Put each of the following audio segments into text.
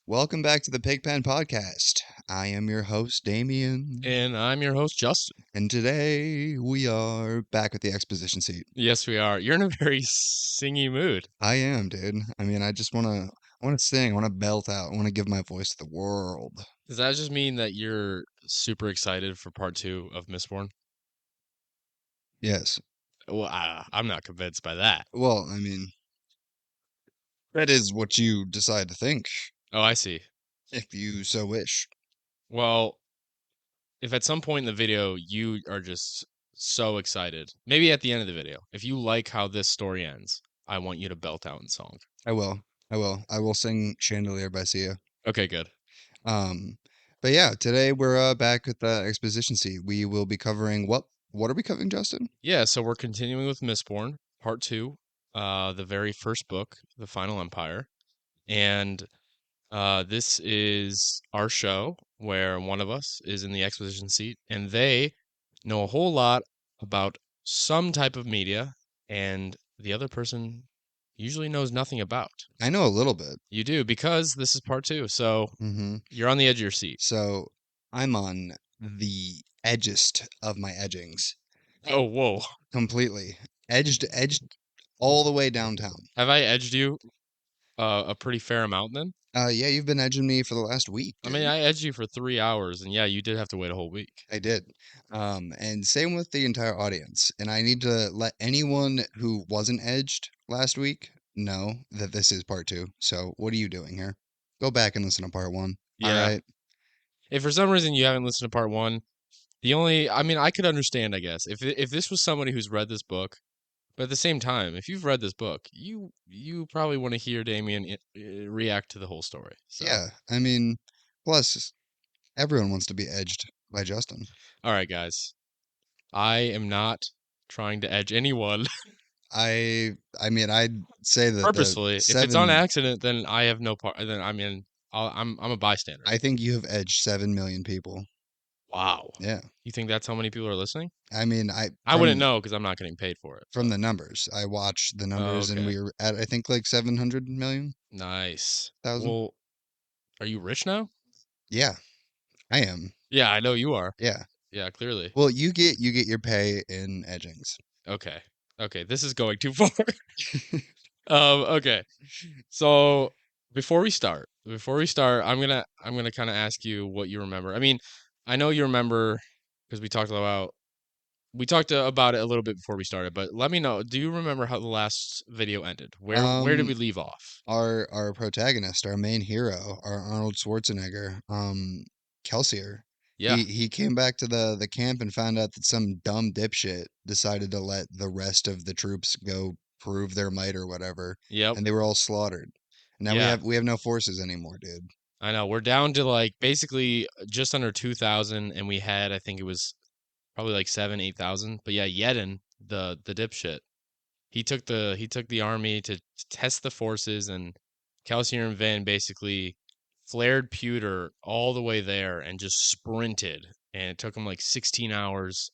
Welcome back to the PigPenPodcast. I am your host, Damian, And I'm your host, Justin. and today we are back with the Exposition Seat. Yes, we are. You're in a very singy mood. I am, dude. I mean, I want to sing, I want to belt out, I want to give my voice to the world. Does that just mean that you're super excited for part 2 of Mistborn? Yes. Well, I'm not convinced by that. Well, I mean, that is what you decide to think, Oh, I see. if you so wish. Well, if at some point in the video you are just so excited, maybe at the end of the video, if you like how this story ends, I want you to belt out in song. I will. I will sing Chandelier by Sia. Okay, good. Um, but yeah, today we're back with the Exposition Seat. We will be covering what are we covering, Justin? Yeah, so we're continuing with Mistborn, part 2, the very first book, The Final Empire. And this is our show where one of us is in the exposition seat and they know a whole lot about some type of media, and the other person usually knows nothing about. I know a little bit. You do, because this is part 2. So Mm-hmm. you're on the edge of your seat. So I'm on the edgest of my edgings. Oh, whoa. Completely. Edged all the way downtown. Have I edged you a pretty fair amount then? Yeah, you've been edging me for the last week, I dude. mean, I edged you for 3 hours, and yeah, you did have to wait a whole week. I did. And same with the entire audience. And I need to let anyone who wasn't edged last week know that this is part 2. So what are you doing here? Go back and listen to part 1. All Yeah. right. If for some reason you haven't listened to part 1, I mean, I could understand, I guess, if this was somebody who's read this book, but at the same time, if you've read this book, you probably want to hear Damian react to the whole story. So, Yeah. I mean, plus everyone wants to be edged by Justin. all right, guys, I am not trying to edge anyone I mean, I'd say that the purposefully. If it's on 7 accident, then I have no part. Then I mean, I'm a bystander. I think you have edged 7 million people. Wow. Yeah. You think that's how many people are listening? I mean, I wouldn't know because I'm not getting paid for it. from the numbers. I watched the Oh, numbers and okay. we were at, I think, like 700 million Nice. thousand. Well, are you rich now? Yeah, I am. Yeah, I know you are. Yeah. Yeah, clearly. Well, you get your pay in edgings. Okay. Okay, this is going too far. Okay. So before we start, I'm gonna kind of ask you what you remember. I mean, I know you remember because we talked about it a little bit before we started, but let me know. Do you remember how the last video ended? Where did Um, we leave off? our protagonist, our main hero, our Arnold Schwarzenegger, Kelsier. Yeah. He came back to the camp and found out that some dumb dipshit decided to let the rest of the troops go prove their might or whatever, Yep. and they were all slaughtered. Now Yeah. we have no forces anymore, dude. I know. We're down to like basically just under 2,000, and we had, I think it was probably like 8,000. But yeah, Yedin, the dipshit, he took the army to test the forces, and Kelsier and Vin basically flared pewter all the way there and just sprinted, and it took them like 16 hours,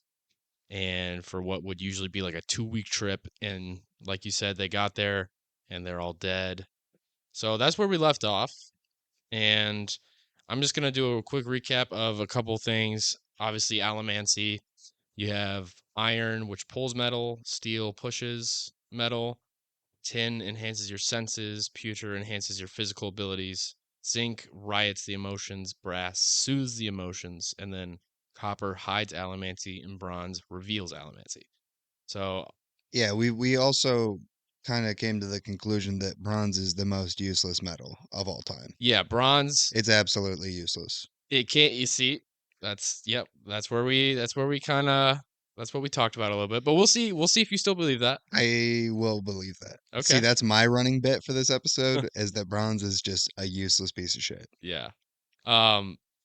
and for what would usually be like a 2-week trip, and like you said, they got there and they're all dead. So that's where we left off, and I'm just gonna do a quick recap of a couple things. Obviously, Allomancy. You have iron, which pulls metal, steel pushes metal, tin enhances your senses, pewter enhances your physical abilities, zinc riots the emotions, brass soothes the emotions, and then copper hides allomancy, and bronze reveals allomancy. So, Yeah, we also kind of came to the conclusion that bronze is the most useless metal of all time. yeah, bronze, It's absolutely useless. it can't, you see, yep, that's where we kind of, that's what we talked about a little bit, but we'll see if you still believe that. I will believe that. See, Okay. that's my running bit for this episode is that bronze is just a useless piece of shit. Yeah.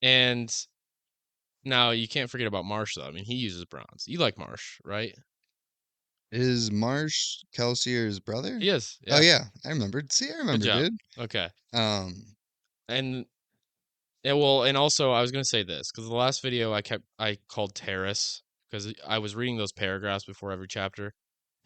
And now you can't forget about Marsh though. I mean, he uses bronze. You like Marsh, right? Is Marsh Kelsier's brother? He is. Oh Yeah. yeah, I remembered. See, I Good remember, job. dude. Okay. Um, And well, and also I was gonna say this because the last video I called Terrace because I was reading those paragraphs before every chapter,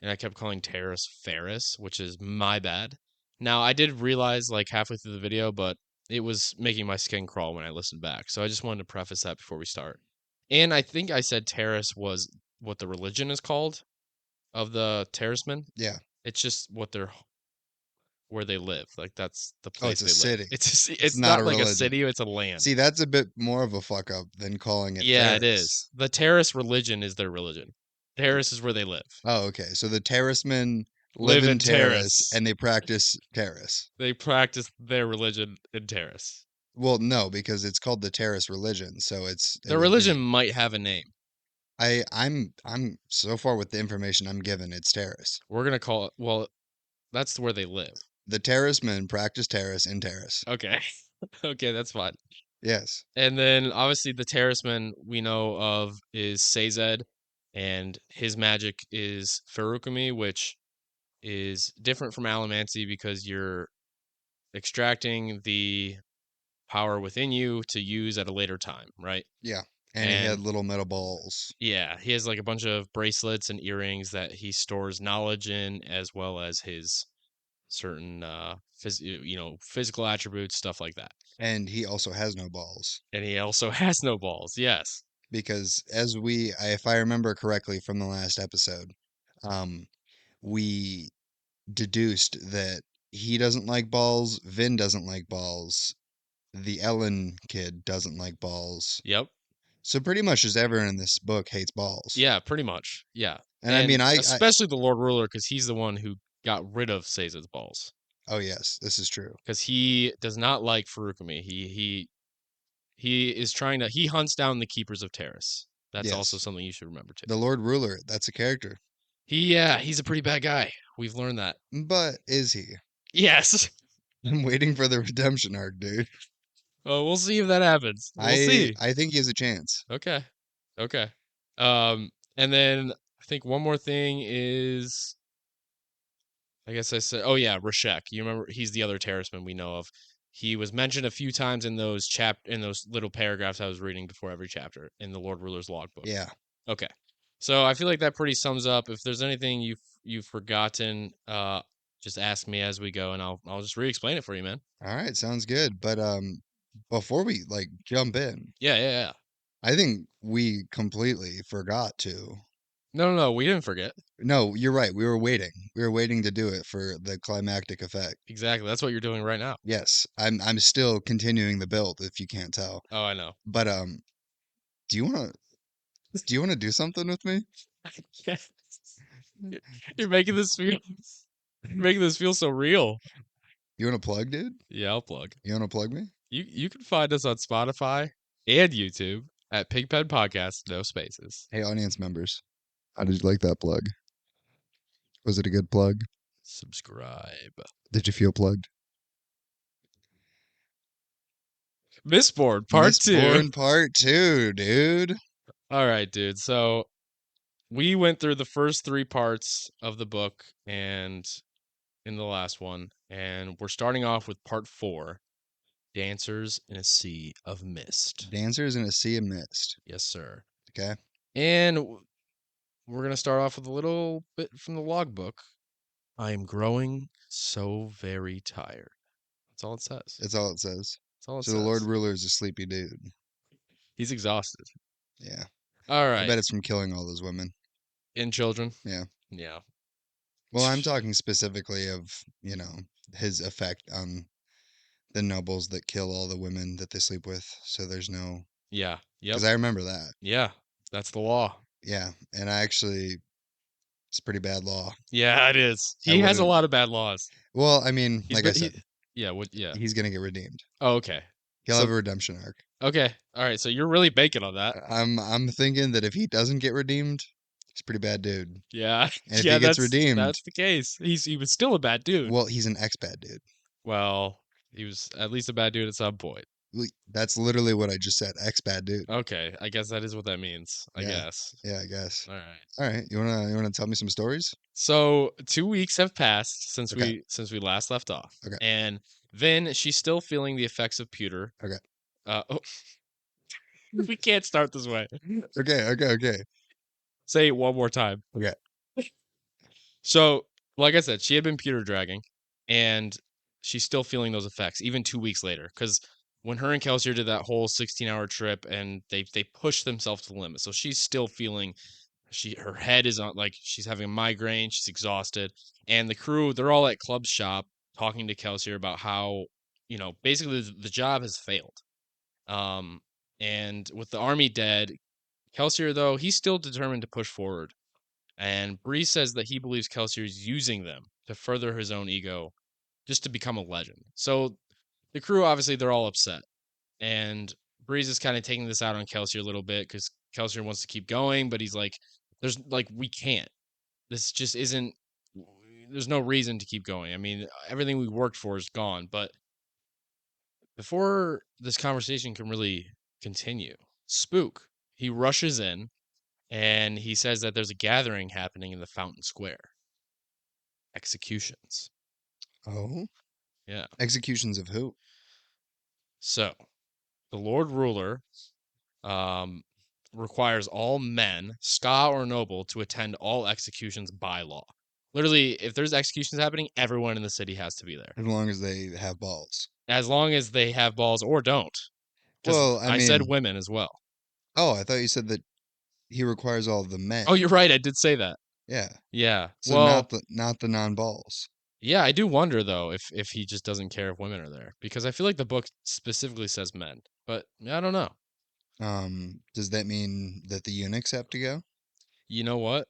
and I kept calling Terrace Ferris, which is my bad. Now I did realize like halfway through the video, but it was making my skin crawl when I listened back. So I just wanted to preface that before we start. And I think I said Terrace was what the religion is called of the Terracemen. Yeah. It's just where they live. Like that's the Oh, place it's a they live. city. It's not a not like a religion. city, it's a land. See, that's a bit more of a fuck up than calling it Yeah, it Terrace. is. The Terrace religion is their religion. Terrace is where they live. Oh, okay. So the Terracemen live Live in in Terrace Terrace. and they practice Terrace. They practice their religion in Terrace. Well, no, because it's called the Terrace religion, so it Their would religion be. might have a name. I'm so far with the information I'm given, it's Terrace. We're gonna call it. Well, that's where they live. The Terracemen practice Terrace in Terrace. Okay, okay, that's fine. Yes. And then obviously the Terraceman we know of is Sazed, and his magic is Ferukami, which is different from Allomancy because you're extracting the power within you to use at a later time, right? Yeah. And he had And little metal balls. yeah, he has like a bunch of bracelets and earrings that he stores knowledge in, as well as his certain physical attributes, stuff like that. And he also has no balls. And he also has no balls. Yes. Because if I remember correctly from the last episode, um, we deduced that he doesn't like balls, Vin doesn't like balls, the Ellen kid doesn't like balls. Yep. So pretty much just everyone in this book hates balls. Yeah, pretty much. Yeah. And I mean, especially the Lord Ruler, because he's the one who got rid of Sazed's balls. oh yes, this is true. Because he does not like Ferukami. He is trying to he hunts down the keepers of Terrace. That's also Yes. something you should remember too. The Lord Ruler, that's a character. He's a pretty bad guy. We've learned that. But is he? Yes. I'm waiting for the redemption arc, dude. Oh, we'll see if that happens. We'll see. I think he has a chance. Okay. Okay. And then I think one more thing is, I guess I said, oh yeah, Rashek. You remember he's the other terraceman we know of. He was mentioned a few times in those little paragraphs I was reading before every chapter in the Lord Ruler's logbook. Yeah. Okay. So I feel like that pretty sums up. If there's anything you've forgotten, just ask me as we go, and I'll just re-explain it for you, man. All right, sounds good. But before we like jump in, Yeah. I think we completely forgot to. No, we didn't forget. No, you're right. We were waiting. We were waiting to do it for the climactic effect. Exactly. That's what you're doing right now. Yes, I'm still continuing the build if you can't tell. Oh, I know. But do you want to do something with me? Yes. You're making this feel so real. You want to plug, dude? Yeah, I'll plug. You want to plug me? You can find us on Spotify and YouTube at PigPenPodcast, no spaces. Hey, audience members, how did you like that plug? Was it a good plug? Subscribe. Did you feel plugged? Mistborn Part 2. Mistborn Part 2, dude. All right, dude. So we went through the first 3 parts of the book and in the last one, and we're starting off with Part 4, Dancers in a Sea of Mist. Dancers in a Sea of Mist. Yes, sir. Okay. And we're going to start off with a little bit from the logbook. I am growing so very tired. That's all it says. That's all it says. That's all it So says. the Lord Ruler is a sleepy dude. He's exhausted. Yeah. All I right. bet it's from killing all those women. And children. Yeah. Yeah. Well, I'm talking specifically of, his effect on the nobles that kill all the women that they sleep with. So there's no. Yeah. Yep. Because I remember that. Yeah. That's the law. Yeah. And it's pretty bad law. Yeah, it is. He has a lot of bad laws. Well, I mean, like I said. Yeah. Yeah. He's going to get redeemed. Oh, okay. He'll have a redemption arc. Okay. All right. So you're really banking on that. I'm thinking that if he doesn't get redeemed, he's a pretty bad dude. Yeah. And if he gets redeemed, that's the case. He was still a bad dude. Well, he's an ex-bad dude. Well, he was at least a bad dude at some point. That's literally what I just said. Ex-bad dude. Okay, I guess that is what that means. I guess. Yeah, I guess. All right. All right. You wanna tell me some stories? So 2 weeks have passed since we last left off. Okay. And then she's still feeling the effects of pewter. Okay. We can't start this way. Okay. Say it one more time. Okay. So, like I said, she had been pewter dragging, and she's still feeling those effects even 2 weeks later. Because when her and Kelsier did that whole 16-hour trip and they pushed themselves to the limit, so she's still feeling her head is on, like, she's having a migraine, she's exhausted, and the crew, they're all at Club's shop talking to Kelsier about how, basically the job has failed. And with the army dead, Kelsier, though, he's still determined to push forward. And Bree says that he believes Kelsier is using them to further his own ego, just to become a legend. So the crew, obviously, they're all upset. And Breeze is kind of taking this out on Kelsier a little bit because Kelsier wants to keep going, but he's like, we can't. This just isn't, there's no reason to keep going. I mean, everything we worked for is gone. But before this conversation can really continue, Spook, he rushes in and he says that there's a gathering happening in the Fountain Square. Executions. Oh, Yeah. executions of who? So the Lord Ruler um, requires all men, ska or noble, to attend all executions by law. Literally, if there's executions happening, everyone in the city has to be there, As long as they have balls. as long as they have balls or don't. Because Well, I I said mean, women as well. oh, I thought you said that he requires all of the men. Oh, you're right. I did say that. Yeah. Yeah. So Well, not the non-balls. yeah. I do wonder though if he just doesn't care if women are there, because I feel like the book specifically says men, but I don't know. Does that mean that the eunuchs have to go? You know what?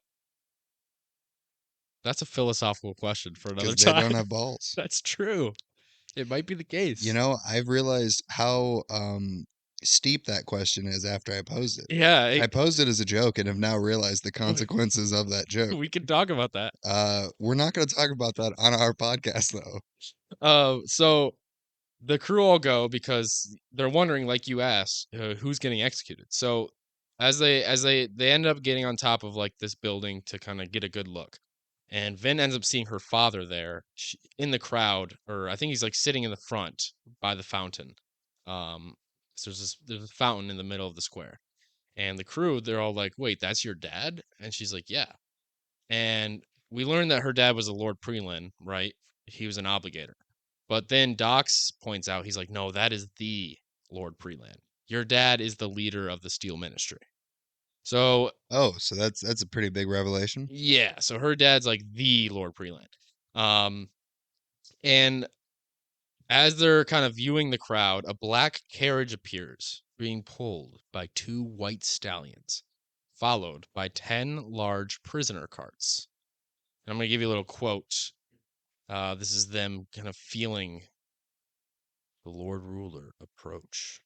That's a philosophical question for another Because they time. don't have balls. That's true. It might be the You case. know, I've realized how steep that question is after I posed it. Yeah, I posed it as a joke and have now realized the consequences of that joke. we can talk about that. We're not going to talk about that on our podcast though. So the crew all go because they're wondering, like you asked, who's getting executed. So as they end up getting on top of like this building to kind of get a good look, and Vin ends up seeing her father there in the crowd, or I think he's like sitting in the front by the fountain. So there's a fountain in the middle of the square, and the crew, they're all like, "Wait, that's your dad?" And she's like, "Yeah." And we learned that her dad was a Lord Prelin, right? He was an obligator. But then Dox points out, he's like, no, that is the Lord Prelin. Your dad is the leader of the Steel Ministry. So Oh, so that's a pretty big revelation. yeah, so her dad's like the Lord Prelin. Um, and as they're kind of viewing the crowd, a black carriage appears, being pulled by 2 white stallions, followed by 10 large prisoner carts. And I'm going to give you a little quote. This is them kind of feeling the Lord Ruler approach.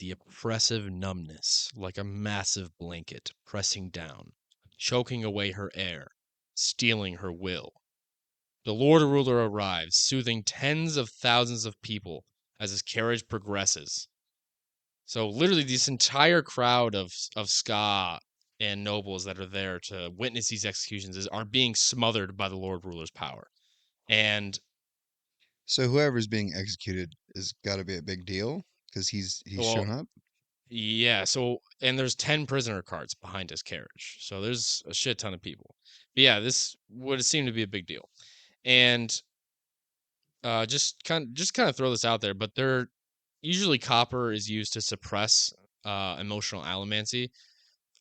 The oppressive numbness, like a massive blanket, pressing down, choking away her air, stealing her will. The Lord Ruler arrives, soothing tens of thousands of people as his carriage progresses. So literally, this entire crowd of ska and nobles that are there to witness these executions are being smothered by the Lord Ruler's power. And So whoever's being executed has got to be a big deal because he's well, shown up. yeah, so and there's 10 prisoner carts behind his carriage. So there's a shit ton of people. But yeah, this would seem to be a big deal. And just kind of throw this out there, but they're usually copper is used to suppress emotional allomancy.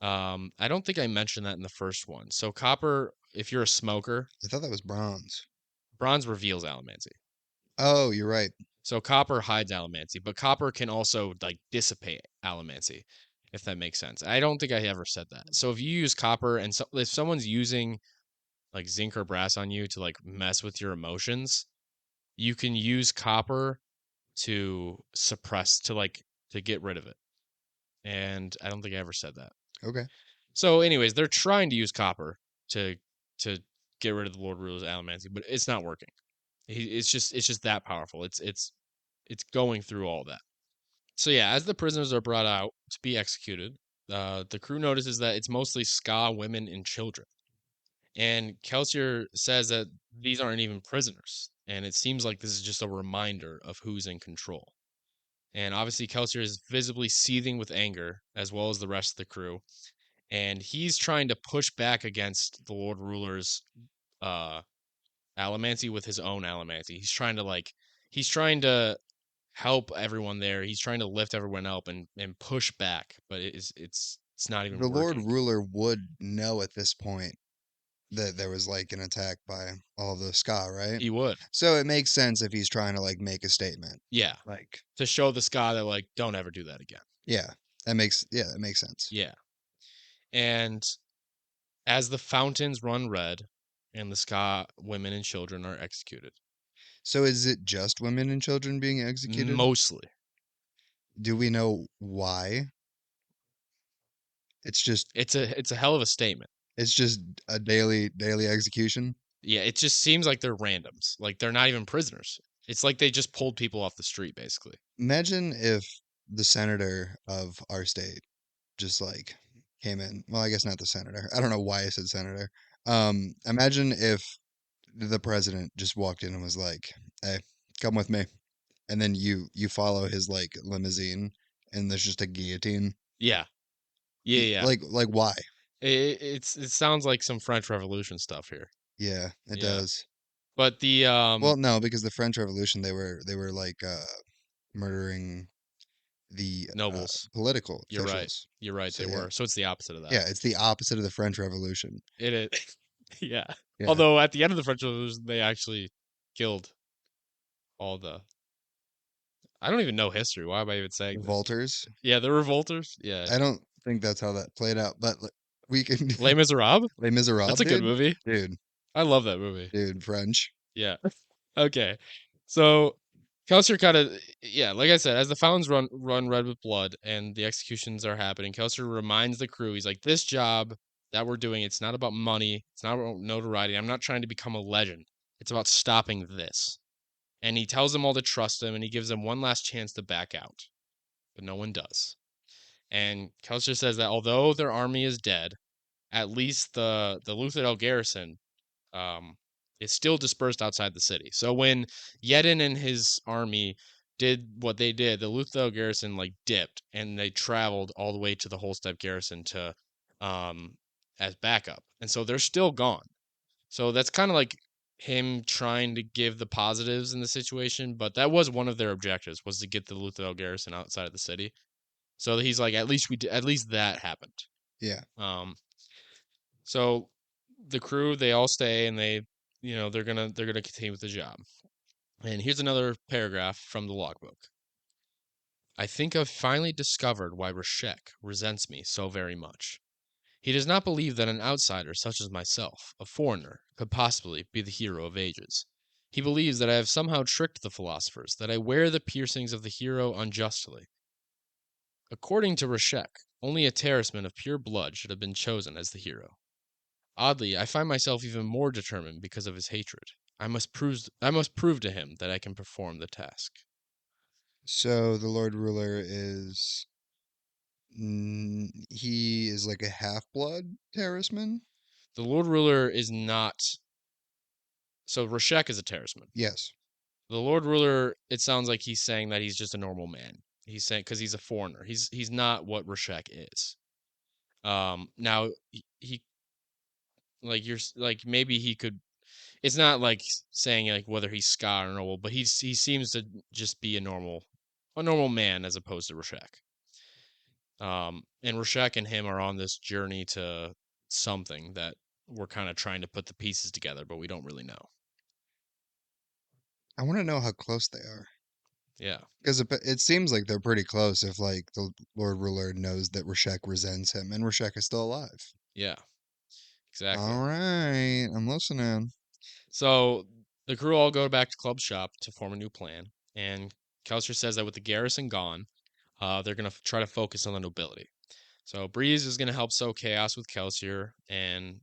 I don't think I mentioned that in the first one. So copper, if you're a smoker, I thought that was bronze. bronze reveals allomancy. Oh, you're right. So copper hides allomancy, but copper can also like dissipate allomancy, if that makes sense. I don't think I ever said that. So if you use copper and so if someone's using like zinc or brass on you to like mess with your emotions, you can use copper to suppress to get rid of it. And I don't think I ever said that. Okay. So anyways, they're trying to use copper to to get rid of the Lord Ruler's allomancy, but it's not working. It's just that powerful. It's going through all that. So yeah, as the prisoners are brought out to be executed, the crew notices that it's mostly ska women and children. And Kelsier says that these aren't even prisoners, and it seems like this is just a reminder of who's in control. And obviously, Kelsier is visibly seething with anger, as well as the rest of the crew, and he's trying to push back against the Lord Ruler's uh, allomancy with his own allomancy. He's trying to like he's trying to help everyone there. He's trying to lift everyone up and push back, but it's not even The Lord working. Ruler would know at this point that there was like an attack by all the ska, right? He would. So it makes sense if he's trying to like make a statement. Yeah. Like, To show the Ska that like don't ever do that again. yeah, that makes sense. Yeah. And as the fountains run red and the Ska women and children are executed. So is it just women and children being executed? Mostly. Do we know why? It's just It's a hell of a statement. it's just a daily execution. Yeah, it just seems like they're randoms. Like they're not even prisoners. It's like they just pulled people off the street, basically. Imagine if the senator of our state just like came in. Well, I guess not the senator. I don't know why I said senator. Imagine if the president just walked in and was like, "Hey, come with me," and then you follow his like limousine, and there's just a guillotine. Yeah, yeah, yeah. Like why? It sounds like some French Revolution stuff here. Yeah, it Yeah, does. but the Well, no, because the French Revolution they were like murdering the nobles. political You're right. officials. You're right. So They yeah, were. So it's the opposite of that. yeah, it's the opposite of the French Revolution. It is. Yeah. Yeah, Although at the end of the French Revolution, they actually killed all the. I don't even know history. Why am I even saying this? revolters. Yeah, the revolters. Yeah. I don't think that's how that played out, but we can Les Miserables. Les That's Miserables, a good movie. dude, I love that movie. French. Yeah. Okay. So Kelsier kind of yeah, like I said, as the fountains run red with blood and the executions are happening, Kelsier reminds the crew, he's like, this job that we're doing, it's not about money, it's not about notoriety. I'm not trying to become a legend. It's about stopping this. And he tells them all to trust him and he gives them one last chance to back out. But no one does. And Kelsier says that although their army is dead, at least the Luthadel garrison um, is still dispersed outside the city. So when Yedin and his army did what they did, the Luthor garrison like dipped and they traveled all the way to the Holstep garrison to um, as backup, and so they're still gone. So that's kind of like him trying to give the positives in the situation, but that was one of their objectives was to get the Luthor garrison outside of the city. So he's like, at least at least that happened. Yeah. Um, so the crew they all stay and they they're gonna continue with the job. And here's another paragraph from the logbook. I think I've finally discovered why Rashek resents me so very much. He does not believe that an outsider such as myself, a foreigner, could possibly be the hero of ages. He believes that I have somehow tricked the philosophers, that I wear the piercings of the hero unjustly. According to Rashek, only a terraceman of pure blood should have been chosen as the hero. Oddly, I find myself even more determined because of his hatred. I must prove to him that I can perform the task. So the Lord Ruler is he is like a half-blood terroristman. The Lord Ruler is not. So Rashek is a terrorisman. Yes. The Lord Ruler, it sounds like he's saying that he's just a normal man. He's saying because he's a foreigner. He's not what Rashek is. Now he like you're like maybe he could. It's not like saying like whether he's Ska or noble, but he seems to just be a normal man as opposed to Rashek. And Rashek and him are on this journey to something that we're kind of trying to put the pieces together, but we don't really know. I want to know how close they are. Yeah. Because it seems like they're pretty close if, like, the Lord Ruler knows that Rashek resents him, and Rashek is still alive. Yeah. Exactly. All right, I'm listening. So the crew all go back to Club Shop to form a new plan. And Kelsier says that with the garrison gone, they're going to try to focus on the nobility. So Breeze is going to help sow chaos with Kelsier and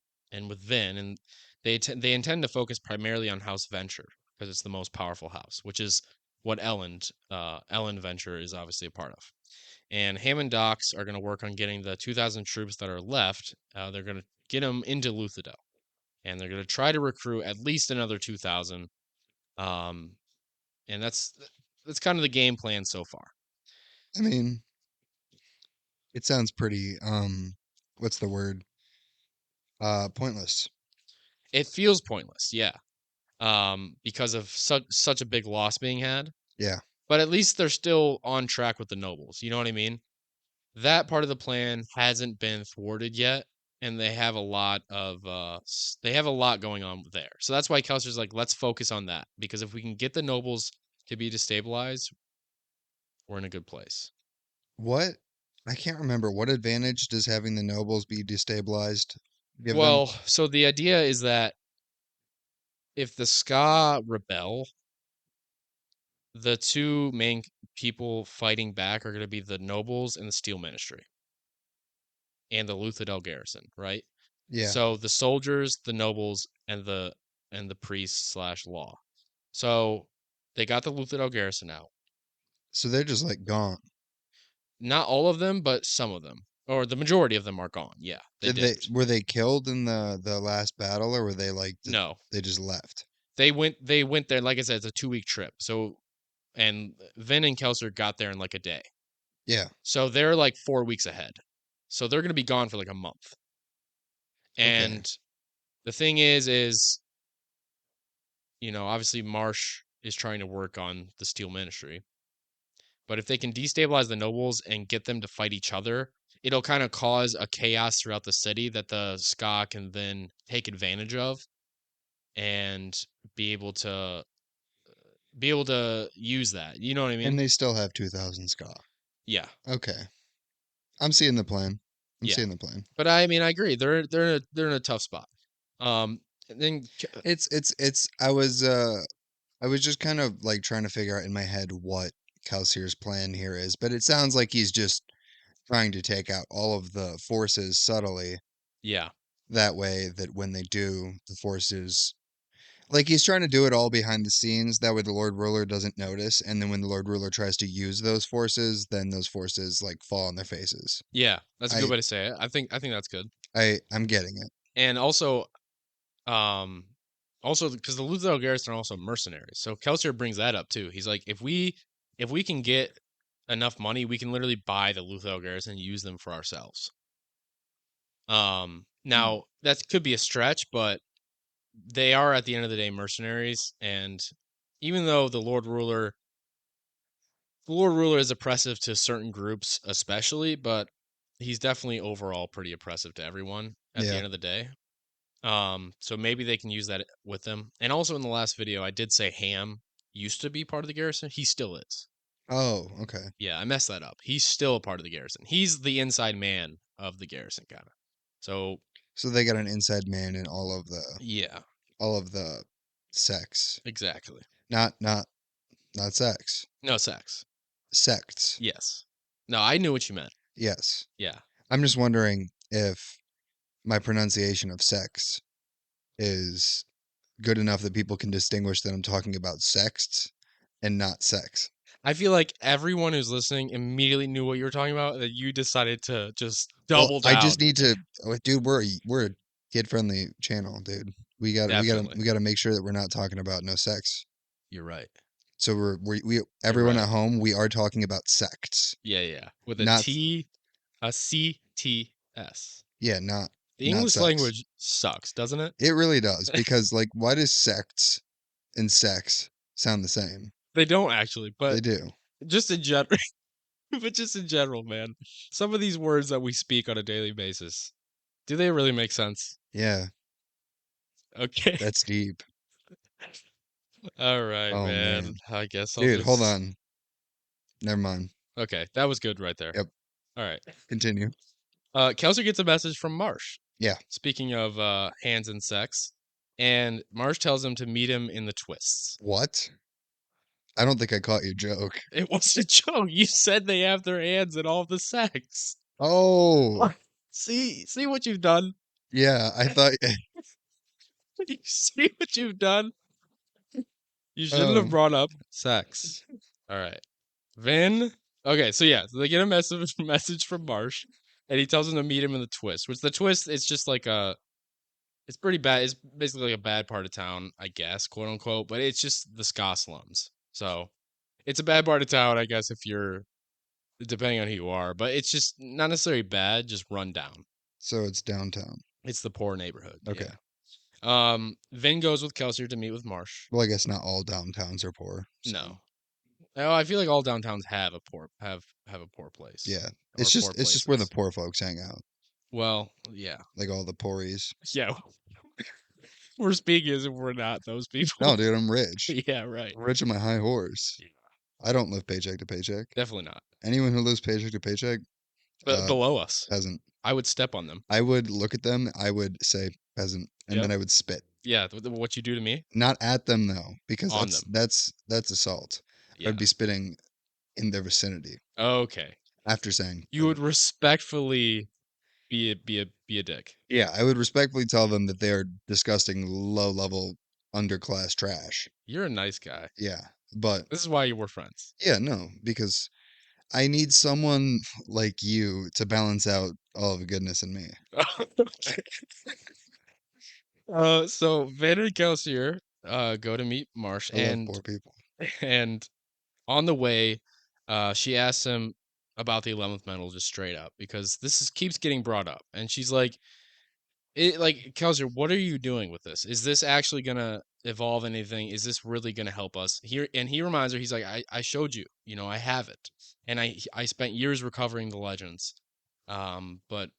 with Vin, and they intend to focus primarily on House Venture because it's the most powerful house, which is what Ellen Venture is obviously a part of. And Ham and Docs are going to work on getting the 2,000 troops that are left. They're going to get them into Luthadel, and they're going to try to recruit at least another 2,000. Um, and that's kind of the game plan so far. I mean, it sounds pretty, what's the word? Pointless. It feels pointless, yeah. because of such a big loss being had. Yeah. But at least they're still on track with the nobles. You know what I mean? That part of the plan hasn't been thwarted yet, and they have a lot of they have a lot going on there. So that's why Kelser's like, let's focus on that, because if we can get the nobles to be destabilized, we're in a good place. What? I can't remember. What advantage does having the nobles be destabilized give them? Well, so the idea is that if the Ska rebel, the two main people fighting back are going to be the nobles and the Steel Ministry and the Luthadel garrison, right? Yeah. So the soldiers, the nobles, and the priests slash law. So they got the Luthadel garrison out. So they're just like gone. Not all of them, but some of them, or the majority of them are gone. Yeah, they Did they dipped. were they killed in the last battle, or were they like No, they just left? they went there. Like I said, it's a 2 week trip. So and Vin and Kelser got there in like a day. Yeah. So they're like 4 weeks ahead. So they're gonna be gone for like a month. Okay. And the thing is, obviously Marsh is trying to work on the Steel Ministry. But if they can destabilize the nobles and get them to fight each other, it'll kind of cause a chaos throughout the city that the Ska can then take advantage of and be able to use that. You know what I And mean? they still have 2,000 ska. Yeah. Okay. I'm seeing the plan. I'm Yeah. seeing the plan. But I mean, I agree. They're in a tough spot. And then It's I was just kind of like trying to figure out in my head what Kalsir's plan here is, but it sounds like he's just trying to take out all of the forces subtly. yeah. That way that when they do, the forces like he's trying to do it all behind the scenes. That way the Lord Ruler doesn't notice, and then when the Lord Ruler tries to use those forces, then those forces like fall on their faces. Yeah, that's a good I way to say it. I think that's good. I'm getting it. And um also because the Luthor garrison are also mercenaries. So Kelsier brings that up too. He's like, if we can get enough money, we can literally buy the Luthor garrison and use them for ourselves. Mm. Now that could be a stretch, but they are at the end of the day mercenaries, and even though the Lord Ruler is oppressive to certain groups, especially, but he's definitely overall pretty oppressive to everyone at the Yeah. end of the day. So maybe they can use that with them. And also in the last video, I did say Ham used to be part of the garrison. He still is. Oh, okay. Yeah, I messed that up. He's still a part of the garrison. He's the inside man of the garrison, kind of. So So they got an inside man in yeah, all of the sex. exactly. Not sex. No sex. Sects. Yes. No, I knew what you meant. Yes. Yeah. I'm just wondering if my pronunciation of sex is good enough that people can distinguish that I'm talking about sexts and not sex. I feel like everyone who's listening immediately knew what you were talking about, that you decided to just Well, double I down. just need to, dude. We're a kid friendly channel, dude. Definitely. We got to make sure that we're not talking about no sex. You're right. So we You're everyone right. at home, we are talking about sects, Yeah, yeah. With a not T, a CTS. yeah, The not English sex. language sucks, doesn't it? It really does because like why does sects and sex sound the same? They don't actually, They but do. just in general, but just in general, man. Some of these words that we speak on a daily basis, do they really make sense? Yeah, Okay. that's deep. All right, Oh man. man, I guess I'll dude, hold just. on. Never mind. Okay, that was good right there. Yep, All right. continue. Kelser gets a message from Marsh. Yeah. Speaking of hands and sex, and Marsh tells him to meet him in the twists. What? I don't think I caught your joke. It was a joke. You said they have their hands in all the sex. Oh, See what you've done. yeah. I thought. You see what you've done. You shouldn't have Oh, brought up sex. All right, Vin. Okay, so yeah, so they get a message from Marsh, and he tells him to meet him in the twist. Which the twist is just like it's pretty bad. It's basically like a bad part of town, I guess, quote unquote. But it's just the ska slums. So it's a bad part of town, I guess, if you're depending on who you are. But it's just not necessarily bad, just run down. so it's downtown. It's the poor neighborhood. Okay. Yeah. Vin goes with Kelsier to meet with Marsh. Well, I guess not all downtowns are poor, so No. Oh, I feel like all downtowns have a poor place yeah. or poor It's just where the places. poor folks hang out, Well, yeah. like all the poories. Yeah. We're speaking as if we're not those people. No, dude, I'm rich. Yeah, right. I'm rich on my high horse. Yeah. I don't live paycheck to paycheck. Definitely not. Anyone who lives paycheck to paycheck, But uh, below us. peasant. I would step on them. I would look at them, I would say peasant, and Yep. then I would spit. Yeah, what you do to me, Not at them though, because on them. that's assault. I Yeah. would be spitting in their vicinity Okay. after saying You would respectfully be a dick. yeah, I would respectfully tell them that they are disgusting, low level, underclass trash. You're a nice guy. Yeah, but This is why you were friends. yeah, no, because I need someone like you to balance out all of the goodness in me. Okay. So Vader and Kelsier go to meet Marsh, I love poor people. and on the way, she asks him about the 11th medal just straight up because keeps getting brought up, and she's like, Kelsier, what are you doing with this? Is this actually gonna evolve anything? Is this really gonna help us here? And he reminds her, he's like, I showed you, I have it, and I spent years recovering the legends, but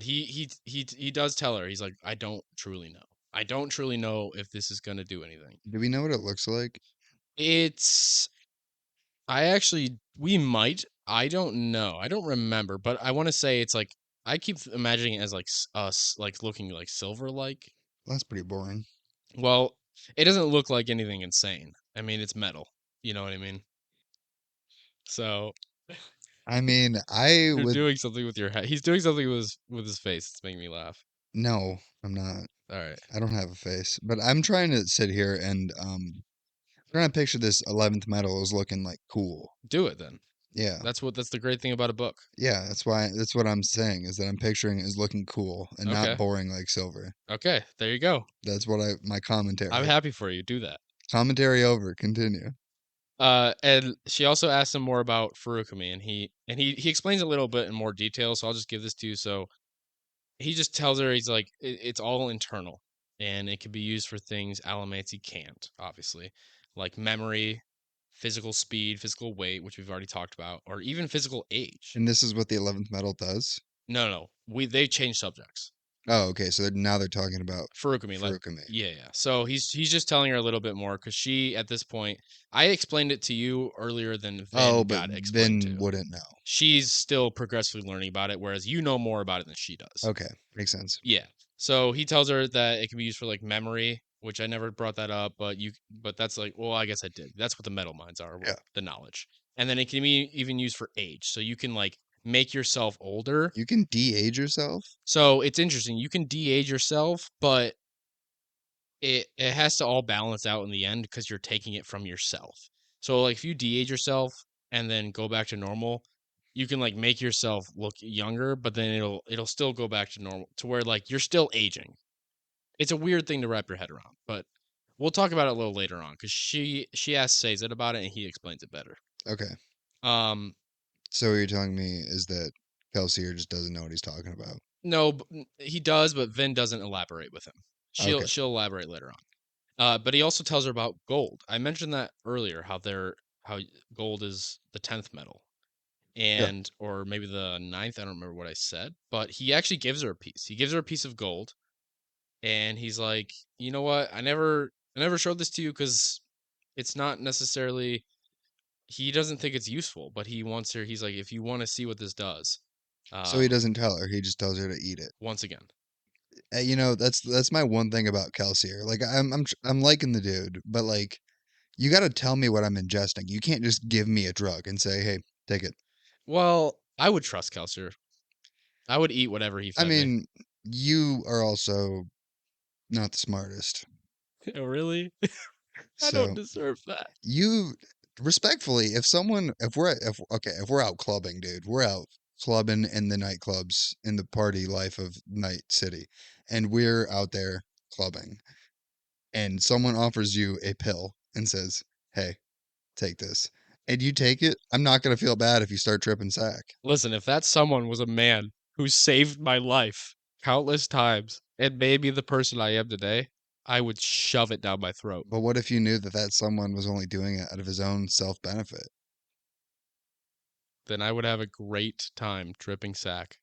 he does tell her, he's like, I don't truly know. I don't truly know if this is gonna do anything. Do we know what it looks like? It's we might. I don't know. I don't remember, but I want to say it's like I keep imagining it as like us like looking like silver like. That's pretty boring. Well, it doesn't look like anything insane. I mean, it's metal. You know what I mean? So I mean, I you're would doing something with your head. He's doing something with his face. It's making me laugh. no, I'm not. All right, I don't have a face, but I'm trying to sit here and trying to picture this 11th medal as looking like cool. do it then. Yeah. That's the great thing about a book. Yeah, that's what I'm saying is that I'm picturing it as looking cool and not Okay. boring like silver. Okay, there you go. That's what my commentary. I'm happy for you. Do that. Commentary over. Continue. And she also asked him more about Furukami, and he explains a little bit in more detail. So I'll just give this to you. So he just tells her, he's like, it's all internal, and it can be used for things Alamancy can't, obviously, like memory, physical speed, physical weight, which we've already talked about, or even physical age. And this is what the 11th medal does. No, they changed subjects. Oh, okay. So now they're talking about Furukami, Furukami. yeah. So he's just telling her a little bit more because she, at this point, I explained it to you earlier than Oh, Vin but got explained Vin to. wouldn't know. She's still progressively learning about it, whereas you know more about it than she does. Okay, makes sense. Yeah. So he tells her that it can be used for like memory, which I never brought that up, but that's like, well, I guess I did. That's what the metal mines are, Yeah. the knowledge. And then it can be even used for age. So you can like make yourself older. You can de-age yourself? So it's interesting. You can de-age yourself, but it has to all balance out in the end because you're taking it from yourself. So like if you de-age yourself and then go back to normal, you can like make yourself look younger, but then it'll still go back to normal to where like you're still aging. It's a weird thing to wrap your head around, but we'll talk about it a little later on because she asks Sazed about it and he explains it better. Okay. Um, So what you're telling me is that Kelsier just doesn't know what he's talking about. no, he does, but Vin doesn't elaborate with him. Okay. She'll elaborate later on. But he also tells her about gold. I mentioned that earlier, how gold is the 10th metal, Yeah. and or maybe the ninth. I don't remember what I said, but he actually gives her a piece. He gives her a piece of gold, and he's like, you know what? I never showed this to you because it's not necessarily. He doesn't think it's useful, but he wants her. He's like, if you want to see what this does, So he um, doesn't tell her. He just tells her to eat it. once again, You know, that's my one thing about Kelsier. Like I'm liking the dude, but like you got to tell me what I'm ingesting. You can't just give me a drug and say, "Hey, take it." well, I would trust Kelsier. I would eat whatever he I fed me. mean, you are also not the smartest. Oh, really? I don't So deserve that. you respectfully, if we're out clubbing, dude, we're out clubbing in the nightclubs in the party life of Night City, and we're out there clubbing, and someone offers you a pill and says, "Hey, take this," and you take it, I'm not gonna feel bad if you start tripping sack. Listen, if that someone was a man who saved my life countless times, and made me the person I am today, I would shove it down my throat. But what if you knew that that someone was only doing it out of his own self-benefit? Then I would have a great time tripping sack.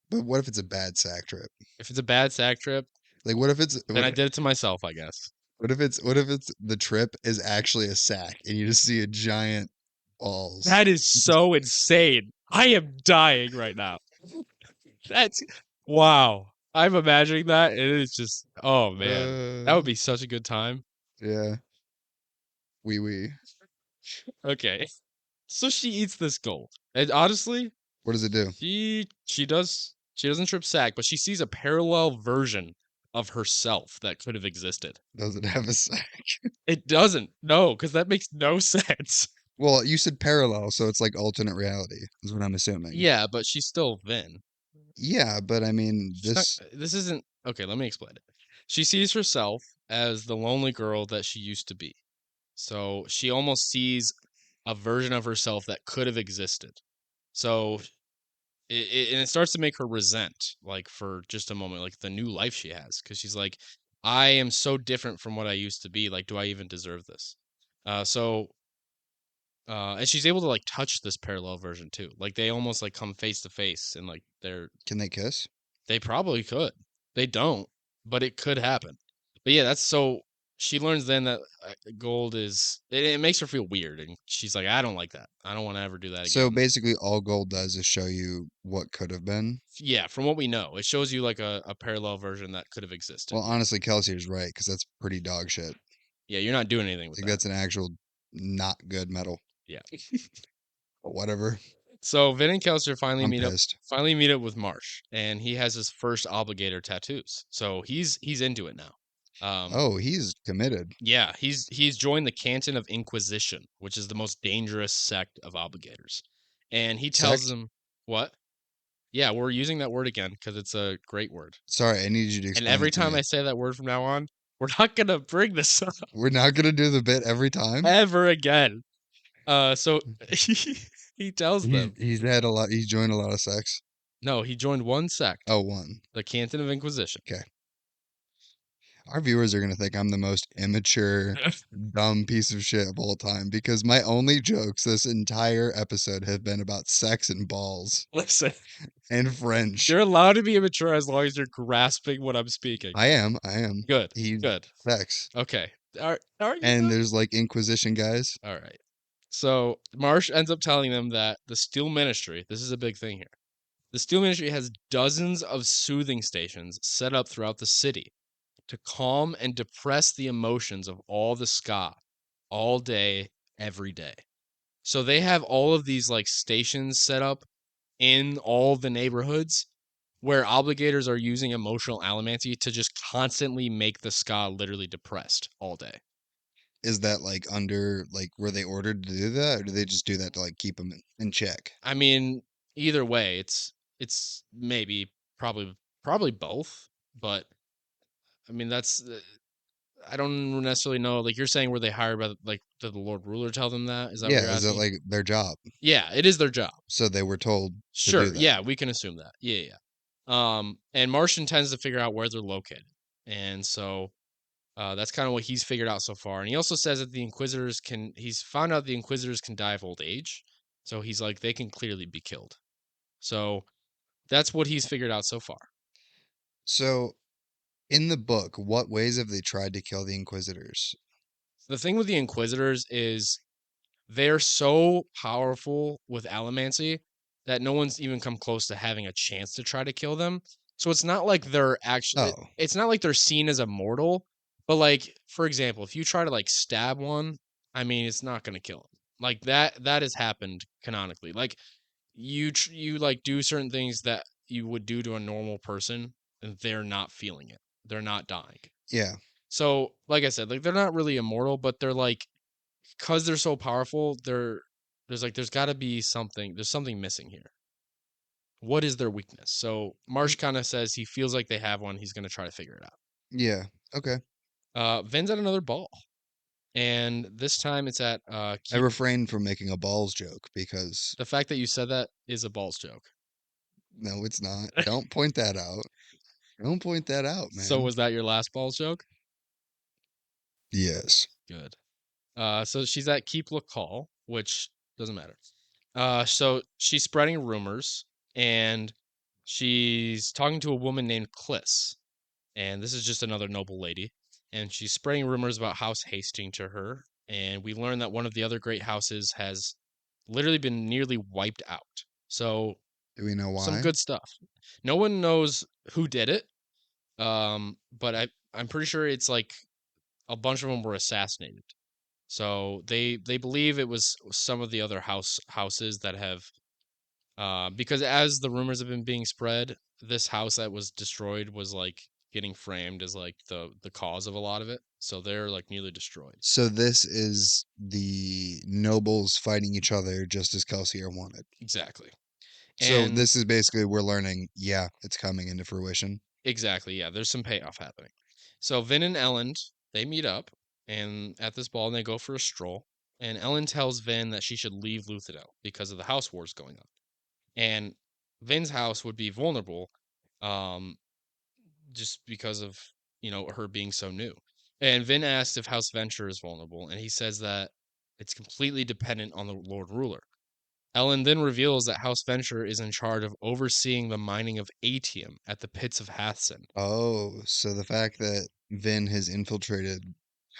But what if it's a bad sack trip? If it's a bad sack trip, Like, what if it's then I did it to myself, I guess. what if it's the trip is actually a sack and you just see a giant balls? That is so insane. I am dying right now. That's wow. I'm imagining that, and it is just oh man, that Uh, would be such a good time. yeah, wee. Okay, so she eats this gold, and honestly, What does it do? she doesn't trip sack, but she sees a parallel version of herself that could have existed. Does it have a sack? It doesn't, no, because that makes no sense. Well, you said parallel, so it's like alternate reality, is what I'm assuming. Yeah, but she's still Vin. Yeah, but I mean, She's not. this This isn't okay. Let me explain it. She sees herself as the lonely girl that she used to be. So she almost sees a version of herself that could have existed. So and it starts to make her resent, like for just a moment, like the new life she has, because she's like, I am so different from what I used to be. Like, do I even deserve this? So and she's able to like touch this parallel version too. Like they almost like come face to face, and like can they kiss? they probably could. They don't, but it could happen. But yeah, that's so she learns then that gold is it makes her feel weird, and she's like, I don't like that. I don't want to ever do that So again. basically, all gold does is show you what could have been. Yeah, from what we know, it shows you like a parallel version that could have existed. Well, honestly, Kelsey is right because that's pretty dog shit. Yeah, you're not doing anything with Like that. that's an actual not good metal. Yeah. But whatever. So Vin and Kelsier I'm pissed. finally meet up with Marsh, and he has his first obligator tattoos. So he's into it now. Oh, he's committed. Yeah, he's joined the Canton of Inquisition, which is the most dangerous sect of obligators. And he tells Sect? them what? Yeah, we're using that word again because it's a great word. Sorry, I need you to And explain every it to time me. I say that word from now on, we're not gonna bring this up We're not gonna do the bit every time. ever again. So he tells them He's had a lot. He's joined a lot of sects. no, he joined one sect, Oh, one. the Canton of Inquisition. Okay. Our viewers are gonna think I'm the most immature, dumb piece of shit of all time because my only jokes this entire episode have been about sex and balls Listen, and French. you're allowed to be immature as long as you're grasping what I'm speaking. I am. I am. Good, He good. sex. Okay. Are you And done? there's like Inquisition guys. All right. So Marsh ends up telling them that the Steel Ministry, this is a big thing here. The Steel Ministry has dozens of soothing stations set up throughout the city to calm and depress the emotions of all the ska all day, every day. So they have all of these like stations set up in all the neighborhoods where obligators are using emotional allomancy to just constantly make the ska literally depressed all day. Is that like under like were they ordered to do that, or do they just do that to like keep them in check? I mean, either way, it's maybe probably both, but I mean that's I don't necessarily know. Like you're saying, were they hired by like did the Lord Ruler tell them that? Is that what Yeah, you're is that asking? like their job? Yeah, it is their job. So they were told to do Sure. that. Yeah, we can assume that. Yeah, yeah. And Martian tends to figure out where they're located, and so that's kind of what he's figured out so far. And he also says that the Inquisitors can. He's found out the Inquisitors can die of old age, so he's like they can clearly be killed. So that's what he's figured out so far. So in the book, what ways have they tried to kill the Inquisitors? The thing with the Inquisitors is they're so powerful with allomancy that no one's even come close to having a chance to try to kill them. So it's not like they're actually Oh, it's not like they're seen as immortal, but like for example, if you try to like stab one, I mean it's not going to kill them. Like that has happened canonically. Like you like do certain things that you would do to a normal person and they're not feeling it. They're not dying. yeah. So, like I said, like they're not really immortal, but they're like because they're so powerful, there's got to be something. There's something missing here. What is their weakness? So Marsh kind of says he feels like they have one. He's going to try to figure it out. Yeah. Okay. Vin's at another ball, and this time it's at I keep. refrained from making a balls joke because The fact that you said that is a balls joke. no, it's not. Don't point that out. Don't point that out, So man. was that your last balls joke? Yes. Good. So she's at Keep Call, which doesn't matter. So she's spreading rumors, and she's talking to a woman named Cliss, and this is just another noble lady, and she's spreading rumors about House Hastings to her, and we learn that one of the other great houses has literally been nearly wiped out. So Do we know some why? good stuff. No one knows who did it, but I'm pretty sure it's like a bunch of them were assassinated. So they believe it was some of the other houses that have because as the rumors have been being spread, this house that was destroyed was like getting framed as like the cause of a lot of it. So they're like nearly destroyed. So this is the nobles fighting each other just as Kelsier wanted. Exactly. So And this is basically we're learning, yeah, it's coming into fruition. exactly, yeah, there's some payoff happening. So Vin and Elend, they meet up and at this ball and they go for a stroll. And Ellen tells Vin that she should leave Luthadel because of the house wars going on. And Vin's house would be vulnerable, um, just because of her being so new. And Vin asks if House Venture is vulnerable, and he says that it's completely dependent on the Lord Ruler. Ellen then reveals that House Venture is in charge of overseeing the mining of atium at the pits of Hathsin. Oh, so the fact that Vin has infiltrated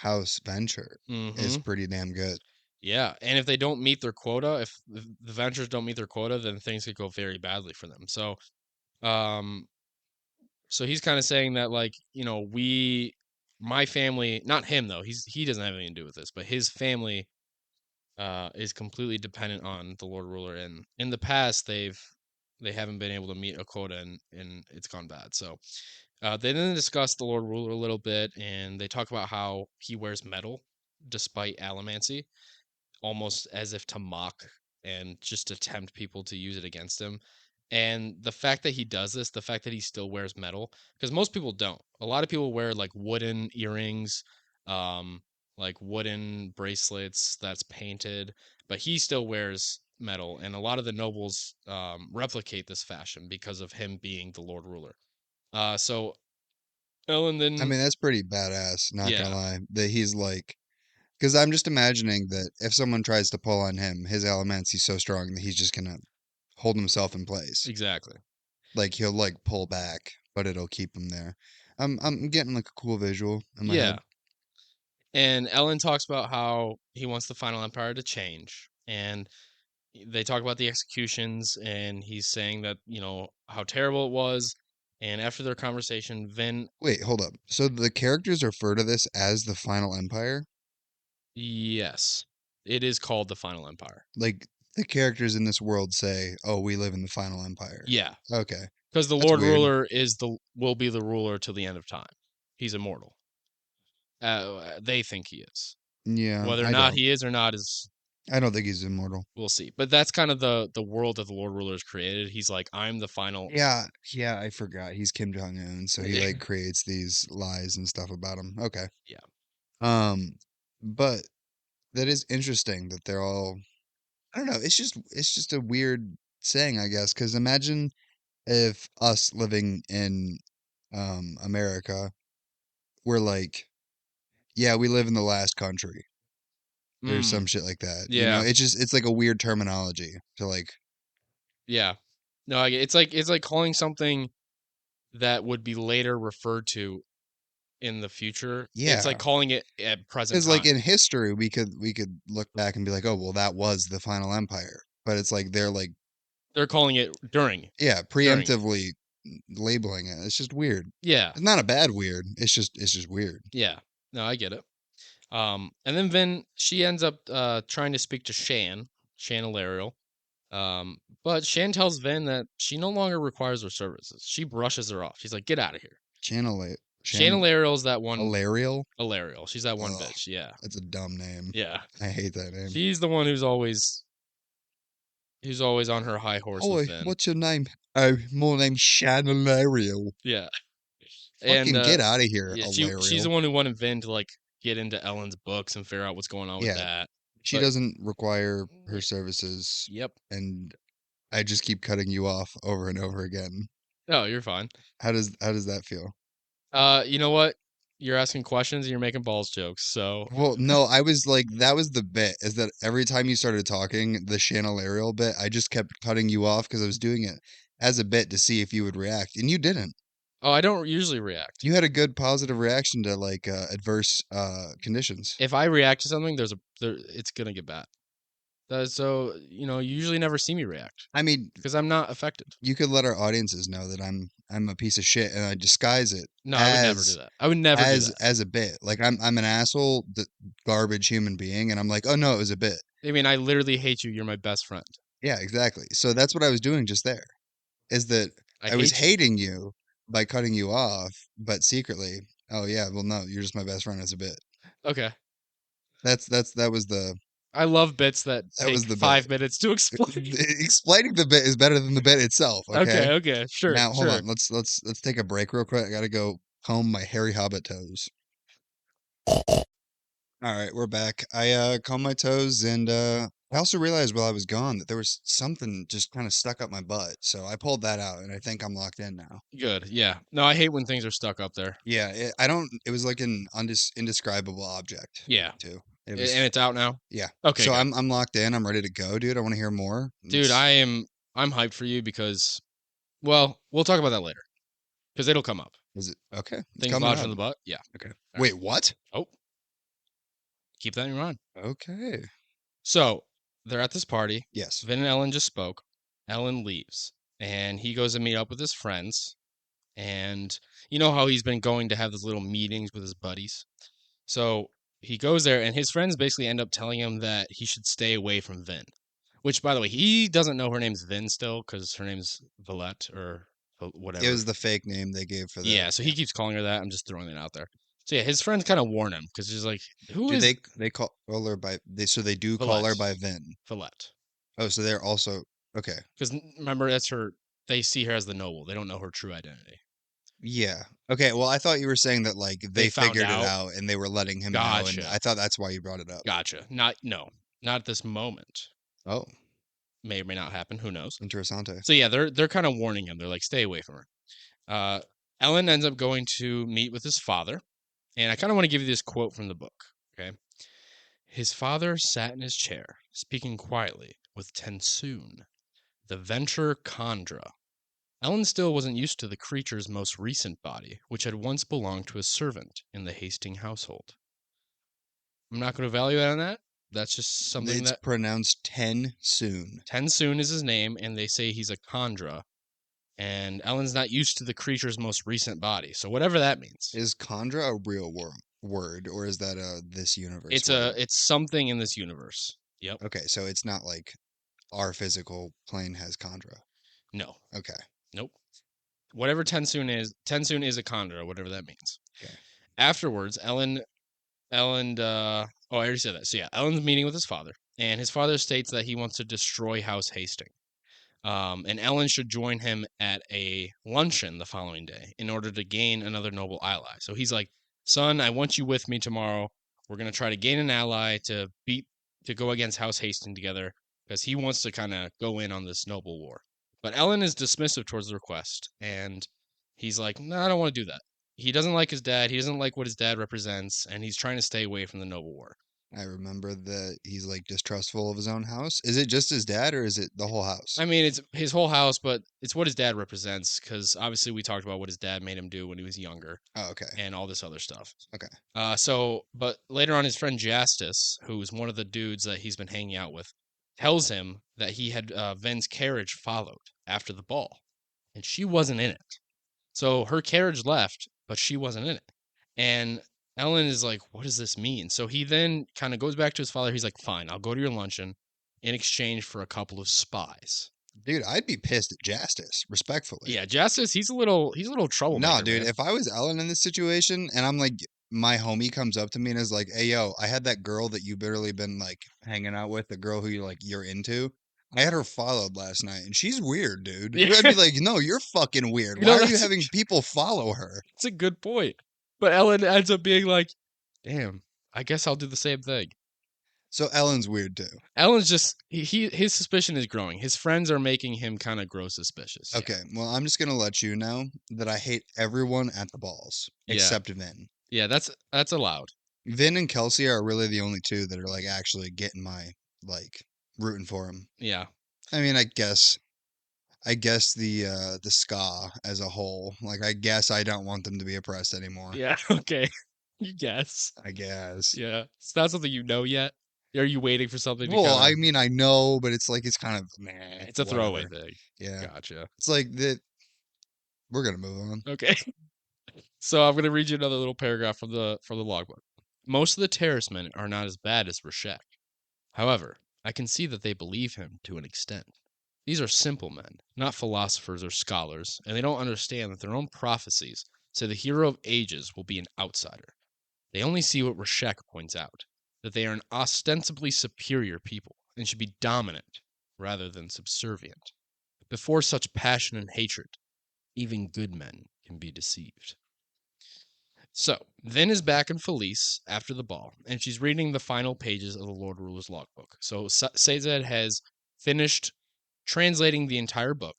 House Venture is Mm-hmm. pretty damn good. Yeah, and if they don't meet their quota, if the Ventures don't meet their quota, then things could go very badly for them. Um, so he's kind of saying that like my family, not him though, he doesn't have anything to do with this, but his family is completely dependent on the Lord Ruler, and in the past they haven't been able to meet a quota, and it's gone bad. So they then discuss the Lord Ruler a little bit, and they talk about how he wears metal despite allomancy, almost as if to mock and just to tempt people to use it against him. And the fact that he does this, the fact that he still wears metal, because most people don't. A lot of people wear like wooden earrings, um, like wooden bracelets that's painted, but he still wears metal. And a lot of the nobles replicate this fashion because of him being the Lord Ruler. So Ellen I then, mean, that's pretty badass, not gonna yeah, lie. That he's like, because I'm just imagining that if someone tries to pull on him, his Allomancy's so strong that he's just gonna hold himself in place. exactly. Like he'll like pull back, but it'll keep him there. I'm getting like a cool visual in my Yeah. head. And Ellen talks about how he wants the Final Empire to change. And they talk about the executions, and he's saying that, how terrible it was. And after their conversation, Vin, Wait, hold up. So the characters refer to this as the Final Empire? yes, it is called the Final Empire. Like the characters in this world say, "Oh, we live in the Final Empire." Yeah, Okay, because the that's Lord weird. Ruler will be the ruler till the end of time. He's immortal. They think he is. Yeah, Whether or I not don't. he is or not is I don't think he's immortal. we'll see. But that's kind of the world that the Lord Ruler has created. He's like, I'm the final. Yeah, yeah, I forgot. He's Kim Jong Un, so he like creates these lies and stuff about him. Okay. Yeah. Um, but that is interesting that they're all I don't know, it's just a weird saying, I guess, because imagine if us living in America were like, yeah, we live in the last country or some Mm, shit like that. You know, yeah. it's like a weird terminology to like, Yeah. No, it's like calling something that would be later referred to in the future. It's like yeah. calling it at present Because like time. in history we could look back and be like, oh well that was the final empire. But it's like they're like, They're calling it yeah, during it. preemptively labeling it. It's just weird. Yeah. It's not a bad weird. It's just weird. Yeah. No, I get it. And then Vin, she ends up trying to speak to Shan Alariel. But Shan tells Vin that she no longer requires her services. She brushes her off. She's like, "Get out of here." Shan Channel Alariel's that one Alarial. Alariel. She's that one Ugh, bitch. Yeah. that's a dumb name. Yeah. I hate that name. She's the one who's always on her high horse with Oi, Vin. what's your name? Oh, my name's Shannon Alarial. Yeah. And Fucking get out of here, yeah, she's Alarial. the one who wanted Vin to like get into Ellen's books and figure out what's going on with Yeah, that. she But doesn't require her services, yep. and I just keep cutting you off over and over again. No, you're fine. How does that feel? You know what? You're asking questions and you're making balls jokes. So, Well, no, I was like, that was the bit, is that every time you started talking, the Chanel bit, I just kept cutting you off because I was doing it as a bit to see if you would react, and you didn't. oh, I don't usually react. You had a good positive reaction to like adverse conditions. If I react to something, it's gonna get bad. So you usually never see me react I mean, because I'm not affected. you could let our audiences know that I'm a piece of shit and I disguise it No, I would never do as that. I would never do that. as a bit. Like I'm an asshole, garbage human being, and I'm like, oh no, it was a bit. I mean, I literally hate you. You're my best friend. Yeah, exactly. So that's what I was doing just there. Is that I I was hate you. hating you by cutting you off, but secretly, oh yeah, well no, you're just my best friend as a bit. Okay. That was the I love bits that that take was the bit. 5 minutes to explain. Explaining the bit is better than the bit itself, okay? Okay, okay, sure, Now hold sure. on. Let's take a break real quick. I gotta go comb my hairy hobbit toes. All right, we're back. I combed my toes and I also realized while I was gone that there was something just kind of stuck up my butt. So I pulled that out and I think I'm locked in now. Good. Yeah. No, I hate when things are stuck up there. Yeah, I don't it was like an indescribable object Yeah. too. It And was it's out now. yeah. Okay, So good. I'm locked in. I'm ready to go, dude. I want to hear more. Dude, I'm hyped for you because well, we'll talk about that later because it'll come up. Is it okay? It's Things coming lodged up. in the butt. Yeah. Okay. All right. Wait, what? Oh, keep that in mind. Okay. So they're at this party. Yes. Vin and Ellen just spoke. Ellen leaves, and he goes to meet up with his friends. And you know how he's been going to have those little meetings with his buddies. So he goes there, and his friends basically end up telling him that he should stay away from Vin. Which, by the way, he doesn't know her name's Vin still because her name's Valette or It whatever. was the fake name they gave for the Yeah, so he keeps calling her that. I'm just throwing it out there. So yeah, his friends kind of warn him because he's like, "Who Do is they call her by they do call her Valette? by Vin. Valette?" Oh, so they're also okay. Because remember, that's her. They see her as the noble. They don't know her true identity. Yeah. Okay, well, I thought you were saying that like They they found figured it out. out and they were letting him know, and Gotcha. I thought that's why you brought it up. Gotcha. Not no, not at this moment. Oh, May or may not happen. Who knows? interessante. So yeah, they're kind of warning him. They're like, stay away from her. Uh, Ellen ends up going to meet with his father, and I kind of want to give you this quote from the book. Okay, his father sat in his chair, speaking quietly with Tensoon, the Venture Khandra. Ellen still wasn't used to the creature's most recent body, which had once belonged to a servant in the Hastings household. I'm not going to evaluate on that. That's just something It's that pronounced ten soon. Tensoon is his name, and they say he's a Khandra. And Ellen's not used to the creature's most recent body, so whatever that means. Is Chandra a real word, or is that a this universe word? It's something in this universe. Yep. Okay, so it's not like our physical plane has Chandra. No. Okay. Nope. Whatever Tensoon is a Khandra, whatever that means. Okay. Afterwards, Ellen, I already said that. So yeah, Ellen's meeting with his father, and his father states that he wants to destroy House Hastings. And Ellen should join him at a luncheon the following day in order to gain another noble ally. So he's like, "Son, I want you with me tomorrow. We're gonna try to gain an ally to go against House Hastings together because he wants to kind of go in on this noble war." But Ellen is dismissive towards the request, and he's like, "No, I don't want to do that." He doesn't like his dad. He doesn't like what his dad represents, and he's trying to stay away from the noble war. I remember that he's like distrustful of his own house. Is it just his dad or is it the whole house? I mean, it's his whole house, but it's what his dad represents. Because obviously, we talked about what his dad made him do when he was younger, Oh, okay. and all this other stuff. Okay. But later on, his friend Justice, who's one of the dudes that he's been hanging out with, tells him that he had Ven's carriage followed after the ball, and she wasn't in it. So her carriage left, but she wasn't in it. And Ellen is like, "What does this mean?" So he then kind of goes back to his father. He's like, "Fine, I'll go to your luncheon in exchange for a couple of spies." Dude, I'd be pissed at Justice, respectfully. Yeah, Justice, he's a little troublemaker. No, dude, Man. if I was Ellen in this situation and I'm like, my homie comes up to me and is like, hey, yo, I had that girl that you barely been like hanging out with, the girl who you're into. I had her followed last night and she's weird, dude. Yeah. I'd be like, no, you're fucking weird. You know, Why are you that's- having people follow her? It's a good point. But Ellen ends up being like, "Damn, I guess I'll do the same thing." So Ellen's weird too. Ellen's just his suspicion is growing. His friends are making him kind of grow suspicious. Okay, well, I'm just gonna let you know that I hate everyone at the balls Yeah. except Vin. Yeah, that's allowed. Vin and Kelsey are really the only two that are like actually getting my like rooting for him. Yeah. I mean, I guess the ska as a whole, like I guess I don't want them to be oppressed anymore. Yeah, okay. You guess. I guess. Yeah. It's not something you know yet. Are you waiting for something to Well, kind I of mean, I know, but it's like it's kind of meh, it's a throwaway whatever. thing. Yeah, Gotcha. it's like the we're gonna move on. Okay. So I'm gonna read you another little paragraph from the logbook. Most of the terrace men are not as bad as Rashek. However, I can see that they believe him to an extent. These are simple men, not philosophers or scholars, and they don't understand that their own prophecies say the hero of ages will be an outsider. They only see what Rashek points out, that they are an ostensibly superior people and should be dominant rather than subservient. Before such passion and hatred, even good men can be deceived. So, Vin is back in Felice after the ball, and she's reading the final pages of the Lord Ruler's logbook. So, Sazed has finished translating the entire book,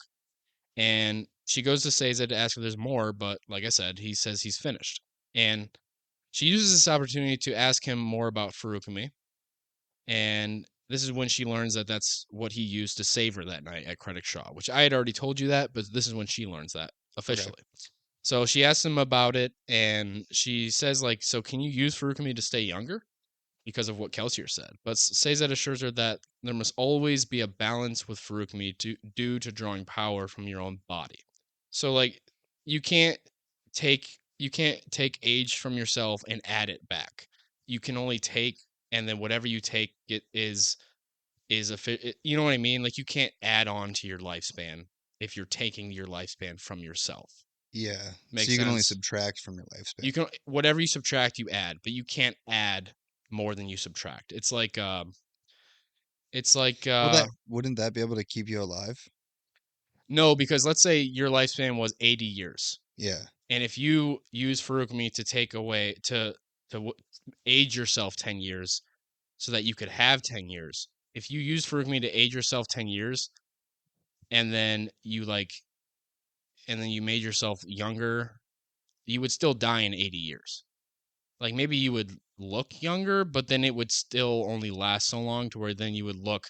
and she goes to Sazed to ask if there's more, but like I said, he says he's finished. And she uses this opportunity to ask him more about Farukami, and this is when she learns that that's what he used to save her that night at Credit Shaw, which I had already told you that, but this is when she learns that Okay. officially. So she asks him about it, and she says, like, so can you use Farukami to stay younger? Because of what Kelsier said. But Sazed assures her that there must always be a balance with Farukami due to drawing power from your own body. So, like, you can't take age from yourself and add it back. You can only take, and then whatever you take it is a you know what I mean? Like, you can't add on to your lifespan if you're taking your lifespan from yourself. Yeah. So Makes you can only sense. subtract from your lifespan. You can whatever you subtract, you add, but you can't add more than you subtract. It's like Well, that wouldn't that be able to keep you alive? no, because let's say your lifespan was 80 years, Yeah. and if you use Farukami to take away to age yourself 10 years, so that you could have 10 years. If you use Farukami to age yourself 10 years, and then you made yourself younger, you would still die in 80 years. Like maybe you would look younger, but then it would still only last so long to where then you would look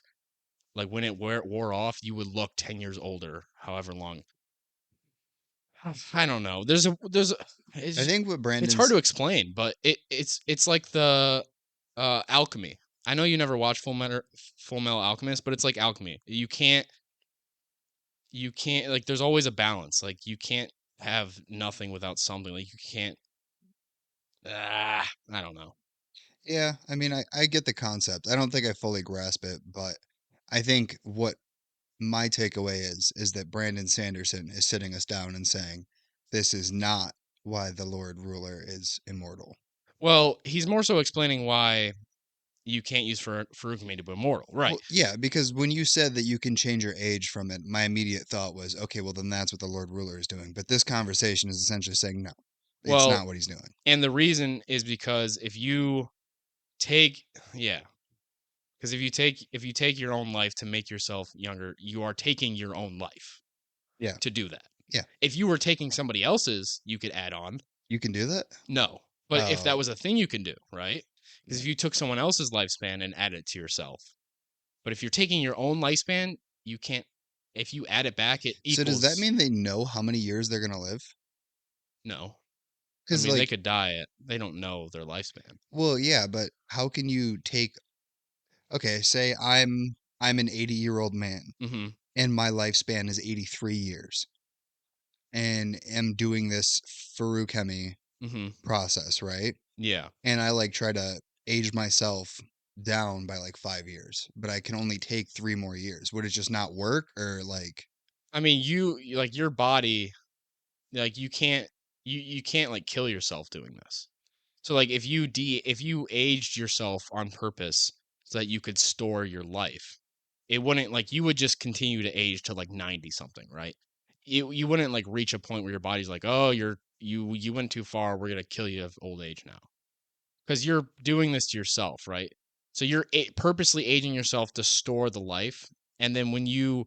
like when it wore off, you would look 10 years older, however long. I don't know. I It's, think what it's hard Brandon's to explain, but it's like the alchemy. I know you never watched Full Metal Alchemist, but it's like alchemy. You can't like there's always a balance. Like you can't have nothing without something. Like you can't I don't know. Yeah, I mean, I get the concept. I don't think I fully grasp it, but I think what my takeaway is that Brandon Sanderson is sitting us down and saying, this is not why the Lord Ruler is immortal. Well, he's more so explaining why you can't use Farukami to be immortal, right? Well, yeah, because when you said that you can change your age from it, my immediate thought was, okay, well, then that's what the Lord Ruler is doing. But this conversation is essentially saying, no, it's Well, not what he's doing. and the reason is because if you take, yeah, because if you take your own life to make yourself younger, you are taking your own life Yeah, to do that. yeah, If you were taking somebody else's, you could add on. you can do that? No, but if that Oh, was a thing, you can do, right? Because yeah. if you took someone else's lifespan and added it to yourself, but if you're taking your own lifespan, you can't. If you add it back, it So does that equals mean they know how many years they're going to live? no. I Because, mean, they like, could die at. They don't know their lifespan. well, yeah, but how can you take, okay, say I'm an 80-year-old man Mm-hmm. and my lifespan is 83 years and am doing this Furukemi Mm-hmm. process, right? Yeah. And I like try to age myself down by like 5 years, but I can only take 3 more years. Would it just not work or like, I mean, like your body, like you can't like kill yourself doing this. So like if you aged yourself on purpose so that you could store your life, it wouldn't like you would just continue to age to like 90 something, right? You wouldn't like reach a point where your body's like, "Oh, you went too far. We're going to kill you of old age now." Cuz you're doing this to yourself, right? So you're purposely aging yourself to store the life, and then when you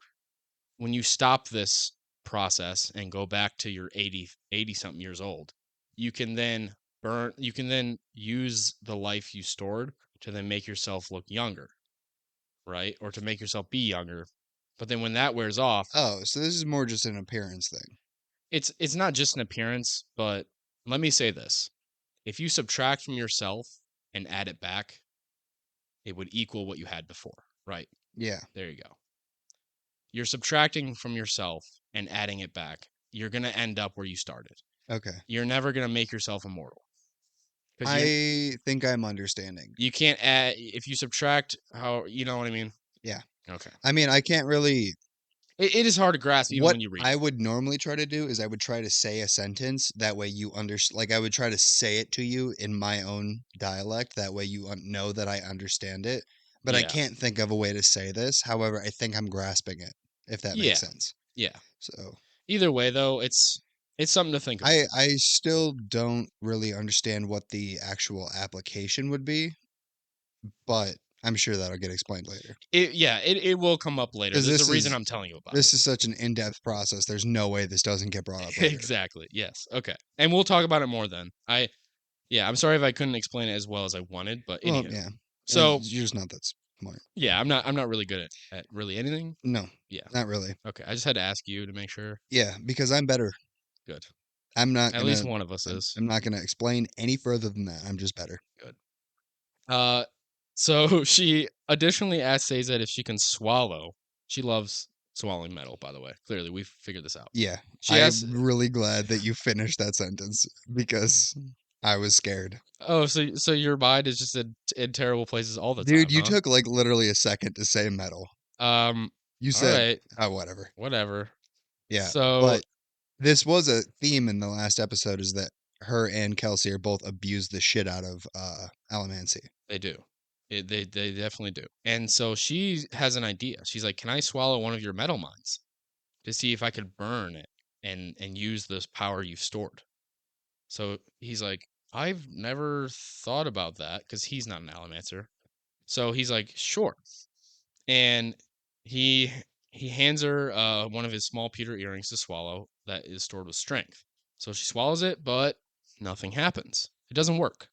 stop this process and go back to your 80 something years old, you can then use the life you stored to then make yourself look younger, right? Or to make yourself be younger. But then when that wears off, Oh, so this is more just an appearance thing. it's not just an appearance, but let me say this. If you subtract from yourself and add it back, it would equal what you had before, right? Yeah. There you go. You're subtracting from yourself and adding it back. You're going to end up where you started. Okay. You're never going to make yourself immortal. Because I think I'm understanding. you can't add, if you subtract how, you know what I mean? Yeah. Okay. I mean, I can't really. It is hard to grasp even What when you read I it. would normally try to do is I would try to say a sentence that way you like I would try to say it to you in my own dialect that way you know that I understand it. But I Yeah. can't think of a way to say this. However, I think I'm grasping it, if that makes Yeah. sense. Yeah. So Either way, though, it's something to think about. I still don't really understand what the actual application would be, but I'm sure that'll get explained later. It will come up later. Because There's a reason I'm telling you about this is such an in-depth process. There's no way this doesn't get brought up it. later. Exactly. Yes. Okay. And we'll talk about it more then. I'm sorry if I couldn't explain it as well as I wanted, but Well, anywho. yeah. So You're just not that smart. yeah, I'm not really good at really anything. No, Yeah. not really. Okay. I just had to ask you to make sure. Yeah, because I'm better. Good. I'm not At gonna least one of us is. I'm not gonna explain any further than that. I'm just better. Good. Uh, so she additionally asked Sazed if she can swallow. She loves swallowing metal, by the way. Clearly, we've figured this out. Yeah. She I'm asked, really glad that you finished that sentence because I was scared. "Oh, so your mind is just in terrible places all the Dude, time, you huh?" took like literally a second to say metal. You All said, right, oh, whatever. whatever. Yeah, So but this was a theme in the last episode is that her and Kelsey are both abused the shit out of Alamancy. they do. They definitely do. And so she has an idea. She's like, "Can I swallow one of your metal mines to see if I could burn it and use this power you've stored?" So he's like, "I've never thought about that because he's not an Allomancer." So he's like, "Sure." And he he hands her one of his small pewter earrings to swallow that is stored with strength. So she swallows it, but nothing happens. It doesn't work.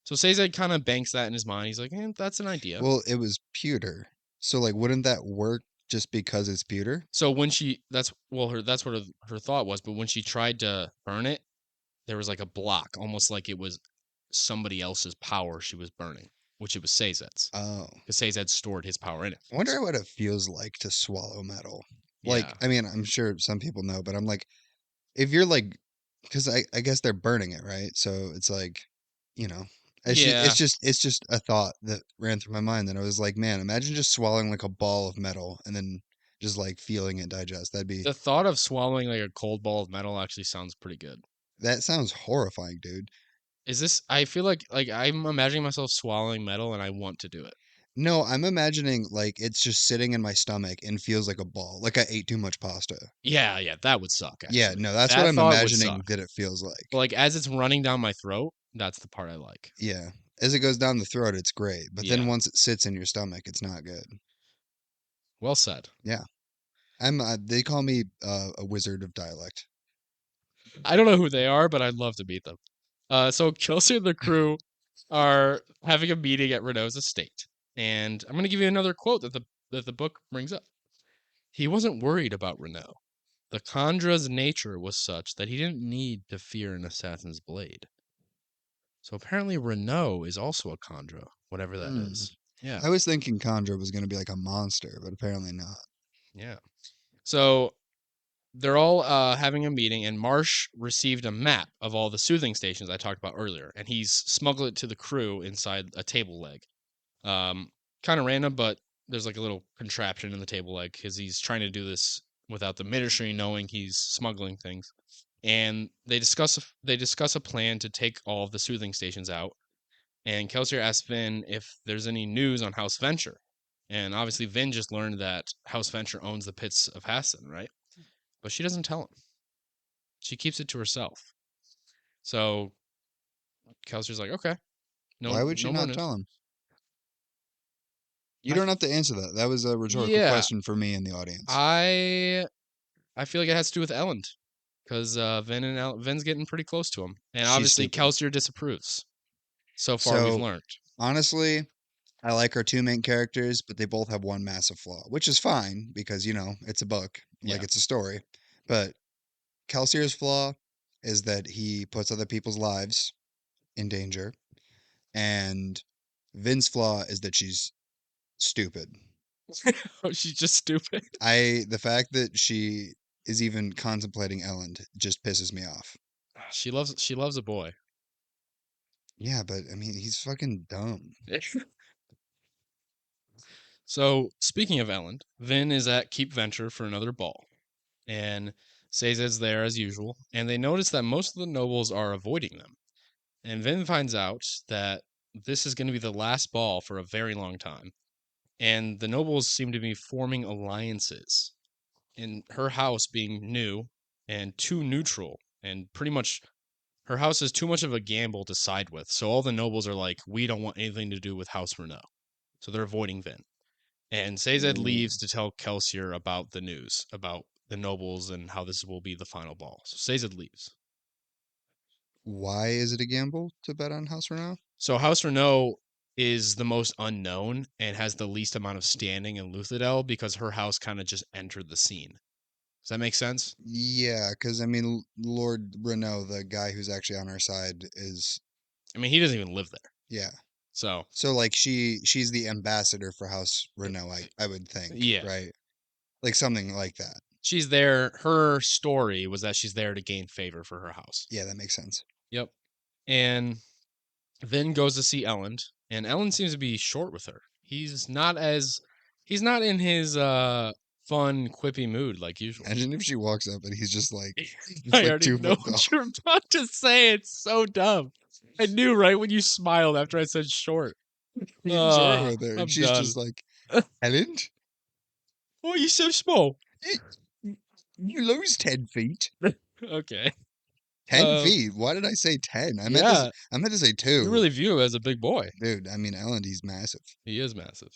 So Sazed kind of banks that in his mind. He's like, that's an idea. Well, it was pewter. So like wouldn't that work just because it's pewter? So when that's what her thought was. But when she tried to burn it, there was like a block, almost like it was somebody else's power she was burning, which it was Sazed's, Oh. because Sazed stored his power in it. I wonder what it feels like to swallow metal. Like, Yeah. I mean, I'm sure some people know, but I'm like, if you're like, because I guess they're burning it, right? So it's like, you know, Yeah. it's just a thought that ran through my mind that I was like, man, imagine just swallowing like a ball of metal and then just like feeling it digest. The thought of swallowing like a cold ball of metal actually sounds pretty good. That sounds horrifying, dude. I feel like I'm imagining myself swallowing metal and I want to do it. No, I'm imagining like it's just sitting in my stomach and feels like a ball, like I ate too much pasta. Yeah, that would suck Yeah, actually. no, that's what That I'm thought would imagining suck. that it feels like. But like as it's running down my throat, that's the part I like. Yeah. As it goes down the throat, it's great, but then Yeah. once it sits in your stomach, it's not good. Well said. Yeah. They call me a wizard of dialect. I don't know who they are, but I'd love to meet them. So Kelsey and the crew are having a meeting at Renault's estate. And I'm gonna give you another quote that the book brings up. He wasn't worried about Renault. The Khandra's nature was such that he didn't need to fear an assassin's blade. So apparently Renault is also a Khandra, whatever that Hmm. is. Yeah. I was thinking Conjure was going to be like a monster, but apparently not. Yeah. So they're all having a meeting, and Marsh received a map of all the soothing stations I talked about earlier, and he's smuggled it to the crew inside a table leg. Kind of random, but there's like a little contraption in the table leg because he's trying to do this without the ministry knowing he's smuggling things. And they discuss a plan to take all of the soothing stations out. And Kelsier asks Vin if there's any news on House Venture. And obviously Vin just learned that House Venture owns the pits of Hassan, right? But she doesn't tell him. She keeps it to herself. So Kelsey's like, okay, Why no, would she no more not news. tell him? You don't have to answer that. That was a rhetorical Yeah, question for me and the audience. I feel like it has to do with Elend because Vin's getting pretty close to him, and She's obviously stupid. Kelsier disapproves. So far, we've So learned. honestly, I like our two main characters, but they both have one massive flaw, which is fine because, it's a book, like Yeah. it's a story. But Kelsier's flaw is that he puts other people's lives in danger, and Vin's flaw is that she's stupid. Oh, she's just stupid. The fact that she is even contemplating Elend just pisses me off. She loves a boy. Yeah, but I mean, he's fucking dumb. So speaking of Elend, Vin is at Keep Venture for another ball, and Sazed's there as usual, and they notice that most of the nobles are avoiding them. And Vin finds out that this is going to be the last ball for a very long time, and the nobles seem to be forming alliances. In her house being new and too neutral, and pretty much her house is too much of a gamble to side with. So all the nobles are like, we don't want anything to do with House Renault. So they're avoiding Vin. And Sazed W- leaves to tell Kelsier about the news, about the nobles and how this will be the final ball. So Sazed leaves. Why is it a gamble to bet on House Renault? So House Renault is the most unknown and has the least amount of standing in Luthadel because her house kind of just entered the scene. Does that make sense? Yeah, because I mean, Lord Renault, the guy who's actually on our side, is I mean, he doesn't even live there. yeah. So, So like she's the ambassador for House Renault, I would think, yeah. right? Like something like that. She's there. Her story was that she's there to gain favor for her house. Yeah, that makes sense. Yep. And Vin goes to see Elend, and Elend seems to be short with her. He's not in his fun, quippy mood like usual. Imagine if she walks up and he's just I like already 2 foot know tall. what you're about to say. It's so dumb. I knew right when you smiled after I said short. Being short with her, and I'm she's done. just like, Ellen, Oh, you're so small. you you lose 10 feet. Okay. Ten Um, feet. Why did I say 10? yeah, I meant to say you 2. really view him as a big boy. Dude, I mean, Ellen, he's massive. He is massive.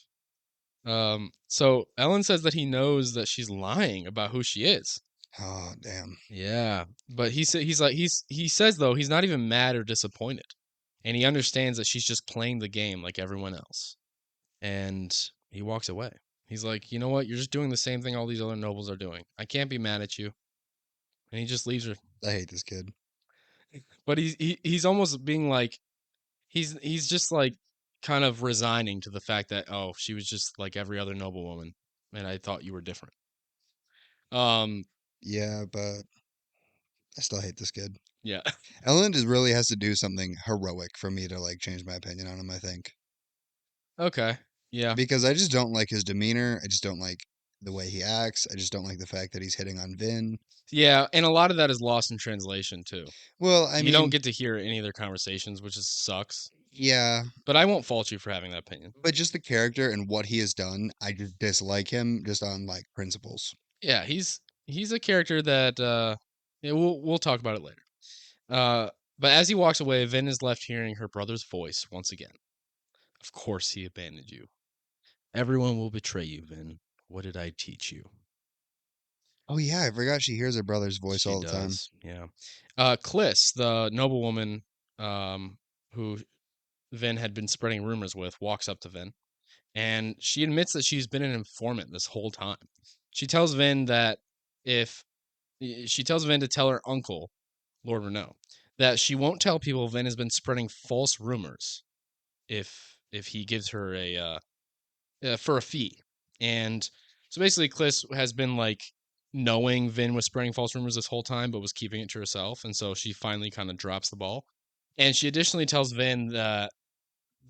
So Ellen says that he knows that she's lying about who she is. Oh, damn. Yeah, but he says though he's not even mad or disappointed, and he understands that she's just playing the game like everyone else, and he walks away. He's like, you know what? You're just doing the same thing all these other nobles are doing. I can't be mad at you, and he just leaves her. I hate this kid. But he's almost being like he's just like kind of resigning to the fact that oh she was just like every other noble woman, and I thought you were different. Um, Yeah, but I still hate this kid. yeah. Ellen really has to do something heroic for me to like change my opinion on him, I think. Okay. Yeah. Because I just don't like his demeanor. I just don't like the way he acts. I just don't like the fact that he's hitting on Vin. Yeah, and a lot of that is lost in translation too. Well, I You don't mean, get to hear any of their conversations, which is sucks. yeah, But I won't fault you for having that opinion. but just the character and what he has done, I just dislike him just on like principles. Yeah, he's a character that yeah, we'll talk about it later. Uh but as he walks away, Vin is left hearing her brother's voice once again. Of course he abandoned you. Everyone will betray you, Vin. What did I teach you? Oh yeah, I forgot she hears her brother's voice She all the time. does. Yeah. Kliss, the noblewoman who Vin had been spreading rumors with, walks up to Vin, and she admits that she's been an informant this whole time. She tells Vin that if she tells Vin to tell her uncle, Lord Renault, that she won't tell people Vin has been spreading false rumors if he gives her for a fee. And so basically, Kliss has been like knowing Vin was spreading false rumors this whole time, but was keeping it to herself. And so she finally kind of drops the ball. And she additionally tells Vin that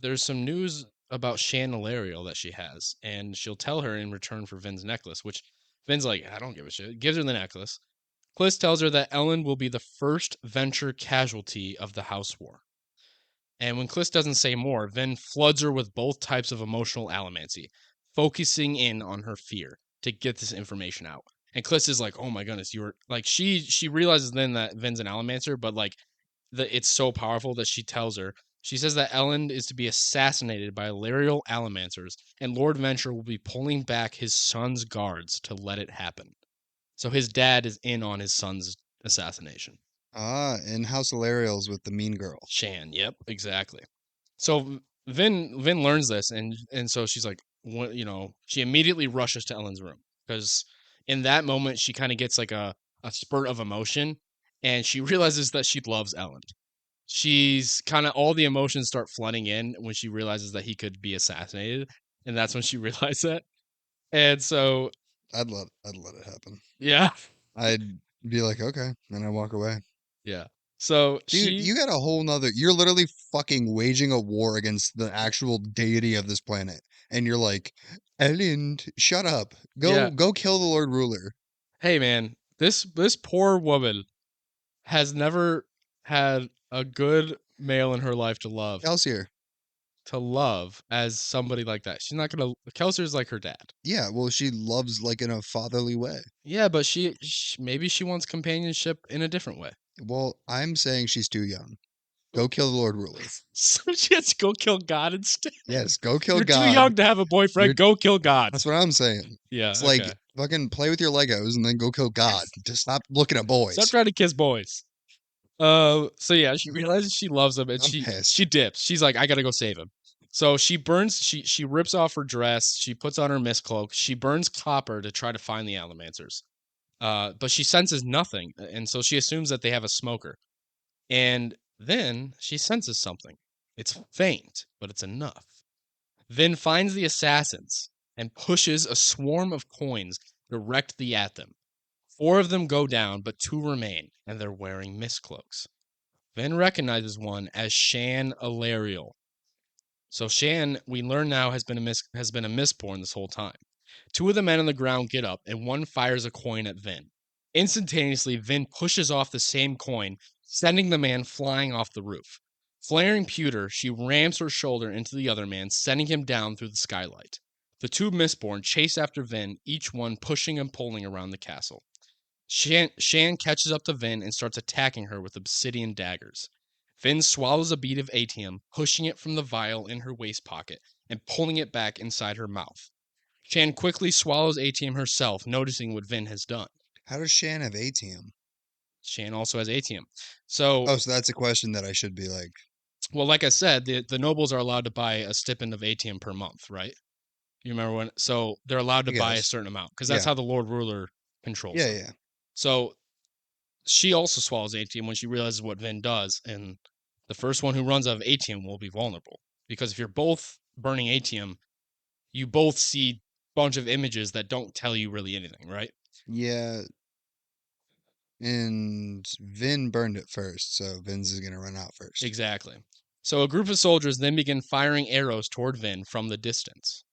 there's some news about Chandelarial that she has, and she'll tell her in return for Vin's necklace, which Vin's like, I don't give a shit. Gives her the necklace. Kliss tells her that Ellen will be the first venture casualty of the House War. And when Kliss doesn't say more, Vin floods her with both types of emotional allomancy, focusing in on her fear to get this information out. And Kliss is like, "Oh my goodness, you were like." She realizes then that Vin's an allomancer, but like it's so powerful that she tells her She says that Ellen is to be assassinated by Larial Allomancers, and Lord Venture will be pulling back his son's guards to let it happen. So his dad is in on his son's assassination. In House of Larials with the mean girl. Shan, yep, exactly. So Vin learns this, and so she's like, what, she immediately rushes to Ellen's room because in that moment she kind of gets like a spurt of emotion, and she realizes that she loves Ellen. She's kind of all the emotions start flooding in when she realizes that he could be assassinated, and that's when she realized that. And so, I'd let it happen. yeah, I'd be like, okay, and I walk away. yeah. So Dude, she, you got a whole nother. You're literally fucking waging a war against the actual deity of this planet, and you're like, Ellen, shut up. yeah. Go kill the Lord Ruler. Hey, man, this poor woman has never had a good male in her life Kelsier. to love as somebody like that. She's not gonna. Kelser's like her dad. Yeah, well, she loves like in a fatherly way. Yeah, but she maybe she wants companionship in a different way. Well, I'm saying she's too young. Go kill the Lord Ruler. So she has to go kill God instead. Yes, go kill You're too God. young to have a boyfriend. You're Go kill God. That's what I'm saying. Yeah. It's like Okay. fucking play with your Legos and then go kill God. Just stop looking at Stop boys. trying to kiss boys. So yeah, she realizes she loves him, and I'm she pissed. dips. She's like, I gotta go save him. So she burns. She rips off her dress. She puts on her mist cloak. She burns copper to try to find the Allomancers. But she senses nothing, and so she assumes that they have a smoker. And then she senses something. It's faint, but it's enough. Then finds the assassins and pushes a swarm of coins directly at them. 4 of them go down, but 2 remain, and they're wearing mist cloaks. Then recognizes one as Shan Alarial. So Shan, we learn now, has been a Mistborn this whole time. 2 of the men on the ground get up, and one fires a coin at Vin. Instantaneously, Vin pushes off the same coin, sending the man flying off the roof. Flaring pewter, she rams her shoulder into the other man, sending him down through the skylight. The 2 Mistborn chase after Vin, each one pushing and pulling around the castle. Shan catches up to Vin and starts attacking her with obsidian daggers. Vin swallows a bead of atium, pushing it from the vial in her waist pocket and pulling it back inside her mouth. Shan quickly swallows atium herself, noticing what Vin has done. How does Shan have ATM? Shan also has atium. So, Oh, so that's a question that I should be like, well, like I said, the nobles are allowed to buy a stipend of atium per month, right? You remember when? So they're allowed I to buy a guess. certain amount because that's Yeah. how the Lord Ruler controls Yeah, them. yeah. So she also swallows atium when she realizes what Vin does, and the first one who runs out of atium will be vulnerable. Because if you're both burning atium, you both see a bunch of images that don't tell you really anything, right? Yeah. And Vin burned it first, so Vin's is gonna run out first. Exactly. So a group of soldiers then begin firing arrows toward Vin from the distance.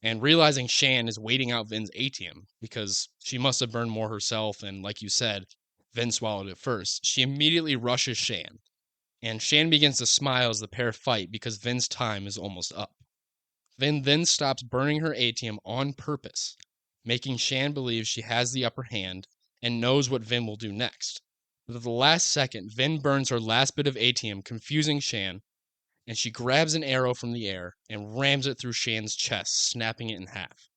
And realizing Shan is waiting out Vin's atium because she must have burned more herself, and like you said, Vin swallowed it first, she immediately rushes Shan. And Shan begins to smile as the pair fight because Vin's time is almost up. Vin then stops burning her atium on purpose, making Shan believe she has the upper hand and knows what Vin will do next. But at the last second, Vin burns her last bit of atium, confusing Shan, and she grabs an arrow from the air and rams it through Shan's chest, snapping it in half.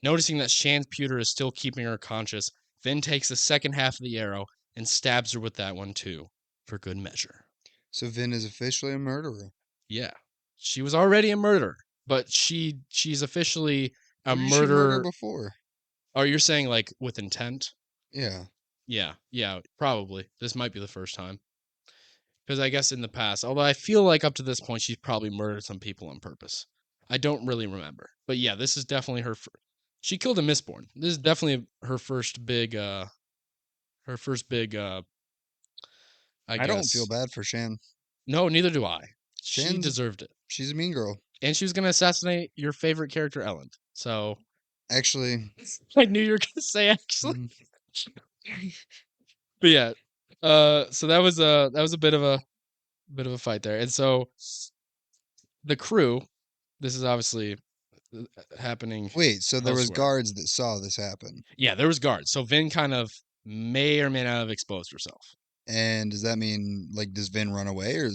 Noticing that Shan's pewter is still keeping her conscious, Vin takes the second half of the arrow and stabs her with that one too, for good measure. So Vin is officially a murderer. Yeah. She was already a murderer, but she's officially a Who did she murder murderer. before? Oh, you're saying like with intent? Yeah. Yeah, probably. This might be the first time. Because I guess in the past, although I feel like up to this point she's probably murdered some people on purpose. I don't really remember. But yeah, this is definitely her she killed a Mistborn. This is definitely her first big I I don't feel guess. bad for Shan. No, neither do I. She Shan's deserved it. she's a mean girl. And she was going to assassinate your favorite character, Ellen. So Actually, I knew you were going to say actually. mm, But yeah. So that was a bit of a fight there. And so the crew, this is obviously happening wait, so there was elsewhere. guards that saw this happen. Yeah, there was guards. So Vin kind of may or may not have exposed herself. And does that mean, like, does Vin run away, or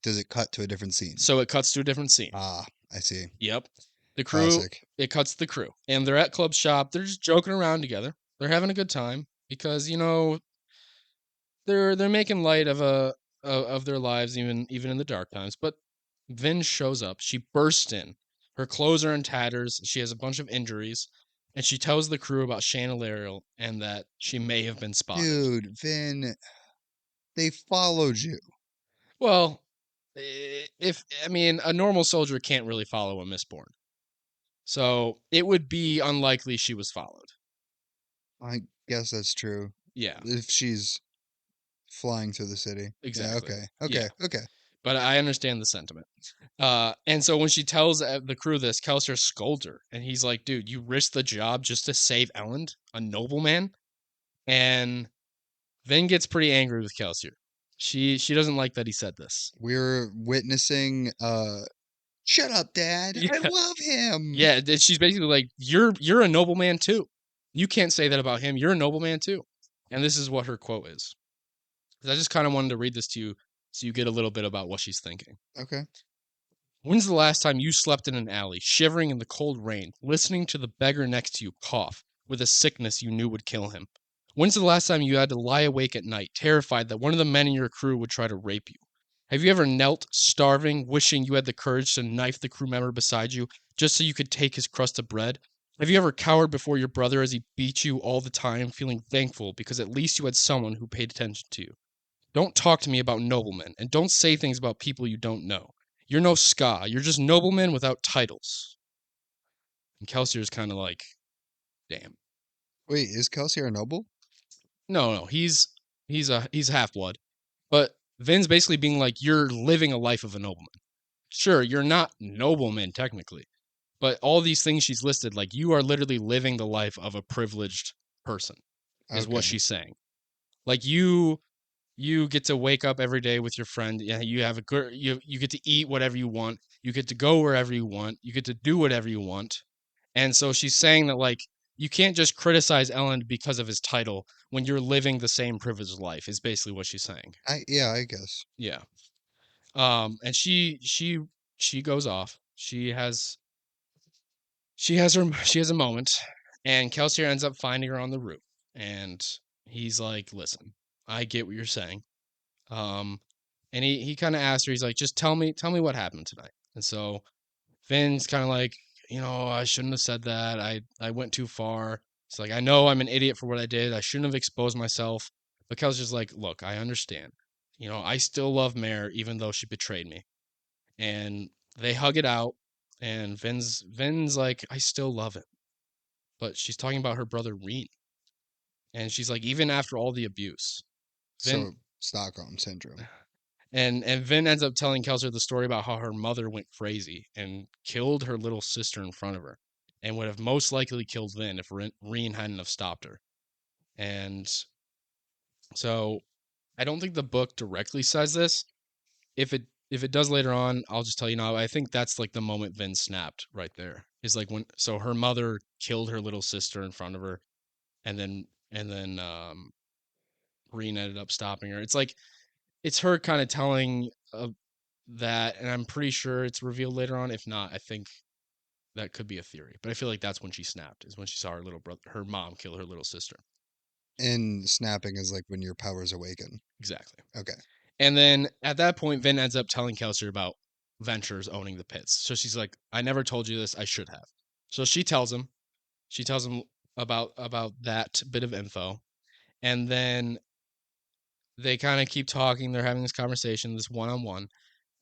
does it cut to a different scene? So it cuts to a different scene. Ah, I see. Yep. The crew, Classic. it cuts to the crew. And they're at Club Shop. They're just joking around together. They're having a good time because, they're making light of their lives even in the dark times. But Vin shows up. She bursts in. Her clothes are in tatters. She has a bunch of injuries, and she tells the crew about Chandelier and that she may have been spotted. Dude, Vin, they followed you. Well, if I mean a normal soldier can't really follow a Mistborn, so it would be unlikely she was followed. I guess that's true. Yeah, If she's flying through the city. Yeah, exactly. okay. Yeah, Okay. Okay. but I understand the sentiment. And so when she tells the crew this, Kelsier scolds her, and he's like, "Dude, you risked the job just to save Elend, a nobleman." And Vin gets pretty angry with Kelsier. She doesn't like that he said this. We're witnessing shut up, Dad. I Yeah, love him. yeah. She's basically like, "You're a nobleman too. You can't say that about him. You're a nobleman too." And this is what her quote is. I just kind of wanted to read this to you so you get a little bit about what she's thinking. Okay. When's the last time you slept in an alley, shivering in the cold rain, listening to the beggar next to you cough with a sickness you knew would kill him? When's the last time you had to lie awake at night, terrified that one of the men in your crew would try to rape you? Have you ever knelt, starving, wishing you had the courage to knife the crew member beside you just so you could take his crust of bread? Have you ever cowered before your brother as he beat you all the time, feeling thankful because at least you had someone who paid attention to you? Don't talk to me about noblemen, and don't say things about people you don't know. You're no ska. You're just noblemen without titles. And Kelsier's kind of like, damn. Wait, is Kelsey our noble? No, he's half blood. But Vin's basically being like, you're living a life of a nobleman. Sure, you're not nobleman technically, but all these things she's listed, like you are literally living the life of a privileged person, is what Okay. she's saying. Like you get to wake up every day with your friend. Yeah, you have a good you get to eat whatever you want. You get to go wherever you want. You get to do whatever you want. And so she's saying that like you can't just criticize Ellen because of his title when you're living the same privileged life. Is basically what she's saying. I guess. Yeah. And she goes off. She has a moment, and Kelsier ends up finding her on the roof, and he's like, "Listen, I get what you're saying." Um, and he kind of asked her, he's like, "Just tell me what happened tonight." And so Finn's kind of like, I shouldn't have said that. I went too far. It's like, I know I'm an idiot for what I did. I shouldn't have exposed myself. But Kel's just like, look, I understand. I still love Mare even though she betrayed me. And they hug it out. And Vin's like, I still love him. But she's talking about her brother Reen. And she's like, even after all the abuse, Vin So Stockholm syndrome. and Vin ends up telling Kelser the story about how her mother went crazy and killed her little sister in front of her, and would have most likely killed Vin if Reen hadn't have stopped her. And so I don't think the book directly says this. If it does later on, I'll just tell you now. I think that's like the moment Vin snapped right there. Is like when her mother killed her little sister in front of her, and then Reen ended up stopping her. It's like it's her kind of telling that, and I'm pretty sure it's revealed later on. If not, I think that could be a theory. But I feel like that's when she snapped, is when she saw her mom kill her little sister. And snapping is like when your powers awaken. Exactly. Okay. And then at that point, Vin ends up telling Kelsier about Ventures owning the pits. So she's like, "I never told you this. I should have." So she tells him. She tells him about that bit of info, and then they kind of keep talking. They're having this conversation, this one on one.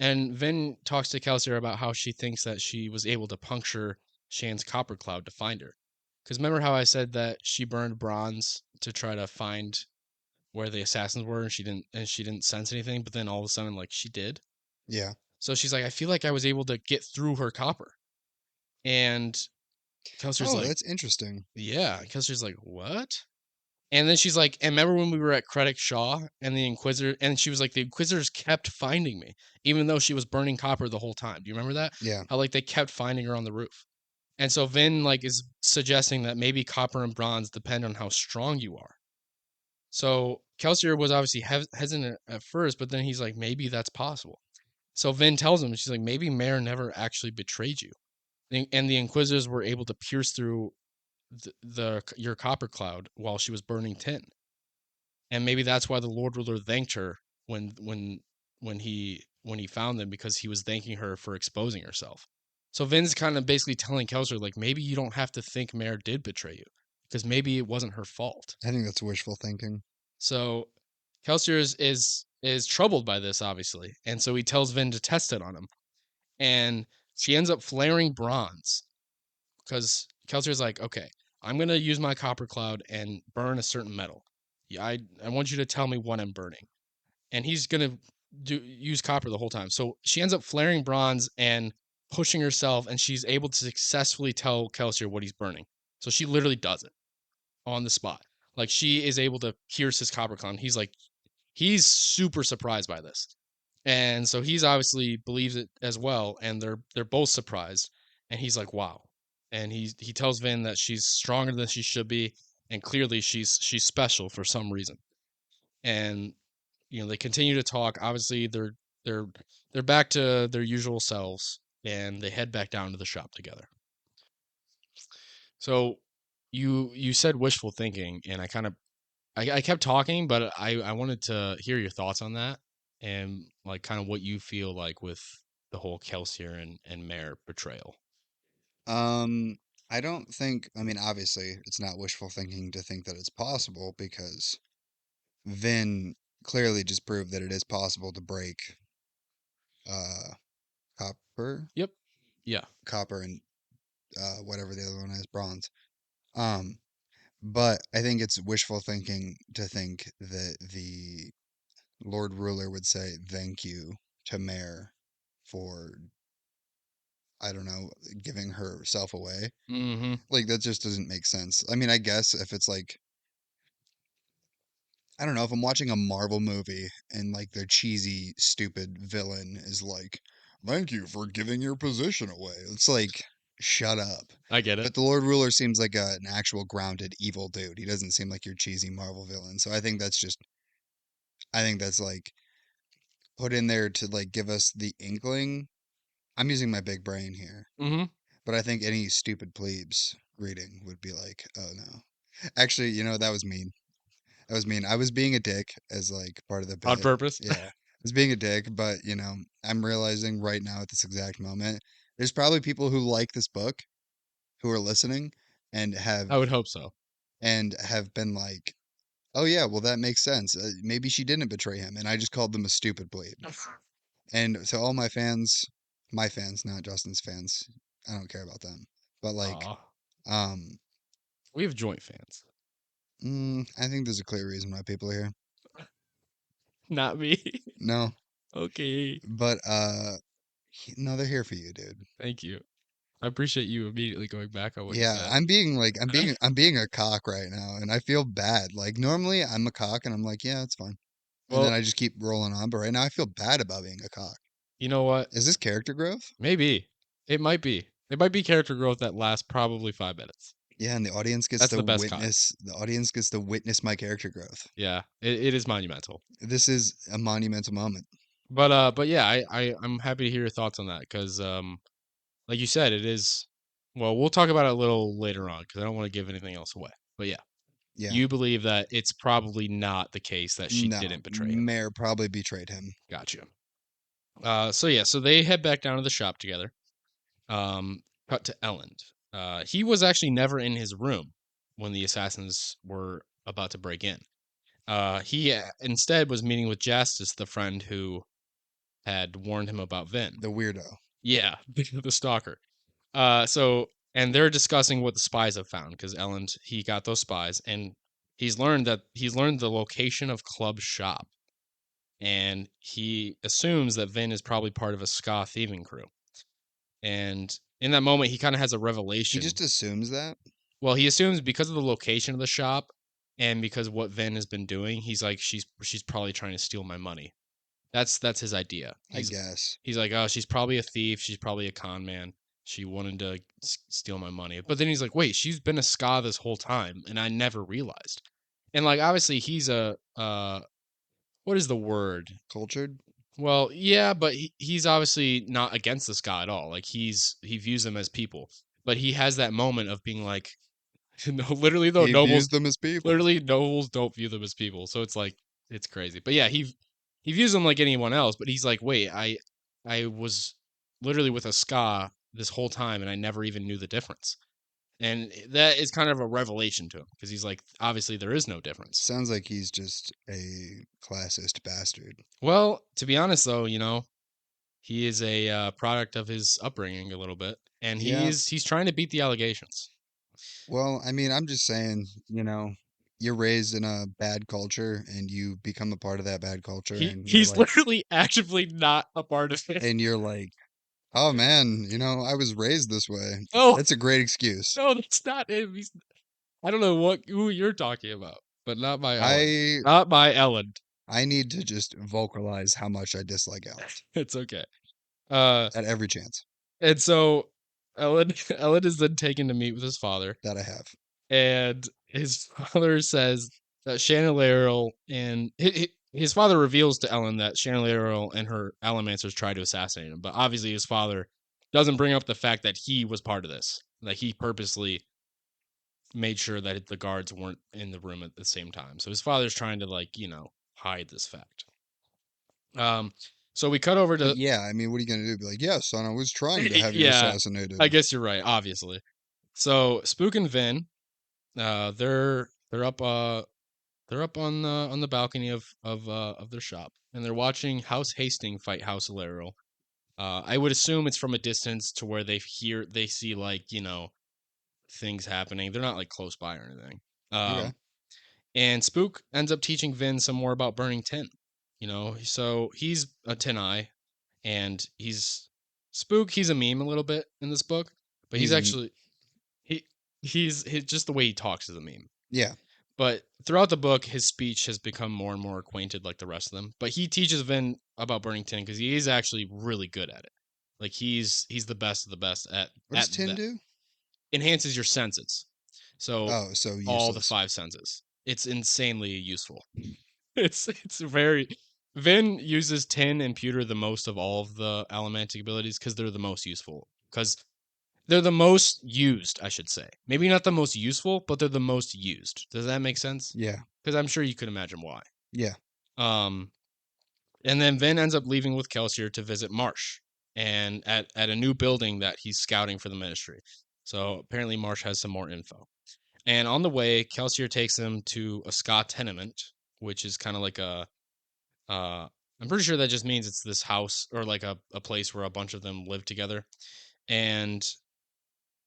And Vin talks to Kelsier about how she thinks that she was able to puncture Shan's copper cloud to find her. Because remember how I said that she burned bronze to try to find where the assassins were, and she didn't sense anything, but then all of a sudden, like, she did. Yeah. So she's like, I feel like I was able to get through her copper. And Kelsier's Oh, like, that's interesting. yeah. Kelsier's like, what? And then she's like, and remember when we were at Credit Shaw and the Inquisitor, and she was like, the Inquisitors kept finding me, even though she was burning copper the whole time. Do you remember that? Yeah. How like they kept finding her on the roof. And so Vin like is suggesting that maybe copper and bronze depend on how strong you are. So Kelsier was obviously hesitant at first, but then he's like, maybe that's possible. So Vin tells him, she's like, maybe Mare never actually betrayed you, and the Inquisitors were able to pierce through the your copper cloud while she was burning tin, and maybe that's why the Lord Ruler thanked her when when he found them, because he was thanking her for exposing herself. So Vin's kind of basically telling Kelsier, like, maybe you don't have to think Mare did betray you, because maybe it wasn't her fault. I think that's wishful thinking. So Kelsier is troubled by this, obviously, and so he tells Vin to test it on him, and she ends up flaring bronze because Kelsier's like, okay, I'm gonna use my copper cloud and burn a certain metal. Yeah, I want you to tell me what I'm burning, and he's gonna use copper the whole time. So she ends up flaring bronze and pushing herself, and she's able to successfully tell Kelsier what he's burning. So she literally does it on the spot. Like, she is able to pierce his copper cloud. He's super surprised by this. And so he's obviously believes it as well, and they're both surprised. And he's like, "Wow!" And he tells Vin that she's stronger than she should be, and clearly she's special for some reason. And they continue to talk. Obviously, they're they're back to their usual selves, and they head back down to the shop together. So you said wishful thinking, and I kept talking, but I wanted to hear your thoughts on that, and like kind of what you feel like with the whole Kelsier and Mare betrayal. Um, I don't think, I mean, obviously, it's not wishful thinking to think that it's possible because Vin clearly just proved that it is possible to break uh copper, Yep. Yeah. copper and whatever the other one is, bronze. Um, but I think it's wishful thinking to think that the Lord Ruler would say thank you to Mare for, I don't know, giving herself away. Mm-hmm. Like that just doesn't make sense. I mean, I guess if it's like, I don't know, if I'm watching a Marvel movie and like their cheesy, stupid villain is like, thank you for giving your position away. It's like, shut up. I get it. But the Lord Ruler seems like an actual grounded evil dude. He doesn't seem like your cheesy Marvel villain. So I think that's just, I think that's like put in there to like give us the inkling. I'm using my big brain here, Mm-hmm. but I think any stupid plebes reading would be like, oh no. Actually, that was mean. That was mean. I was being a dick as like part of the On bit. purpose. Yeah. I was being a dick, but I'm realizing right now at this exact moment, there's probably people who like this book who are listening and have I would hope so. been like, "Oh yeah, well that makes sense. Maybe she didn't betray him." And I just called them a stupid plebe. And so all my fans, not Justin's fans, I don't care about them. But like, Aw. um, We have joint fans. I think there's a clear reason why people are here. Not me. No, Okay. but no, they're here for you, dude. Thank you. I appreciate you immediately going back on what you Yeah, said. I'm being like I'm being a cock right now, and I feel bad. Like normally I'm a cock, and I'm like, yeah, it's fine, and then Well, I just keep rolling on. But right now I feel bad about being a cock. you know what? Is this character growth? Maybe. It might be. It might be character growth that lasts probably 5 minutes. Yeah, and the audience gets That's to the best kind. witness. The audience gets to witness my character growth. Yeah, it is monumental. This is a monumental moment. But yeah, I'm happy to hear your thoughts on that, because like you said, it is. Well, we'll talk about it a little later on, because I don't want to give anything else away. But yeah, Yeah, you believe that it's probably not the case that she no, didn't betray him. Mayor probably betrayed him. Gotcha. So yeah, so they head back down to the shop together. Cut to Elland. He was actually never in his room when the assassins were about to break in. He instead was meeting with Justice, the friend who had warned him about Vin. The weirdo. Yeah, the stalker. And they're discussing what the spies have found, because Elland, he got those spies, and he's learned the location of Club's shop, and he assumes that Vin is probably part of a ska thieving crew. And in that moment, he kind of has a He revelation. just assumes that. Well, he assumes because of the location of the shop and because of what Vin has been doing, he's like, she's probably trying to steal my money. That's his idea. I guess. He's like, oh, she's probably a thief. She's probably a con man. She wanted to steal my money. But then he's like, wait, she's been a ska this whole time, and I never realized. And like obviously he's a what is the word? Cultured? Well, yeah, but he's obviously not against the ska at all. Like he views them as people. But he has that moment of being like, no, literally though, He views nobles them as people. literally nobles don't view them as people. So it's like it's crazy. But yeah, he views them like anyone else, but he's like, wait, I was literally with a ska this whole time and I never even knew the difference. And that is kind of a revelation to him because he's like, obviously there is no difference. Sounds like he's just a classist bastard. Well, to be honest though, he is a product of his upbringing a little bit, and Yeah. he's trying to beat the allegations. Well, I mean, I'm just saying, you're raised in a bad culture and you become a part of that bad culture He's literally actively not a part of it. and you're like, "Oh man, I was raised this way." Oh That's a great excuse. no, that's not him. I don't know who you're talking about, but not my Ellen. I Not my Ellen. I need to just vocalize how much I dislike Ellen It's okay. Uh, at every chance and so Ellen is then taken to meet with his father, that I have. and his father says that Chandelero and his father reveals to Ellen that Chandelero and her Allomancers tried to assassinate him, but obviously his father doesn't bring up the fact that he was part of this. That he purposely made sure that the guards weren't in the room at the same time. So his father's trying to hide this fact. Um, so we cut over But to yeah, I mean, what are you gonna do? Be like, "Yeah, son, I was trying to have you yeah, assassinated." I guess you're right, obviously. So Spook and Vin, they're up they're up on the balcony of their shop, and they're watching House Hastings fight House Alero. I would assume it's from a distance to where they see things happening. They're not like close by or anything. Okay. Um, and Spook ends up teaching Vin some more about burning tin. So he's a tin eye, and he's Spook. He's a meme a little bit in this book, but he's He's an actually he he's just the way he talks is a meme. Yeah. But throughout the book, his speech has become more and more acquainted like the rest of them. But he teaches Vin about burning tin because he is actually really good at it. Like he's the best of the best What does at tin that. do? Enhances your senses. So Oh, so all the useless. five senses. It's insanely useful. It's very Vin uses tin and pewter the most of all of the allomantic abilities because they're the most useful. Because they're the most used, I should say. Maybe not the most useful, but they're the most used. Does that make sense? Yeah. Because I'm sure you could imagine why. Yeah. Um, and then Vin ends up leaving with Kelsier to visit Marsh and at a new building that he's scouting for the ministry. So apparently Marsh has some more info. And on the way, Kelsier takes him to a ska tenement, which is kind of like I'm pretty sure that just means it's this house or like a place where a bunch of them live together. And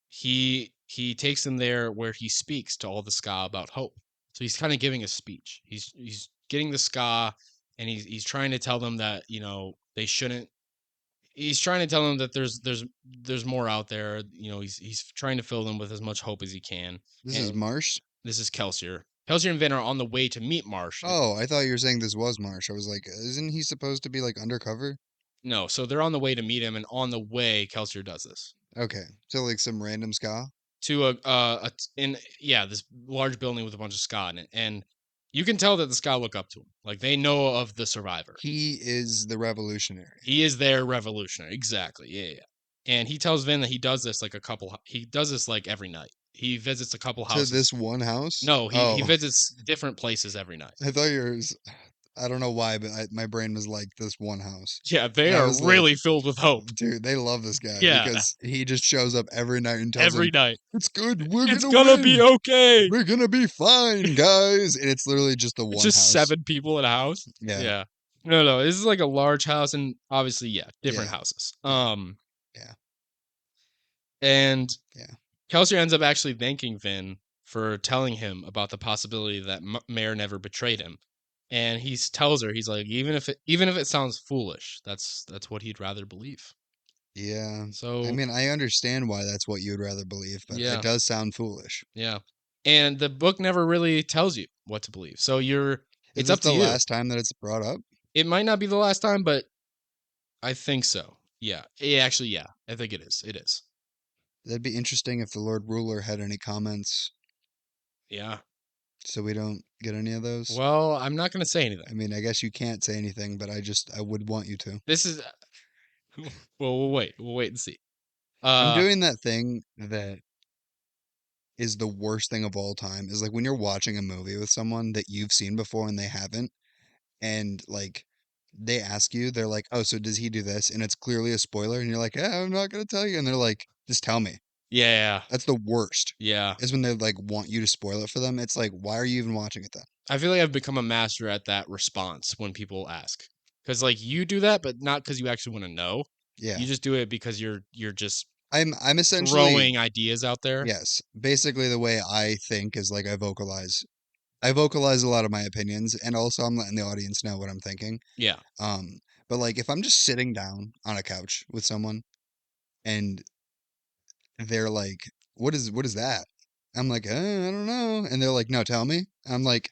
he takes them there where he speaks to all the ska about hope. So he's kind of giving a speech. He's getting the ska and he's trying to tell them that, they shouldn't he's trying to tell them that there's more out there. He's trying to fill them with as much hope as he can. This is And Marsh. this is Kelsier. Kelsier and Vin are on the way to meet Marsh. Oh, I thought you were saying this was Marsh. I was like, isn't he supposed to be like undercover? No, so they're on the way to meet him, and on the way, Kelsier does this Okay, so like some random ska. to this large building with a bunch of ska in it, and you can tell that the ska look up to him, like they know of the survivor. He is the revolutionary He is their revolutionary, exactly. Yeah, yeah. And he tells Vin that he does this like every night. He visits a couple to this houses. one house. No, he Oh, visits different places every night. I thought yours. I don't know why, but my brain was like this one house, Yeah, they and I are was like, really filled with hope. dude, they love this guy Yeah, because he just shows up every night and tells every them, night. "It's good. We're It's gonna gonna be win. okay. We're gonna be fine, guys." And it's literally just the It's one just house. 7 people in a house. Yeah, Yeah. No. This is like a large house, and obviously, yeah, different yeah, houses. yeah, yeah, And yeah. Kelsier ends up actually thanking Vin for telling him about the possibility that Mare never betrayed him. And he tells her, he's like, even if it sounds foolish, that's what he'd rather believe. Yeah. I So mean, I understand why that's what you'd rather believe, but it yeah, does sound foolish. yeah. And the book never really tells you what to believe. So Is it's this up to the you. last time that it's brought up? It might not be the last time, but I think so. Yeah. Actually, yeah. I think it is. It is. That'd be interesting if the Lord Ruler had any comments. Yeah. So we don't get any of those? Well, I'm not gonna say anything. I mean, I guess you can't say anything, but I would want you to. This is well, we'll wait. We'll wait and see. I'm Uh, doing that thing that is the worst thing of all time, is like when you're watching a movie with someone that you've seen before and they haven't, and like they ask you, they're like, "Oh, so does he do this?" And it's clearly a spoiler, and you're like, "Yeah, I'm not gonna tell you." And they're like, "Just tell me." yeah, That's the worst. yeah. Is when they like want you to spoil it for them. It's like, why are you even watching it then? I feel like I've become a master at that response when people ask, because like you do that, but not because you actually want to know. Yeah. You just do it because you're just I'm essentially, throwing ideas out there. yes. Basically the way I think is like I vocalize a lot of my opinions, and also I'm letting the audience know what I'm thinking. Yeah. Um, but like if I'm just sitting down on a couch with someone and they're like, what is that?" I'm like, I don't know." And they're like, "No, tell me." I'm like,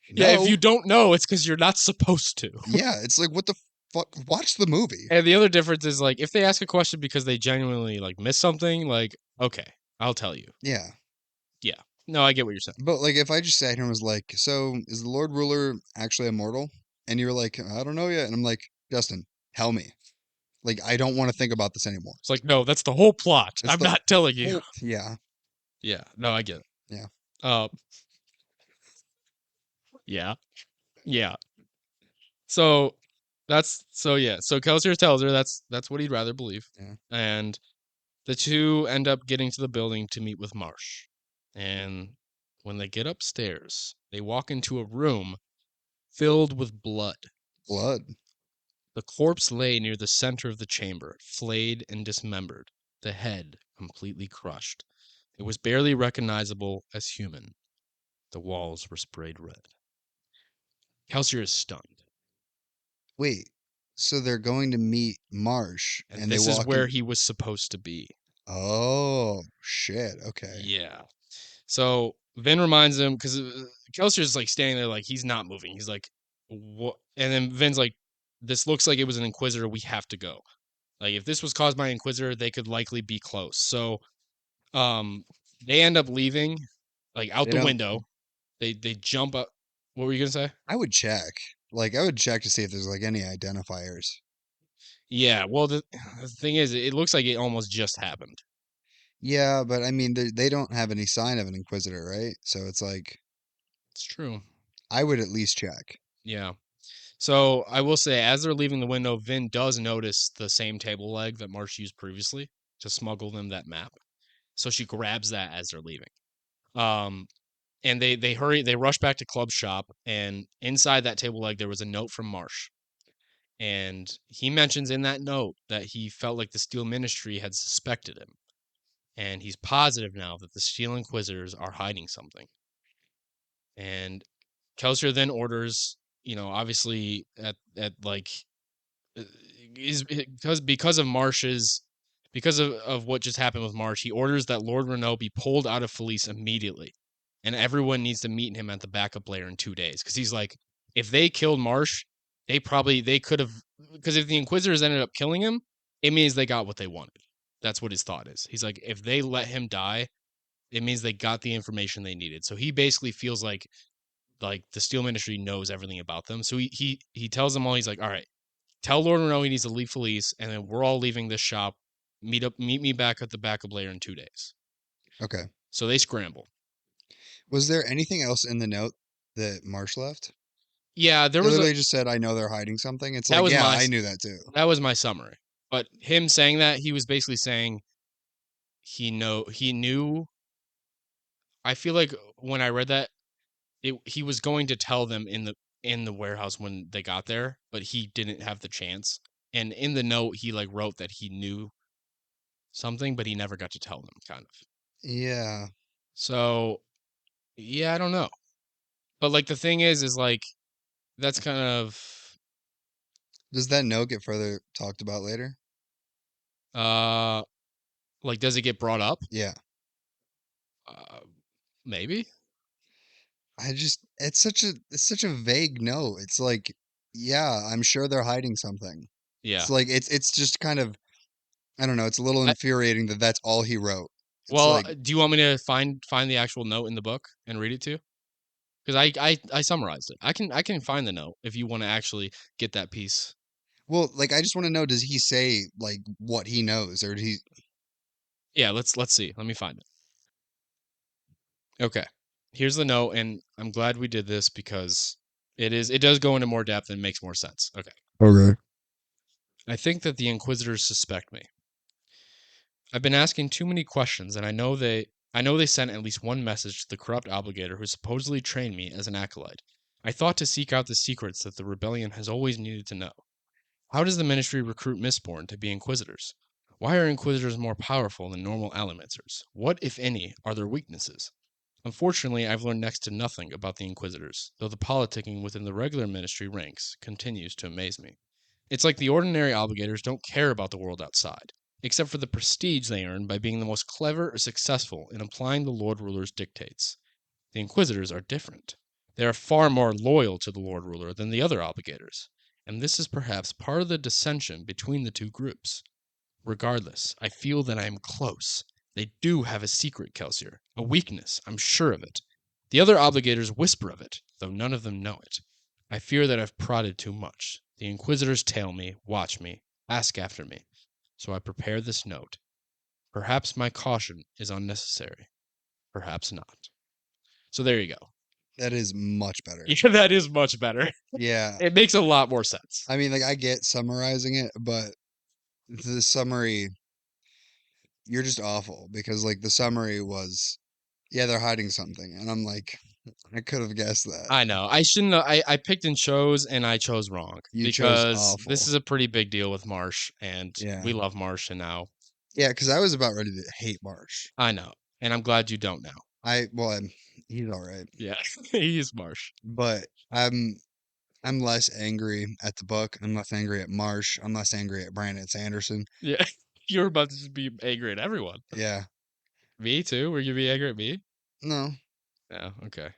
Yeah, if you "No." don't know, it's because you're not supposed to. Yeah, it's like, what the fuck? Watch the movie. And the other difference is like if they ask a question because they genuinely like miss something, like okay, I'll tell you. Yeah. Yeah. No, I get what you're saying. But like if I just sat here and was like, "So is the Lord Ruler actually immortal?" And you're like, "I don't know yet." And I'm like, "Justin, tell me." Like I don't want to think about this anymore. It's like no, that's the whole plot. It's I'm the not telling you. whole, yeah, Yeah. No, I get it. yeah, Uh, yeah. Yeah. So so yeah. So Kelsier tells her that's what he'd rather believe. yeah. And the two end up getting to the building to meet with Marsh. And when they get upstairs, they walk into a room filled with blood. Blood. The corpse lay near the center of the chamber, flayed and dismembered, the head completely crushed. It was barely recognizable as human. The walls were sprayed red. Kelsier is stunned, Wait. So they're going to meet Marsh and and they this is walk where in. he was supposed to be. Oh, shit. Okay. Yeah. So Vin reminds him because Kelsier's like standing there, like he's not moving. He's like, "What?" And then Vin's like, "This looks like it was an Inquisitor. We have to go. Like if this was caused by Inquisitor, they could likely be close." So, um, they end up leaving, like out They the don't. window. They jump up. What were you gonna say? I would check. Like I would check to see if there's like any identifiers. Yeah. Well, the thing is, it looks like it almost just happened. Yeah, but I mean, they don't have any sign of an Inquisitor, right? So it's like, It's true. I would at least check. Yeah. So I will say, as they're leaving the window, Vin does notice the same table leg that Marsh used previously to smuggle them that map. So she grabs that as they're leaving. Um, and they rush back to Club Shop, and inside that table leg there was a note from Marsh, and he mentions in that note that he felt like the Steel Ministry had suspected him, and he's positive now that the Steel Inquisitors are hiding something. And Kelsier then orders, obviously at like is because of Marsh's because of what just happened with Marsh, he orders that Lord Renault be pulled out of Felice immediately, and everyone needs to meet him at the backup layer in 2 days. Because he's like, if they killed Marsh, they could have, because if the Inquisitors ended up killing him, it means they got what they wanted. That's what his thought is. He's like, if they let him die, it means they got the information they needed. So he basically feels like the Steel Ministry knows everything about them. So he tells them all. He's like, all right, tell Lord Renault he needs to leave Felice, and then we're all leaving this shop. Meet me back at the backup layer in 2 days. Okay. So they scramble. Was there anything else in the note that Marsh left? Yeah, there It was a literally just said, "I know they're hiding something." It's that like, was yeah, my I knew that too. that was my summary. But him saying that, he was basically saying he knew. I feel like when I read that, he was going to tell them in the warehouse when they got there, but he didn't have the chance. And in the note, he like wrote that he knew something, but he never got to tell them, kind of. Yeah. So yeah, I don't know. But like the thing is like that's kind of Does that note get further talked about later? uh like does it get brought up? Yeah. Uh, Maybe. I just it's such a vague note. It's like, yeah, I'm sure they're hiding something. Yeah. It's like it's just kind of, I don't know, it's a little I, infuriating that that's all he wrote. It's well, like, do you want me to find the actual note in the book and read it to you? because I summarized it. I can find the note if you want to actually get that piece. Well, like I just want to know, does he say like what he knows, or did he? Yeah, let's see. Let me find it. Okay. Here's the note, and I'm glad we did this because it does go into more depth and makes more sense. Okay. Okay. I think that the Inquisitors suspect me. I've been asking too many questions, and I know they sent at least one message to the corrupt obligator who supposedly trained me as an acolyte. I thought to seek out the secrets that the rebellion has always needed to know. How does the ministry recruit Mistborn to be Inquisitors? Why are Inquisitors more powerful than normal Allomancers? What, if any, are their weaknesses? Unfortunately, I've learned next to nothing about the Inquisitors, though the politicking within the regular ministry ranks continues to amaze me. It's like the ordinary obligators don't care about the world outside, except for the prestige they earn by being the most clever or successful in applying the Lord Ruler's dictates. The Inquisitors are different. They are far more loyal to the Lord Ruler than the other obligators, and this is perhaps part of the dissension between the two groups. Regardless, I feel that I am close. They do have a secret, Kelsier. A weakness, I'm sure of it. The other obligators whisper of it, though none of them know it. I fear that I've prodded too much. The Inquisitors tail me, watch me, ask after me. So I prepare this note. Perhaps my caution is unnecessary. Perhaps not. So there you go. That is much better. Yeah, that is much better. Yeah. It makes a lot more sense. I mean, like I get summarizing it, but the summary, you're just awful because like the summary was, yeah, they're hiding something, and I'm like, I could have guessed that. I know. I shouldn't. I picked and chose, and I chose wrong You chose because this awful. is a pretty big deal with Marsh, and Yeah. we love Marsh, and now Yeah, because I was about ready to hate Marsh. I know, and I'm glad you don't now. He's all right, Yeah, he is Marsh. but I'm less angry at the book. I'm less angry at Marsh. I'm less angry at Brandon Sanderson. Yeah, you're about to just be angry at everyone. Yeah. Me too. Were you be angry at me? No, Yeah. Okay.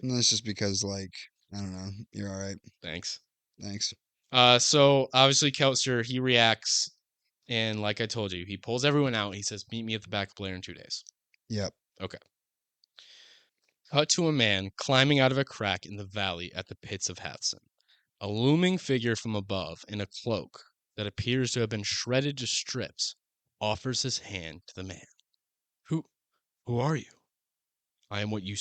no, it's just because like I don't know. You're all right. Thanks. Thanks. So obviously Kelster, he reacts, and like I told you, he pulls everyone out. He says, "Meet me at the back of Blair in 2 days." Yep. Okay. Cut to a man climbing out of a crack in the valley at the pits of Hathson. A looming figure from above, in a cloak that appears to have been shredded to strips, offers his hand to the man. Who who are you? I am what you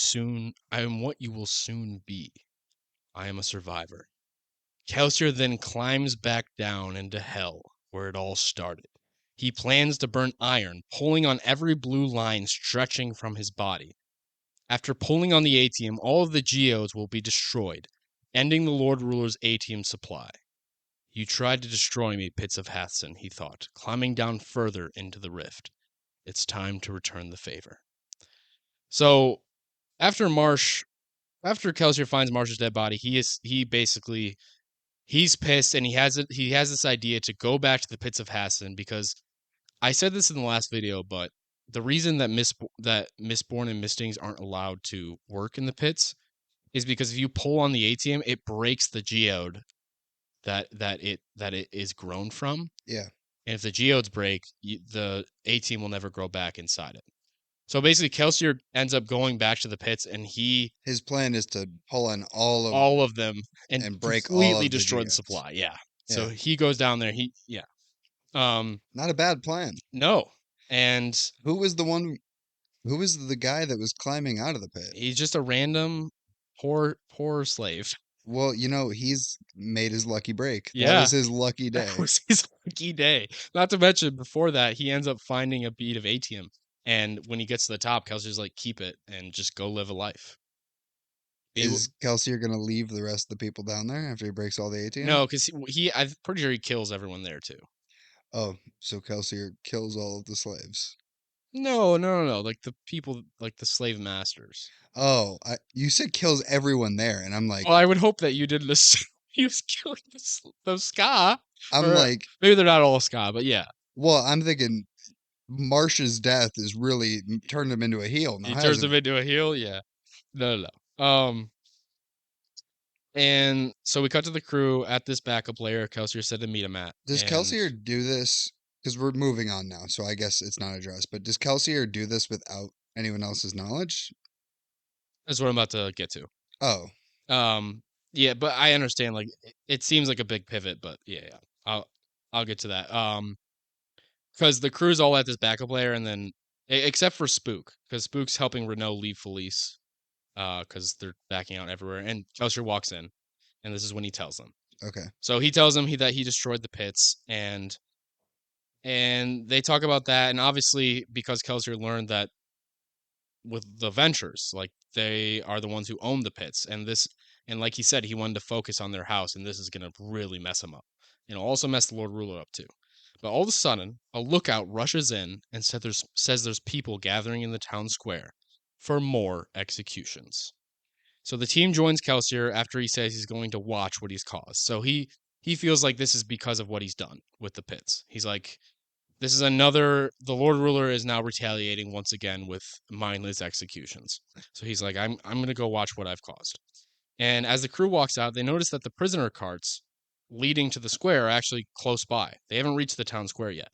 will soon be. I am a survivor. Kelsier then climbs back down into hell where it all started. He plans to burn iron, pulling on every blue line stretching from his body. After pulling on the atium, all of the geodes will be destroyed, ending the Lord Ruler's atium supply. You tried to destroy me, Pits of Hathson, he thought, climbing down further into the rift. It's time to return the favor. So after after Kelsier finds Marsh's dead body, he's pissed, and he has this idea to go back to the Pits of Hathson because I said this in the last video, but the reason that Mistborn and Mistings aren't allowed to work in the pits is because if you pull on the atium, it breaks the geode that it is grown from. Yeah. And if the geodes break, the atium will never grow back inside it. So basically, Kelsier ends up going back to the pits, and His plan is to pull in all of them and and break all completely of the destroy the geodes. supply. Yeah. So Yeah. he goes down there. Not a bad plan. No, and Who was the one? Who was the guy that was climbing out of the pit? he's just a random poor slave. Well, he's made his lucky break. That Yeah, was his lucky that day. was his lucky day. Not to mention, before that, he ends up finding a bead of atium. And when he gets to the top, Kelsey's like, keep it and just go live a life. Is Kelsier gonna leave the rest of the people down there after he breaks all the ATM? No, because I'm pretty sure he kills everyone there too. Oh, so Kelsier kills all of the slaves. No. Like the people, like the slave masters. Oh, you said kills everyone there, and I'm like, Well, I would hope that you didn't assume he was killing the ska. I'm Or like, maybe they're not all ska, but yeah. well, I'm thinking Marsh's death has really turned him into a heel now, He turns hasn't him it? into a heel. Yeah. No. And so we cut to the crew at this backup layer Kelsier said to meet him at. Does And Kelsier do this? Because we're moving on now, so I guess it's not addressed. But does Kelsier do this without anyone else's knowledge? that's what I'm about to get to. Oh, Yeah, but I understand. Like, it seems like a big pivot, but yeah, I'll get to that. Because the crew's all at this backup layer, and then except for Spook, because Spook's helping Renault leave Felice, because they're backing out everywhere, and Kelsier walks in, and this is when he tells them. okay. So he tells them that he destroyed the pits, and they talk about that, and obviously because Kelsier learned that with the Ventures, like they are the ones who own the pits, and like he said, he wanted to focus on their house, and this is gonna really mess him up. It'll also mess the Lord Ruler up too. But all of a sudden, a lookout rushes in and says there's people gathering in the town square for more executions. So the team joins Kelsier after he says he's going to watch what he's caused. So he feels like this is because of what he's done with the pits. He's like, this is the Lord Ruler is now retaliating once again with mindless executions. So he's like, I'm gonna go watch what I've caused. And as the crew walks out, they notice that the prisoner carts leading to the square are actually close by. They haven't reached the town square yet.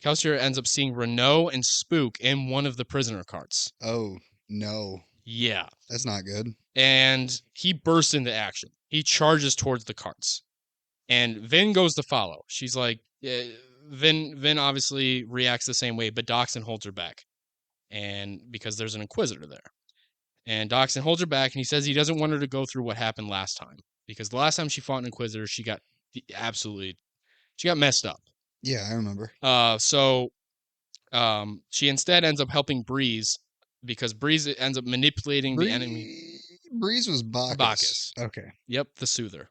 Kelsier ends up seeing Renault and Spook in one of the prisoner carts. Oh, no. Yeah. That's not good. And he bursts into action. He charges towards the carts. And Vin goes to follow. She's like, Vin obviously reacts the same way, but Doxson holds her back. And because there's an Inquisitor there. And Doxson holds her back, and he says he doesn't want her to go through what happened last time. Because the last time she fought an Inquisitor, she got messed up. Yeah, I remember. So she instead ends up helping Breeze, because Breeze ends up manipulating the enemy. Breeze was Bacchus. Bacchus. Okay. Yep, the Soother.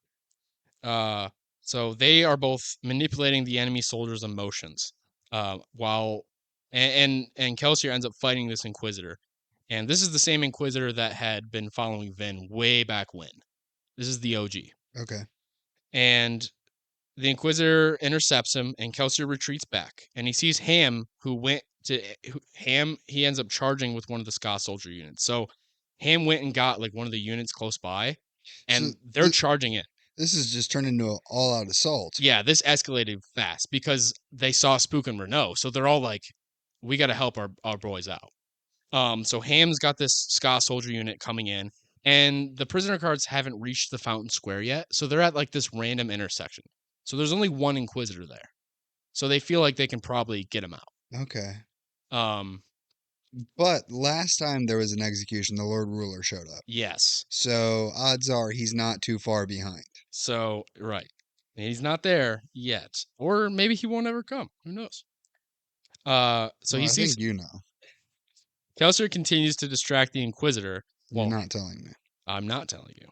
So they are both manipulating the enemy soldiers' emotions, while and Kelsier ends up fighting this Inquisitor, and this is the same Inquisitor that had been following Vin way back when. This is the OG, Okay. and the Inquisitor intercepts him, and Kelsier retreats back, and he sees Ham, he ends up charging with one of the Ska soldier units. So Ham went and got like one of the units close by, and So they're charging it. this is just turned into an all-out assault. Yeah, this escalated fast because they saw Spook and Renault, so they're all like, "We got to help our boys out." So Ham's got this Ska soldier unit coming in, and the prisoner cards haven't reached the Fountain Square yet, so they're at like this random intersection. So there's only one Inquisitor there, so they feel like they can probably get him out. Okay. Um, But last time there was an execution, the Lord Ruler showed up. yes. So odds are he's not too far behind. So right, he's not there yet, or maybe he won't ever come. Who knows? So Well, he I sees think you know. Kelsier continues to distract the Inquisitor. You're Well, not telling me. I'm not telling you.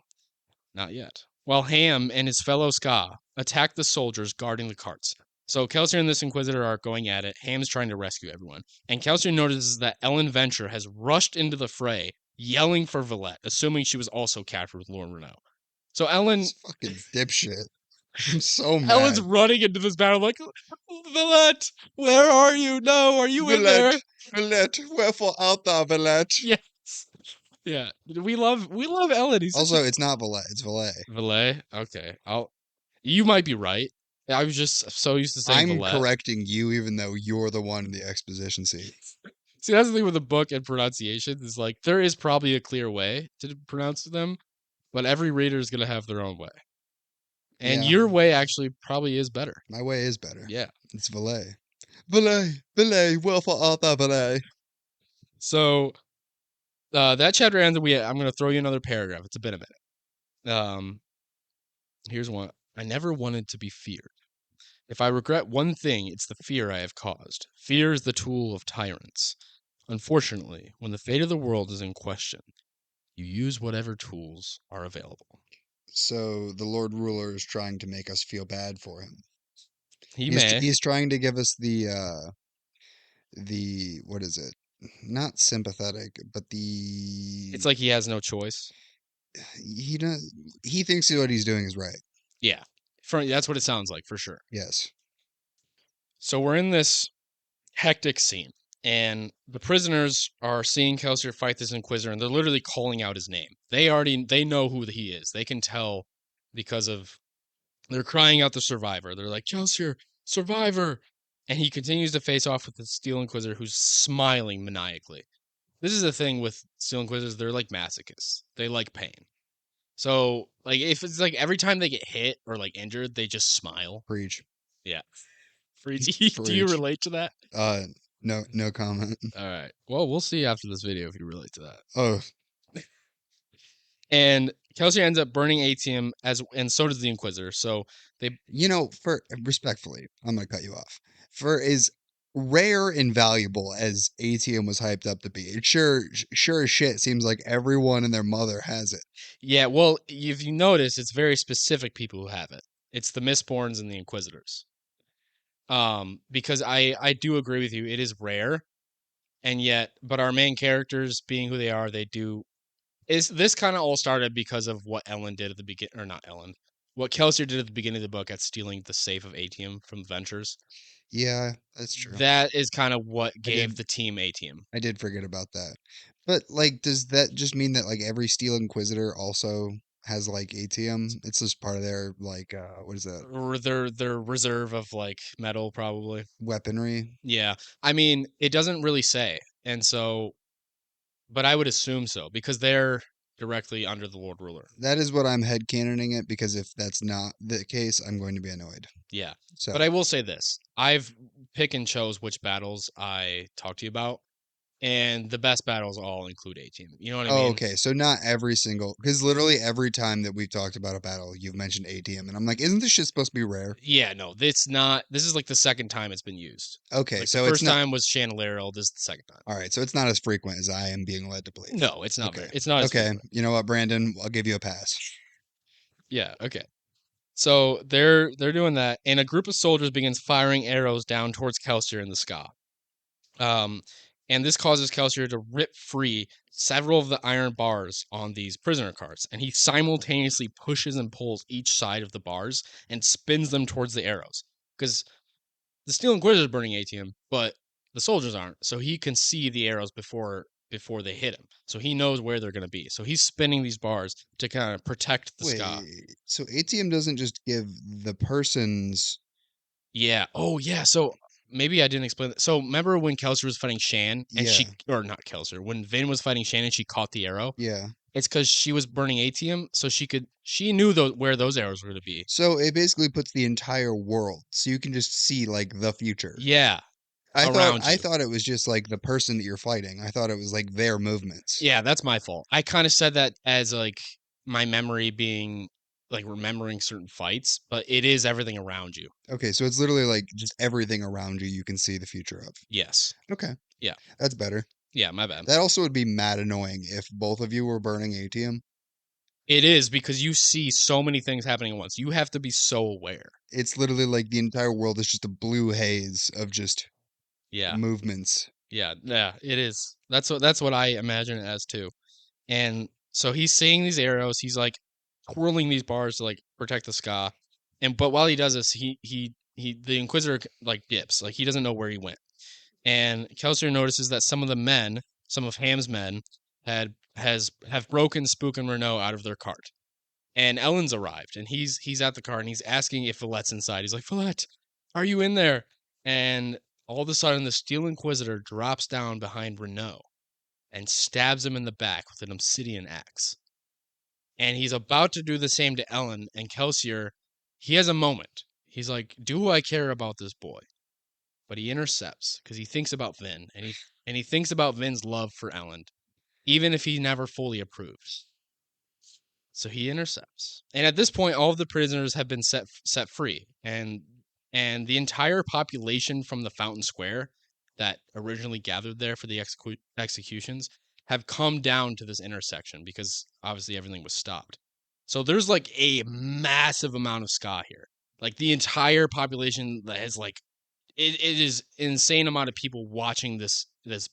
Not yet. While Ham and his fellow Ska attack the soldiers guarding the carts. So Kelsier and this Inquisitor are going at it. Ham's trying to rescue everyone. And Kelsier notices that Ellen Venture has rushed into the fray, yelling for Valette, assuming she was also captured with Lauren Renault. So This fucking dipshit. I'm so mad. Ellen's running into this battle like, Valette, where are you? No, are you in there? Valette, wherefore art thou, Valette? Yes. Yeah. We love Ellen. Also, it's not Valet, it's Valet. Valet? Okay. You might be right. I was just so used to saying I'm Valet. correcting you even though you're the one in the exposition seat. See, that's the thing with the book and pronunciation is like there is probably a clear way to pronounce them, but every reader is gonna have their own way. And Yeah. your way actually probably is better. My way is better. Yeah. It's Valet. Valet, wherefore art thou, Valet? So that chapter ends. I'm gonna throw you another paragraph. It's been a minute. Here's one. I never wanted to be feared. If I regret one thing, it's the fear I have caused. Fear is the tool of tyrants. Unfortunately, when the fate of the world is in question, you use whatever tools are available. So the Lord Ruler is trying to make us feel bad for him. May. He's trying to give us the what is it? Not sympathetic, but It's like he has no choice. he thinks what he's doing is right. Yeah. That's what it sounds like for sure. Yes. So we're in this hectic scene, and the prisoners are seeing Kelsier fight this Inquisitor, and they're literally calling out his name. They know who he is. They can tell because they're crying out the survivor. They're like, Kelsier, survivor! And he continues to face off with the Steel Inquisitor, who's smiling maniacally. This is the thing with Steel Inquisitors, they're like masochists. They like pain. So, like, if it's like every time they get hit or like injured, they just smile. Preach. Yeah. Do you Preach. relate to that? No comment. All right. Well, we'll see after this video if you relate to that. Oh, And Kelsier ends up burning ATM and so does the Inquisitor. So they for respectfully, I'm gonna cut you off. For as rare and valuable as ATM was hyped up to be, it sure as shit seems like everyone and their mother has it. yeah, well, if you notice, it's very specific people who have it. It's the Mistborns and the Inquisitors. Because I do agree with you, it is rare, and yet, but our main characters being who they are, they do. Is this kind of all started because of what Ellen did at the beginning, or not Ellen? What Kelsier did at the beginning of the book at stealing the safe of ATM from Ventures. Yeah, that's true. That is kind of what I gave did the team ATM. I did forget about that. But like, does that just mean that like every Steel Inquisitor also has like ATM? It's just part of their like what is that? Or their reserve of like metal, probably. Weaponry? Yeah, I mean, it doesn't really say, and so, but I would assume so because they're directly under the Lord Ruler. That is what I'm headcanoning it, because if that's not the case, I'm going to be annoyed. Yeah, So, but I will say this: I've pick and chose which battles I talk to you about, and the best battles all include ATM. You know what I oh, mean? okay. So not every single, because literally every time that we've talked about a battle, you've mentioned ATM, and I'm like, isn't this shit supposed to be rare? Yeah, no, it's not. This is like the second time it's been used. Okay, Like the so it's first not. time was Chandelier. This is the second time. All right, so it's not as frequent as I am being led to believe. No, it's not very. Okay. It's not as Okay. frequent. You know what, Brandon? I'll give you a pass. Yeah. Okay. So they're doing that, and a group of soldiers begins firing arrows down towards Kelsier in the sky. Um, and this causes Kelsier to rip free several of the iron bars on these prisoner carts, and he simultaneously pushes and pulls each side of the bars and spins them towards the arrows. Because the Steel Inquisitor is burning ATM, but the soldiers aren't, so he can see the arrows before they hit him. So he knows where they're going to be. So he's spinning these bars to kind of protect the sky. Wait, so ATM doesn't just give the person's. Yeah. Oh, yeah. So maybe I didn't explain that. So remember when Kelsier was fighting Shan and Yeah, or not Kelsier, when Vin was fighting Shan and she caught the arrow? yeah. It's because she was burning ATM, so she knew where those arrows were going to be. So it basically puts the entire world, so you can just see like the future. Yeah, I thought around I you. thought it was just like the person that you're fighting. I thought it was like their movements. Yeah, that's my fault. I kind of said that as like my memory being like remembering certain fights, but it is everything around you. Okay, so it's literally like just everything around you can see the future of. Yes. Okay, Yeah. that's better. Yeah, my bad. That also would be mad annoying if both of you were burning ATM. It is because you see so many things happening at once. You have to be so aware. It's literally like the entire world is just a blue haze of just Yeah. movements. Yeah, it is. That's what I imagine it as too. And so he's seeing these arrows, he's like twirling these bars to like protect the ska. And but while he does this, he the Inquisitor like dips, like he doesn't know where he went. And Kelsier notices that some of Ham's men have broken Spook and Renault out of their cart. And Ellen's arrived, and he's at the car, and he's asking if Fillette's inside. He's like, Fillette, are you in there? And all of a sudden, the Steel Inquisitor drops down behind Renault and stabs him in the back with an obsidian axe. And he's about to do the same to Ellen, and Kelsier, he has a moment. He's like, do I care about this boy? But he intercepts because he thinks about Vin, and he thinks about Vin's love for Ellen, even if he never fully approves. So he intercepts, and at this point, all of the prisoners have been set free, and the entire population from the Fountain Square that originally gathered there for the executions have come down to this intersection because obviously everything was stopped. So there's like a massive amount of ska here. Like the entire population that has like it is insane amount of people watching this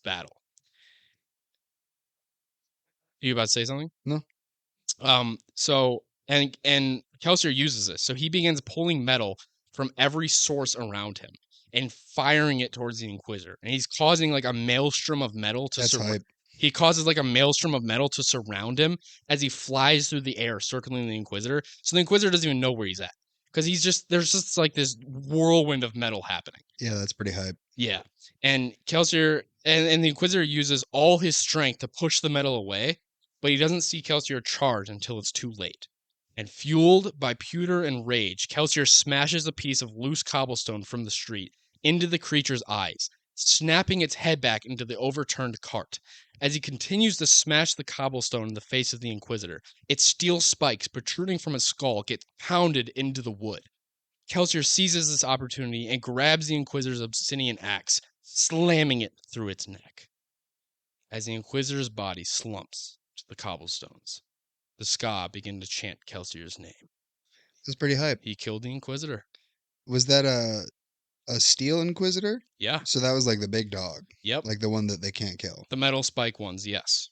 battle. Are you about to say something? No. So and Kelsier uses this. So he begins pulling metal from every source around him and firing it towards the Inquisitor. And he's causing like a maelstrom of metal to That's hype. he causes like a maelstrom of metal to surround him as he flies through the air, circling the Inquisitor. So the Inquisitor doesn't even know where he's at. Because there's just like this whirlwind of metal happening. Yeah, that's pretty hype. Yeah. And Kelsier and the Inquisitor uses all his strength to push the metal away, but he doesn't see Kelsier charge until it's too late. And fueled by pewter and rage, Kelsier smashes a piece of loose cobblestone from the street into the creature's eyes, snapping its head back into the overturned cart. As he continues to smash the cobblestone in the face of the Inquisitor, its steel spikes protruding from its skull get pounded into the wood. Kelsier seizes this opportunity and grabs the Inquisitor's obsidian axe, slamming it through its neck. As the Inquisitor's body slumps to the cobblestones, the Ska begin to chant Kelsier's name. That's pretty hype. He killed the Inquisitor. Was that a steel Inquisitor? Yeah. So that was like the big dog. Yep. Like the one that they can't kill. The metal spike ones, yes.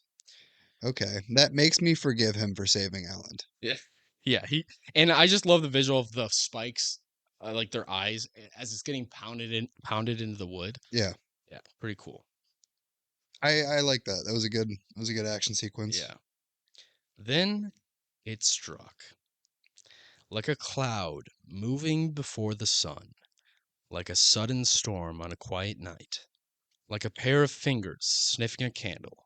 Okay. That makes me forgive him for saving Elend. Yeah. Yeah, and I just love the visual of the spikes, like their eyes, as it's getting pounded into the wood. Yeah. Yeah, pretty cool. I like that. That was a good action sequence. Yeah. Then it struck. Like a cloud moving before the sun, like a sudden storm on a quiet night, like a pair of fingers sniffing a candle.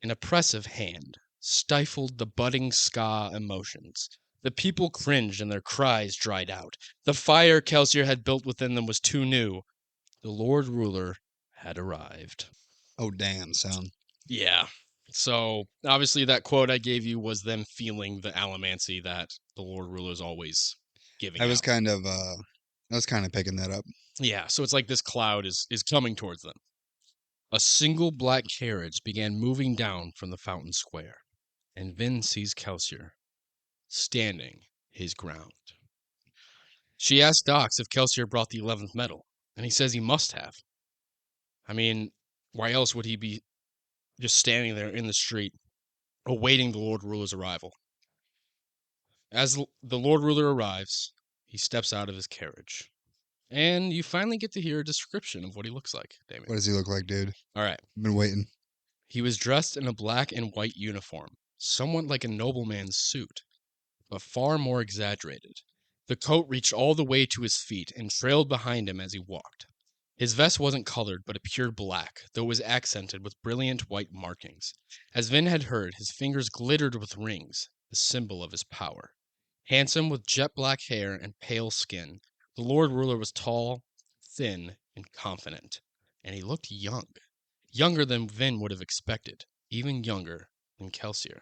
An oppressive hand stifled the budding Ska emotions. The people cringed and their cries dried out. The fire Kelsier had built within them was too new. The Lord Ruler had arrived. Oh, damn, son. Yeah. So, obviously, that quote I gave you was them feeling the allomancy that the Lord Ruler is always giving I was out. kind of picking that up. Yeah, so it's like this cloud is coming towards them. A single black carriage began moving down from the fountain square, and Vin sees Kelsier standing his ground. She asks Dox if Kelsier brought the 11th medal, and he says he must have. I mean, why else would he be just standing there in the street, awaiting the Lord Ruler's arrival? As the Lord Ruler arrives, he steps out of his carriage. And you finally get to hear a description of what he looks like, Damian. What does he look like, dude? All right. I've been waiting. He was dressed in a black and white uniform, somewhat like a nobleman's suit, but far more exaggerated. The coat reached all the way to his feet and trailed behind him as he walked. His vest wasn't colored, but a pure black, though it was accented with brilliant white markings. As Vin had heard, his fingers glittered with rings, the symbol of his power. Handsome with jet black hair and pale skin, the Lord Ruler was tall, thin, and confident, and he looked young. Younger than Vin would have expected, even younger than Kelsier.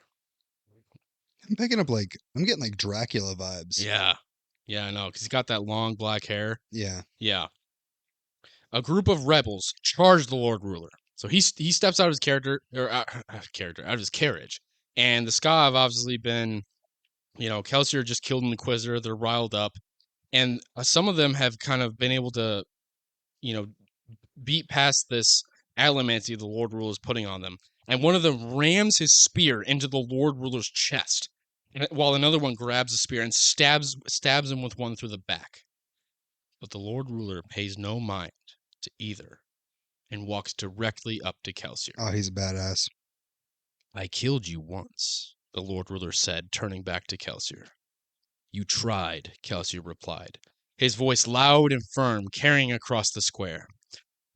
I'm getting like Dracula vibes. Yeah. Yeah, I know, because he's got that long black hair. Yeah. Yeah. A group of rebels charged the Lord Ruler. So he steps out of his out of his carriage. And the Ska have obviously been, Kelsier just killed an Inquisitor. They're riled up. And some of them have kind of been able to, beat past this allomancy the Lord Ruler is putting on them. And one of them rams his spear into the Lord Ruler's chest, while another one grabs the spear and stabs him with one through the back. But the Lord Ruler pays no mind to either and walks directly up to Kelsier. Oh, he's a badass. I killed you once, the Lord Ruler said, turning back to Kelsier. You tried, Kelsier replied, his voice loud and firm, carrying across the square.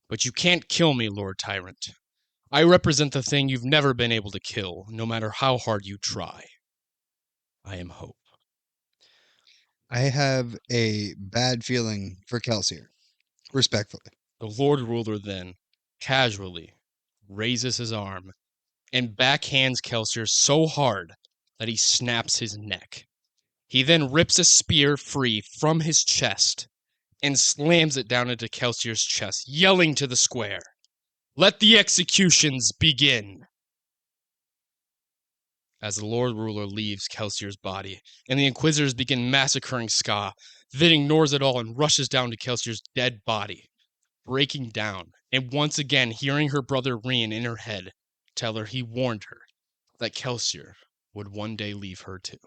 But you can't kill me, Lord Tyrant. I represent the thing you've never been able to kill, no matter how hard you try. I am hope. I have a bad feeling for Kelsier. Respectfully. The Lord Ruler then, casually, raises his arm and backhands Kelsier so hard that he snaps his neck. He then rips a spear free from his chest and slams it down into Kelsier's chest, yelling to the square, "Let the executions begin!" As the Lord Ruler leaves Kelsier's body, and the Inquisitors begin massacring Ska, Vin ignores it all and rushes down to Kelsier's dead body, breaking down, and once again hearing her brother Rian in her head tell her he warned her that Kelsier would one day leave her too.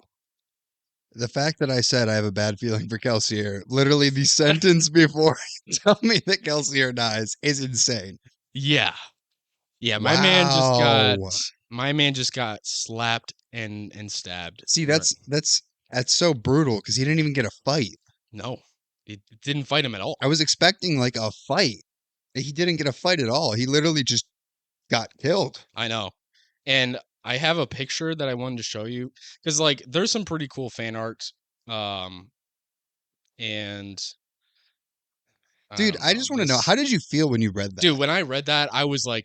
The fact that I said I have a bad feeling for Kelsier, literally the sentence before you tell me that Kelsier dies, is insane. Yeah. Yeah, Wow. my man just got slapped and stabbed. See, that's so brutal because he didn't even get a fight. No. It didn't fight him at all. I was expecting like a fight. He didn't get a fight at all. He literally just got killed. I know. And I have a picture that I wanted to show you because like there's some pretty cool fan art, um, and I Dude, don't I know just want to know, how this. did you feel when you read Dude, that? when I read that, I was like,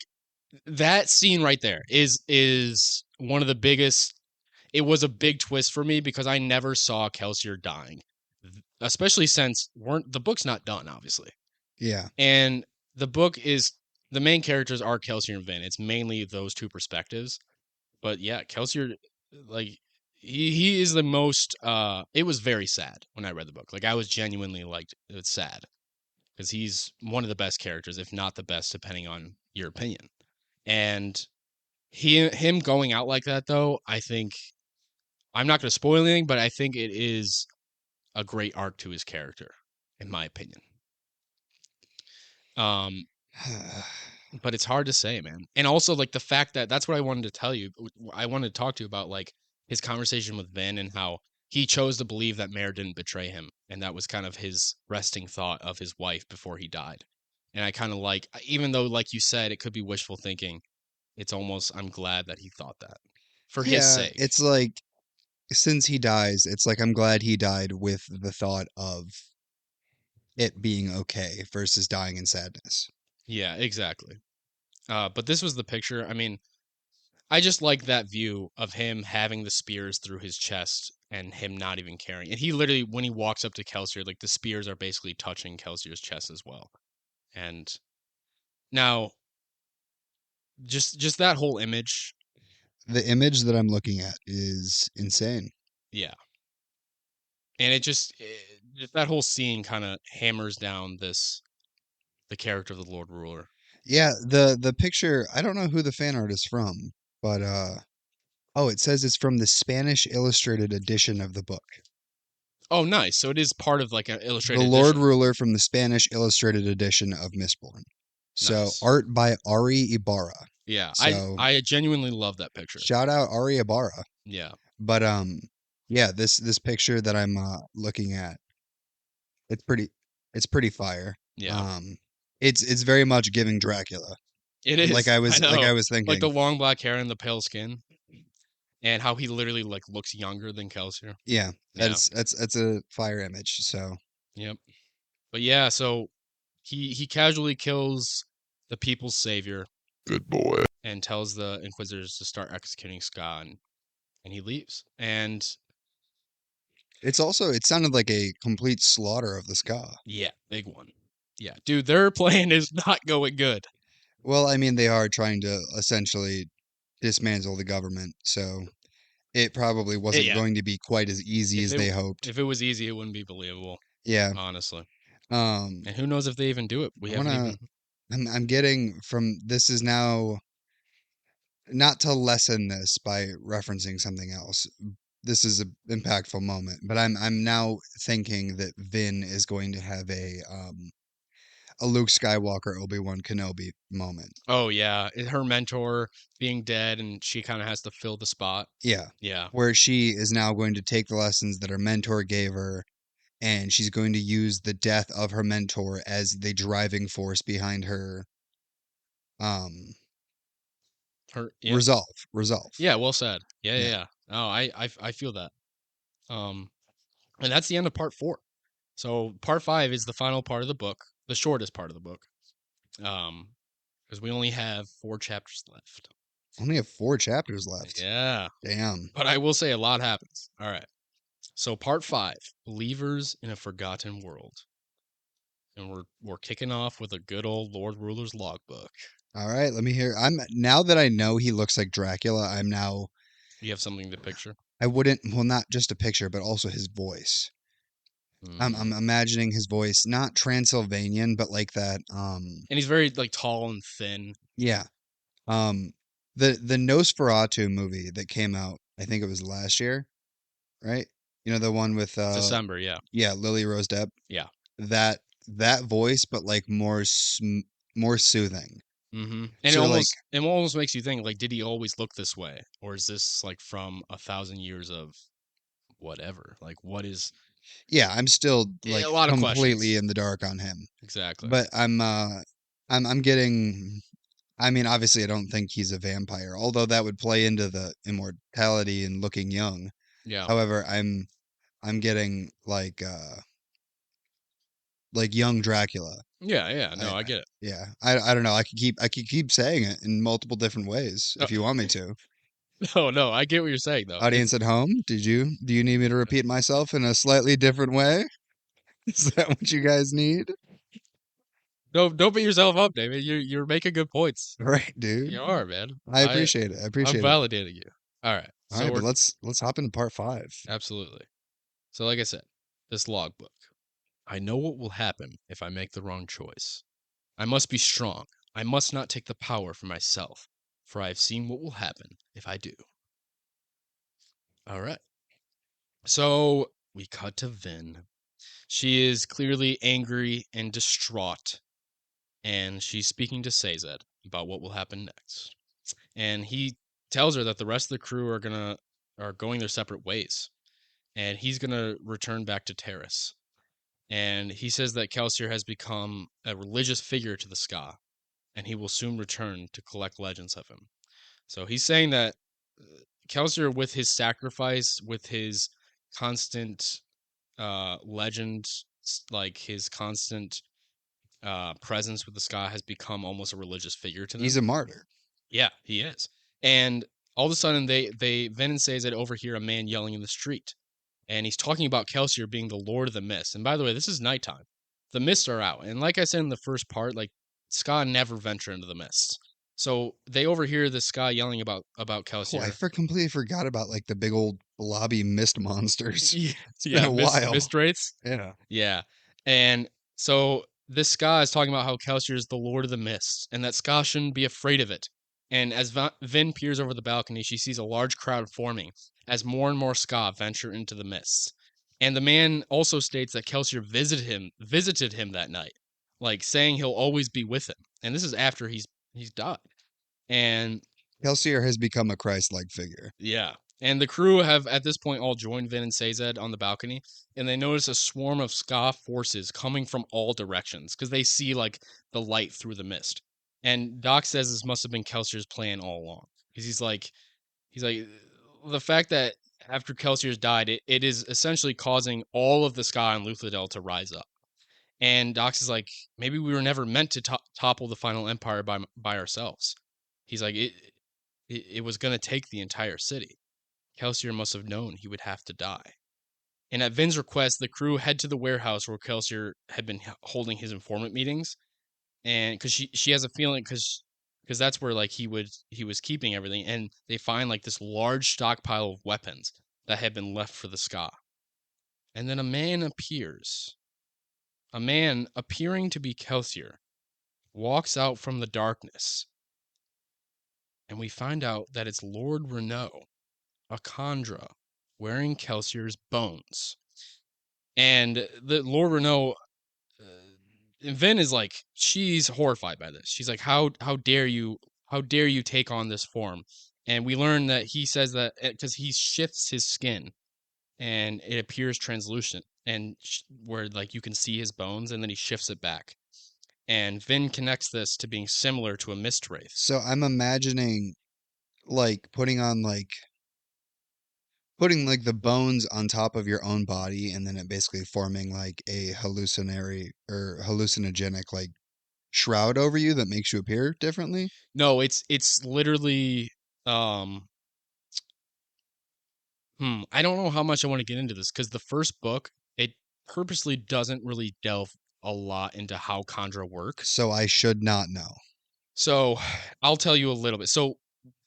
that scene right there is one of the biggest. It was a big twist for me because I never saw Kelsier dying, especially since weren't the book's not done, obviously, Yeah. and the book is the main characters are Kelsier and Vin. It's mainly those two perspectives, but yeah, Kelsier, like he is the most. It was very sad when I read the book. Like I was genuinely like it's sad because he's one of the best characters, if not the best, depending on your opinion. And him going out like that though, I think I'm not going to spoil anything, but I think it is a great arc to his character, in my opinion. Um, but it's hard to say, man. And also, like the fact that that's what I wanted to tell you. I wanted to talk to you about like his conversation with Vin and how he chose to believe that Mare didn't betray him, and that was kind of his resting thought of his wife before he died. And I kind of like, even though, like you said, it could be wishful thinking. It's almost I'm glad that he thought that for his Yeah, sake. it's like since he dies, it's like I'm glad he died with the thought of it being okay versus dying in sadness. Yeah, exactly. But this was the picture. I mean, I just like that view of him having the spears through his chest and him not even caring. And he literally, when he walks up to Kelsier, like the spears are basically touching Kelsier's chest as well. And now, just that whole image, The image that I'm looking at is insane. yeah. And just that whole scene kind of hammers down the character of the Lord Ruler. Yeah, the picture, I don't know who the fan art is from, but oh, it says it's from the Spanish illustrated edition of the book. Oh, nice. So it is part of like an The illustrated Lord edition. Ruler from the Spanish illustrated edition of Mistborn. So Nice. art by Ari Ibarra. Yeah, So I genuinely love that picture. shout out Ari Ibarra. Yeah, But yeah, this picture that I'm looking at, it's pretty it's pretty fire. yeah. Um it's very much giving Dracula. It Like is. I I was like know. I was Like the thinking. long black hair and the pale skin, and how he literally like looks younger than Kelsier. Yeah, Yeah. that's a fire image. So Yep. But yeah, so he casually kills the people's savior. Good boy. And tells the Inquisitors to start executing Ska, and he leaves. And it's also it sounded like a complete slaughter of the ska. yeah, big one. Yeah, dude, their plan is not going good. Well, I mean they are trying to essentially dismantle the government, so it probably wasn't Yeah, going to be quite as easy if as it they hoped. if it was easy, it wouldn't be believable, Yeah. honestly. Um And who knows if they even do it? We I haven't wanna even. I'm getting from this is now not to lessen this by referencing something else. This is an impactful moment, but I'm now thinking that Vin is going to have a Luke Skywalker Obi-Wan Kenobi moment. Oh yeah, her mentor being dead, and she kind of has to fill the spot. Yeah. Yeah, Where she is now going to take the lessons that her mentor gave her and she's going to use the death of her mentor as the driving force behind her um yeah, resolve. yeah. Well said. Yeah, yeah, Yeah. yeah. Oh, I feel that. Um, and that's the end of part 4. So part 5 is the final part of the book, the shortest part of the book. Because we only have 4 chapters left. Only have 4 chapters left. Yeah, Damn. but I will say a lot happens. All right. So part 5, believers in a forgotten world, and we're kicking off with a good old Lord Ruler's logbook. All right, let me hear. I'm now that I know he looks like Dracula, I'm now You have something to picture. I wouldn't well not just a picture, but also his voice. I'm Mm. imagining his voice not Transylvanian, but like that And he's very like tall and thin. yeah. Um the Nosferatu movie that came out, I think it was last year, right? You know the one with December, yeah, yeah, Lily Rose Depp. yeah. That voice, but like more soothing. And So like it almost makes you think like, did he always look this way, or is this like from 1,000 years of whatever? Like, what is yeah, I'm still a like lot of completely questions? in the dark on him. Exactly. But I'm getting I mean, obviously, I don't think he's a vampire, although that would play into the immortality and looking young. Yeah. However, I'm getting like young Dracula. Yeah, yeah. I, No, I I get it. yeah. I don't know. I could keep saying it in multiple different ways No, if you want me to. no, no, I get what you're saying though. Audience at home, do you need me to repeat myself in a slightly different way? Is that what you guys need? Don't beat yourself up, David. You're making good points. Right, dude. You are, man. I appreciate it. I I'm appreciate it. validating you. All right. All So right, but we're let's hop into part 5. absolutely. So like I said, this logbook. I know what will happen if I make the wrong choice. I must be strong. I must not take the power for myself, for I have seen what will happen if I do. All right. So we cut to Vin. She is clearly angry and distraught, and she's speaking to Sazed about what will happen next. And he tells her that the rest of the crew are going their separate ways, and he's gonna return back to Terrace. And he says that Kelsier has become a religious figure to the Ska, and he will soon return to collect legends of him. So he's saying that Kelsier, with his sacrifice, with his constant legend, like his constant presence with the Ska, has become almost a religious figure to He's them. a martyr. Yeah, he is. And all of a sudden, they Vin and Sazed overhear a man yelling in the street, and he's talking about Kelsier being the Lord of the Mist. And by the way, this is nighttime. The mists are out, and like I said in the first part, like Ska never venture into the mists. So they overhear this guy yelling about Oh, I Kelsier. completely forgot about like the big old blobby mist monsters. Yeah, It's been yeah, a while. mist wraiths. Yeah. Yeah, and so this Ska is talking about how Kelsier is the Lord of the Mist, and that Ska shouldn't be afraid of it. And as Vin peers over the balcony, she sees a large crowd forming as more and more Ska venture into the mists. And the man also states that Kelsier visited him that night, like saying he'll always be with him. And this is after he's died. And Kelsier has become a Christ-like figure. yeah. And the crew have at this point all joined Vin and Sazed on the balcony, and they notice a swarm of Ska forces coming from all directions because they see like the light through the mist. And Doc says this must have been Kelsier's plan all along because he's like the fact that after Kelsier's died, it is essentially causing all of the Ska and Luthadel to rise up. And Dox is like, maybe we were never meant to topple the final empire by ourselves. He's like, it was going to take the entire city. Kelsier must have known he would have to die. And at Vin's request, the crew head to the warehouse where Kelsier had been holding his informant meetings, and because she has a feeling because that's where like he was keeping everything, and they find like this large stockpile of weapons that had been left for the Ska. And then a man appears. A man appearing to be Kelsier walks out from the darkness, and we find out that it's Lord Renault, a Khandra, wearing Kelsier's bones. And the Lord Renault, Vin is like, she's horrified by this. She's like, how dare you take on this form? And we learn that he says that because he shifts his skin and it appears translucent, and where like you can see his bones, and then he shifts it back. And Vin connects this to being similar to a mist wraith. So I'm imagining like putting like the bones on top of your own body and then it basically forming like a hallucinatory or hallucinogenic like shroud over you that makes you appear differently. No, it's literally I don't know how much I want to get into this because the first book, it purposely doesn't really delve a lot into how Khandra work. So I should not know. So I'll tell you a little bit. So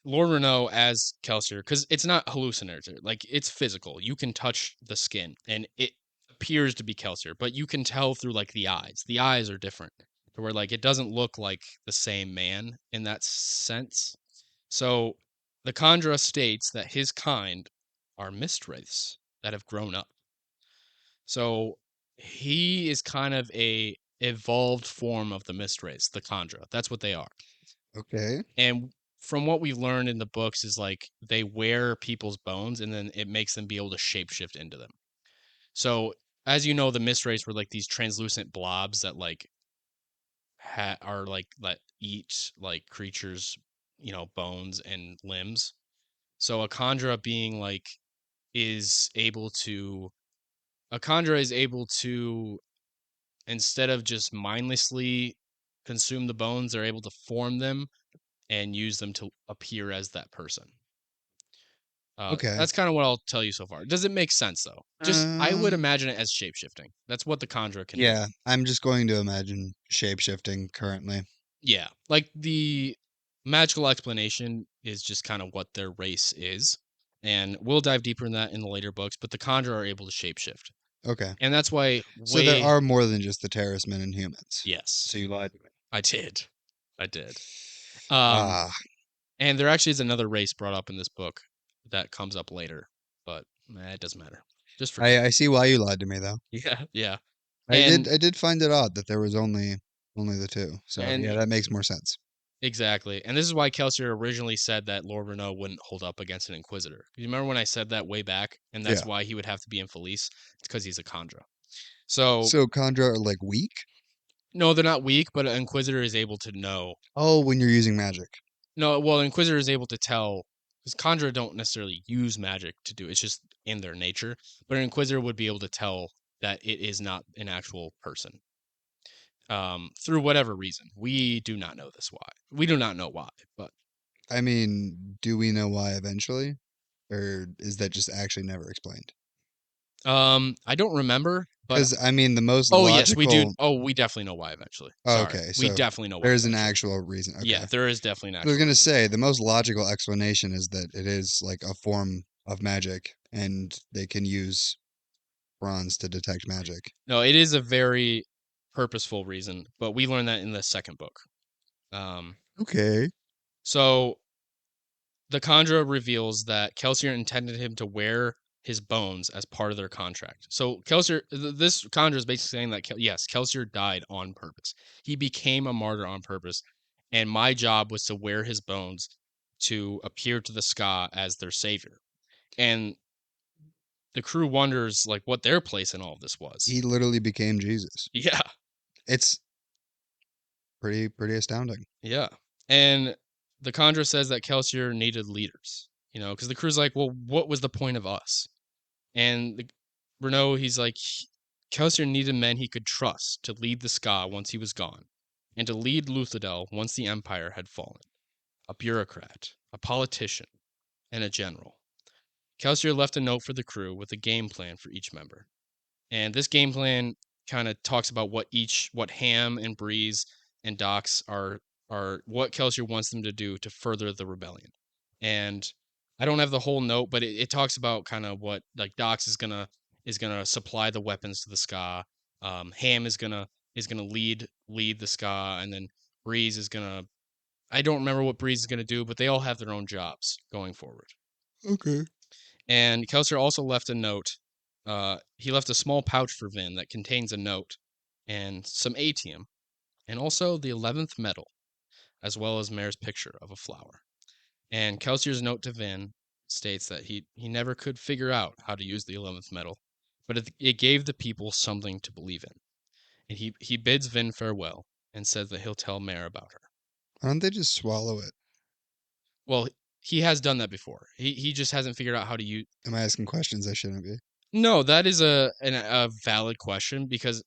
Lord Renault as Kelsier, because it's not hallucinatory, like it's physical. You can touch the skin and it appears to be Kelsier, but you can tell through like the eyes. The eyes are different. To where like it doesn't look like the same man in that sense. So the Khandra states that his kind are mist wraiths that have grown up. So he is kind of a evolved form of the mist wraiths, the Khandra. That's what they are. Okay. And from what we learned in the books is like they wear people's bones and then it makes them be able to shapeshift into them. So as you know, the mist wraiths were like these translucent blobs that like are like that eat like creatures, bones and limbs. So a Khandra being like is able to a Khandra is able to, instead of just mindlessly consume the bones, they're able to form them and use them to appear as that person. Okay. That's kind of what I'll tell you so far. Does it make sense though? Just I would Um, imagine it as shapeshifting. That's what the Khandra can do. yeah, I'm just going to imagine shape-shifting currently. Yeah, like the magical explanation is just kind of what their race is, and we'll dive deeper in that in the later books. But the Khandra are able to shapeshift, Okay. and that's why So there way are more than just the terrorist men and humans. yes, So you lied to me. I did, I did. Um, Ah, and there actually is another race brought up in this book that comes up later, but it doesn't matter. Just forget I see why you lied to me though. it. Yeah, yeah, I did and I did find it odd that there was only the two. So and yeah, that makes more sense. exactly. And this is why Kelsier originally said that Lord Renault wouldn't hold up against an Inquisitor. You remember when I said that way back? And that's Yeah. why he would have to be in Felice? It's because he's a Khandra. So, So Khandra are like weak? no, they're not weak, but an Inquisitor is able to know. Oh, when you're using magic. No, well, an Inquisitor is able to tell, because Khandra don't necessarily use magic to do it. It's just in their nature. But an Inquisitor would be able to tell that it is not an actual person. Through whatever reason. We do not know this why. We do not know why, but I mean, do we know why eventually? Or is that just actually never explained? I don't remember, but Because I mean, the most oh yes, we do. logical. Oh, we definitely know why eventually. Oh, Sorry, okay, we so definitely know why there's an eventually. actual reason. Okay. Yeah, there is definitely an I was actual gonna reason. say the most logical explanation is that it is like a form of magic, and they can use bronze to detect magic. No, it is a very purposeful reason, but we learned that in the second book. Um, Okay. so the Khandra reveals that Kelsier intended him to wear his bones as part of their contract. So Kelsier, this Khandra is basically saying that yes, Kelsier died on purpose. He became a martyr on purpose, and my job was to wear his bones to appear to the Ska as their savior. And the crew wonders like what their place in all of this was. He literally became Jesus. Yeah, It's pretty astounding. yeah. And the Khandra says that Kelsier needed leaders, because the crew's like, well, what was the point of us? And Renault, he's like, Kelsier needed men he could trust to lead the Ska once he was gone, and to lead Luthadel once the Empire had fallen. A bureaucrat, a politician, and a general. Kelsier left a note for the crew with a game plan for each member. And this game plan kind of talks about what Ham and Breeze and Dox are what Kelsier wants them to do to further the rebellion. And I don't have the whole note, but it talks about kind of what like Dox is gonna supply the weapons to the Ska. Ham is gonna lead the Ska, and then Breeze is gonna. I don't remember what Breeze is gonna do, but they all have their own jobs going forward. Okay. And Kelsier also left a note. He left a small pouch for Vin that contains a note and some atium, and also the 11th metal, as well as Mare's picture of a flower. And Kelsier's note to Vin states that he never could figure out how to use the 11th metal, but it gave the people something to believe in. And he bids Vin farewell and says that he'll tell Mare about her. Why don't they just swallow it? Well, he has done that before. He just hasn't figured out how to use. Am I asking questions I shouldn't be? No, that is a valid question because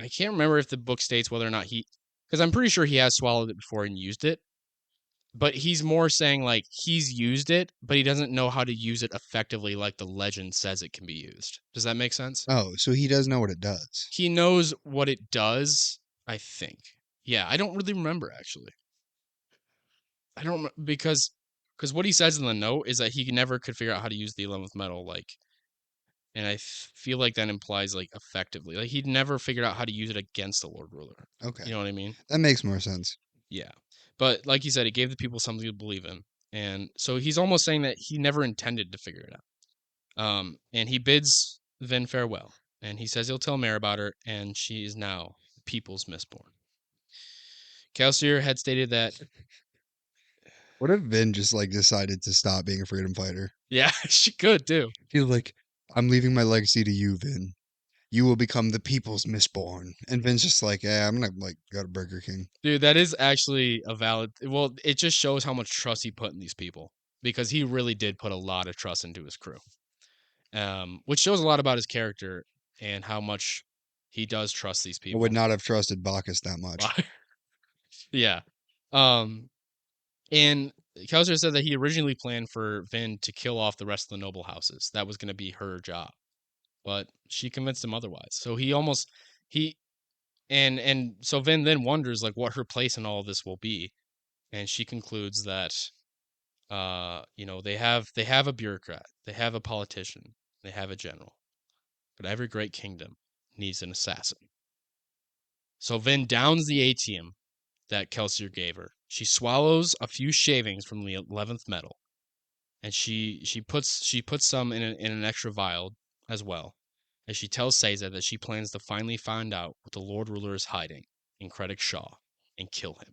I can't remember if the book states whether or not because I'm pretty sure he has swallowed it before and used it, but he's more saying like he's used it, but he doesn't know how to use it effectively like the legend says it can be used. Does that make sense? Oh, so he does know what it does. He knows what it does, I think. Yeah, I don't really remember actually. I don't because what he says in the note is that he never could figure out how to use the 11th metal like. And I feel like that implies like effectively, like he'd never figured out how to use it against the Lord Ruler. Okay. You know what I mean? That makes more sense. Yeah. But like you said, it gave the people something to believe in, and so he's almost saying that he never intended to figure it out. And he bids Vin farewell, and he says he'll tell Mare about her, and she is now the people's Mistborn. Kelsier had stated that, What if Vin just like decided to stop being a freedom fighter? yeah, she could too. He's like, I'm leaving my legacy to you, Vin. you will become the people's Mistborn. And Vin's just like, yeah, I'm gonna like go to Burger King. Dude, that is actually a valid. Well, it just shows how much trust he put in these people because he really did put a lot of trust into his crew, which shows a lot about his character and how much he does trust these I would people. not have trusted Bacchus that much. Yeah. Um, and Kelser said that he originally planned for Vin to kill off the rest of the noble houses. That was going to be her job, but she convinced him otherwise. So he almost he and so Vin then wonders like what her place in all of this will be, and she concludes that they have a bureaucrat, they have a politician, they have a general, but every great kingdom needs an assassin. So Vin downs the atium that Kelsier gave her. She swallows a few shavings from the 11th metal, and she puts some in an extra vial as well. And she tells Caesar that she plans to finally find out what the Lord Ruler is hiding in Credit Shaw and kill him.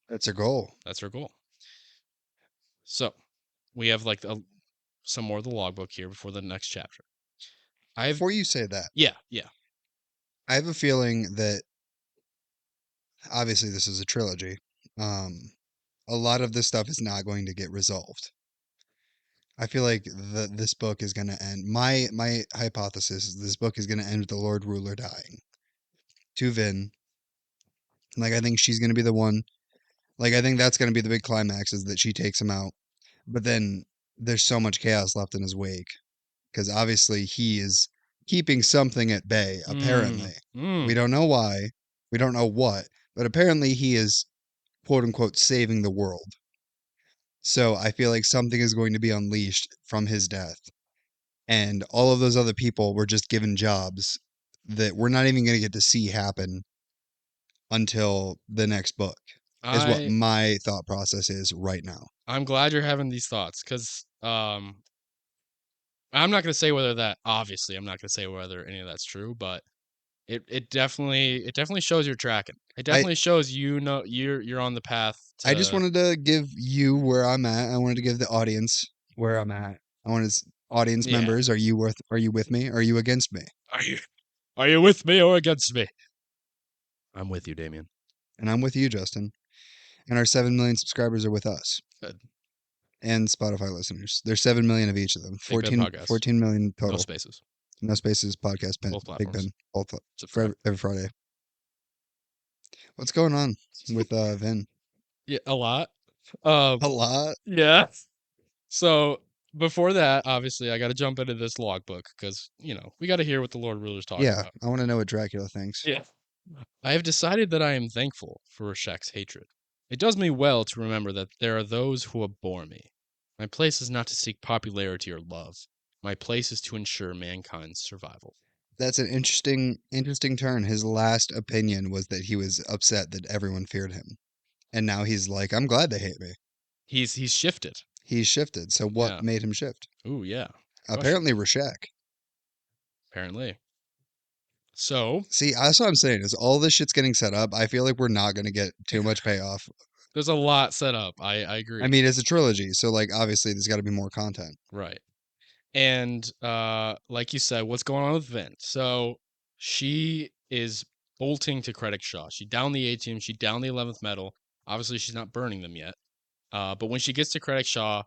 That's a goal. That's her goal. So we have like some more of the logbook here before the next chapter. Before you say that, Yeah. I have a feeling that obviously this is a trilogy. Um, a lot of this stuff is not going to get resolved. I feel like this book is going to end. My hypothesis is this book is going to end with the Lord Ruler dying to Vin. Like I think she's going to be the one. Like I think that's going to be the big climax is that she takes him out. But then there's so much chaos left in his wake because obviously he is keeping something at bay. Mm, Apparently, we mm. don't know why. We don't know what, but apparently he is quote unquote saving the world. So I feel like something is going to be unleashed from his death. And all of those other people were just given jobs that we're not even going to get to see happen until the next book, is what I my thought process is right now. I'm glad you're having these thoughts because I'm not gonna say whether that obviously I'm not gonna say whether any of that's true, but it definitely shows you're tracking. It I, definitely shows you're on the path I just to. wanted to give you where I'm at. I wanted to give the audience where I'm at. I wanted audience Yeah. members, are you with me? Are you against me? Are you are you with me or against me? I'm with you, Damian. And I'm with you, Justin. And our 7 million subscribers are with us. Good. And Spotify listeners. There's 7 million of each of them. Big Ben Podcast. 14 million No total. spaces. No spaces, podcast, pen, Both Big platforms. Ben, both Subscribe. every Friday. What's going on with Vin? Yeah, a lot. Um, A lot. yeah. So before that, obviously, I got to jump into this logbook because we got to hear what the Lord Ruler's talking Yeah, about. I want to know what Dracula thinks. Yeah. I have decided that I am thankful for Rashek's hatred. It does me well to remember that there are those who abhor me. My place is not to seek popularity or love. My place is to ensure mankind's survival. That's an interesting turn. His last opinion was that he was upset that everyone feared him. And now he's like, I'm glad they hate me. He's shifted. He's shifted. So what Yeah. made him shift? Ooh, yeah. Question. Apparently Rashek. Apparently. So See, that's what I'm saying is all this shit's getting set up. I feel like we're not going to get too much payoff. there's a lot set up. I I agree. mean, it's a trilogy, so like obviously there's got to be more content. Right. And like you said, what's going on with Vin? So she is bolting to Credit Shaw. She downed the ATM, she downed the 11th metal. Obviously, she's not burning them yet. But when she gets to Credit Shaw,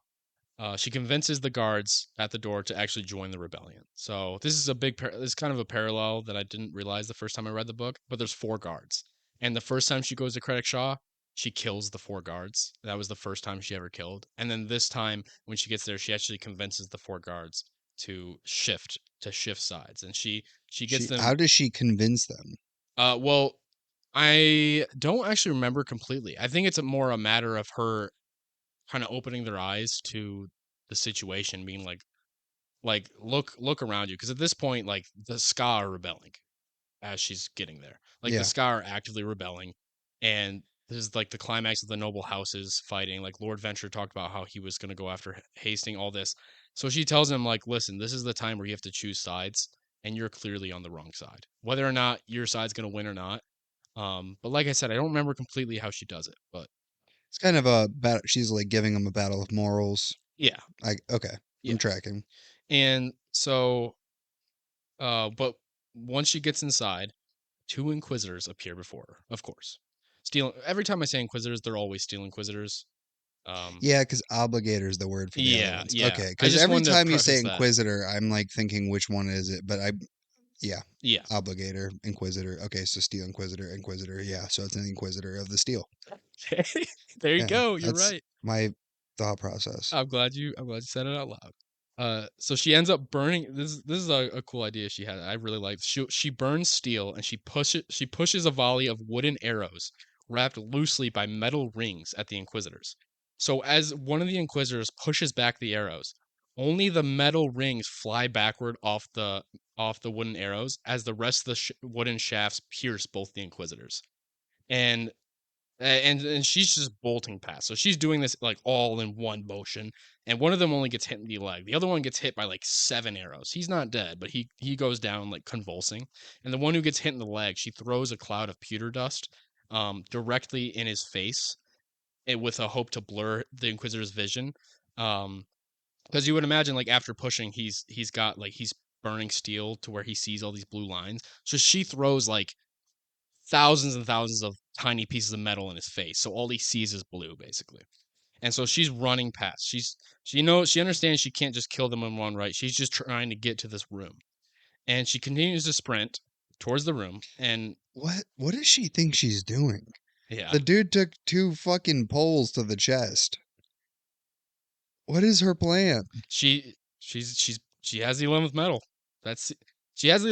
she convinces the guards at the door to actually join the rebellion. So this is this is kind of a parallel that I didn't realize the first time I read the book. But there's 4 guards, and the first time she goes to Credit Shaw, she kills the 4 guards. That was the first time she ever killed. And then this time, when she gets there, she actually convinces the 4 guards to shift sides, and she gets them. How does she convince them? Well, I don't actually remember completely. I think it's more a matter of her kind of opening their eyes to the situation, being like look around you, because at this point, like the Ska are rebelling as she's getting there. Like the Yeah. Ska are actively rebelling, and this is like the climax of the noble houses fighting. Like Lord Venture talked about how he was going to go after Hastings, all this. So she tells him like, listen, this is the time where you have to choose sides, and you're clearly on the wrong side, whether or not your side's going to win or not. But like I said, I don't remember completely how she does it, but It's kind of a battle. She's like giving him a battle of morals. yeah, Okay, yeah. I'm tracking. And so But once she gets inside, 2 Inquisitors appear before her, of course. Every time I say Inquisitors, they're always Steel Inquisitors. Um, Yeah, because obligator is the word for the other yeah, ones. yeah. Okay, I because just every wanted to time you say preface that. inquisitor, I'm like thinking which one is it, but yeah, Yeah. obligator, inquisitor. Okay, so steel inquisitor, inquisitor. Yeah, so it's an inquisitor of the steel. There you Yeah, go. You're that's right. my thought process. I'm glad you said it out loud. So she ends up burning. This is a cool idea she had. I really like. She burns steel and she pushes a volley of wooden arrows wrapped loosely by metal rings at the Inquisitors. So as one of the Inquisitors pushes back the arrows, only the metal rings fly backward off the wooden arrows as the rest of the wooden shafts pierce both the Inquisitors. And and she's just bolting past. So she's doing this like all in one motion, and one of them only gets hit in the leg. The other one gets hit by like 7 arrows. He's not dead, but he goes down like convulsing. And the one who gets hit in the leg, she throws a cloud of pewter dust directly in his face, with a hope to blur the Inquisitor's vision. Because you would imagine like after pushing, he's burning steel to where he sees all these blue lines. So she throws like thousands and thousands of tiny pieces of metal in his face. So all he sees is blue, basically. And so she's running past. She understands she can't just kill them in one right. She's just trying to get to this room. And she continues to sprint towards the room. And What does she think she's doing? yeah, The dude took 2 fucking poles to the chest. What is her plan? she has the 11th medal. That's She has the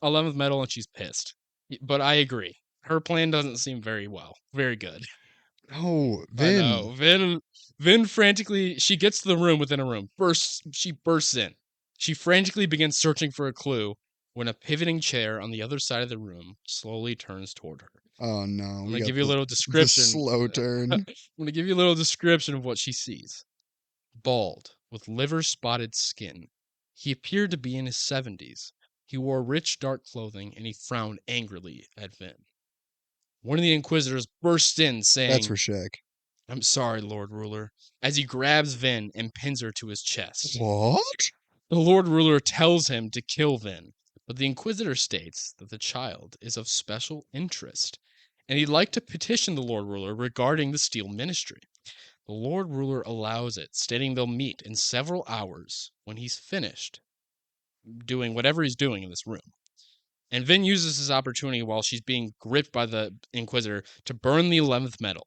11th medal and she's pissed. But I agree. Her plan doesn't seem very good. Oh, I Vin. know. Vin frantically she gets to the room within a room. She bursts in. She frantically begins searching for a clue when a pivoting chair on the other side of the room slowly turns toward her. Oh no, I'm we gonna got give you a little the description. slow I'm turn. gonna give you a little description of what she sees. Bald, with liver spotted skin. He appeared to be in his 70s. He wore rich dark clothing and he frowned angrily at Vin. One of the Inquisitors burst in, That's saying, Rashek. I'm sorry, Lord Ruler, as he grabs Vin and pins her to his chest. What? The Lord Ruler tells him to kill Vin, but the Inquisitor states that the child is of special interest, and he'd like to petition the Lord Ruler regarding the Steel Ministry. The Lord Ruler allows it, stating they'll meet in several hours when he's finished doing whatever he's doing in this room. And Vin uses this opportunity while she's being gripped by the Inquisitor to burn the 11th medal.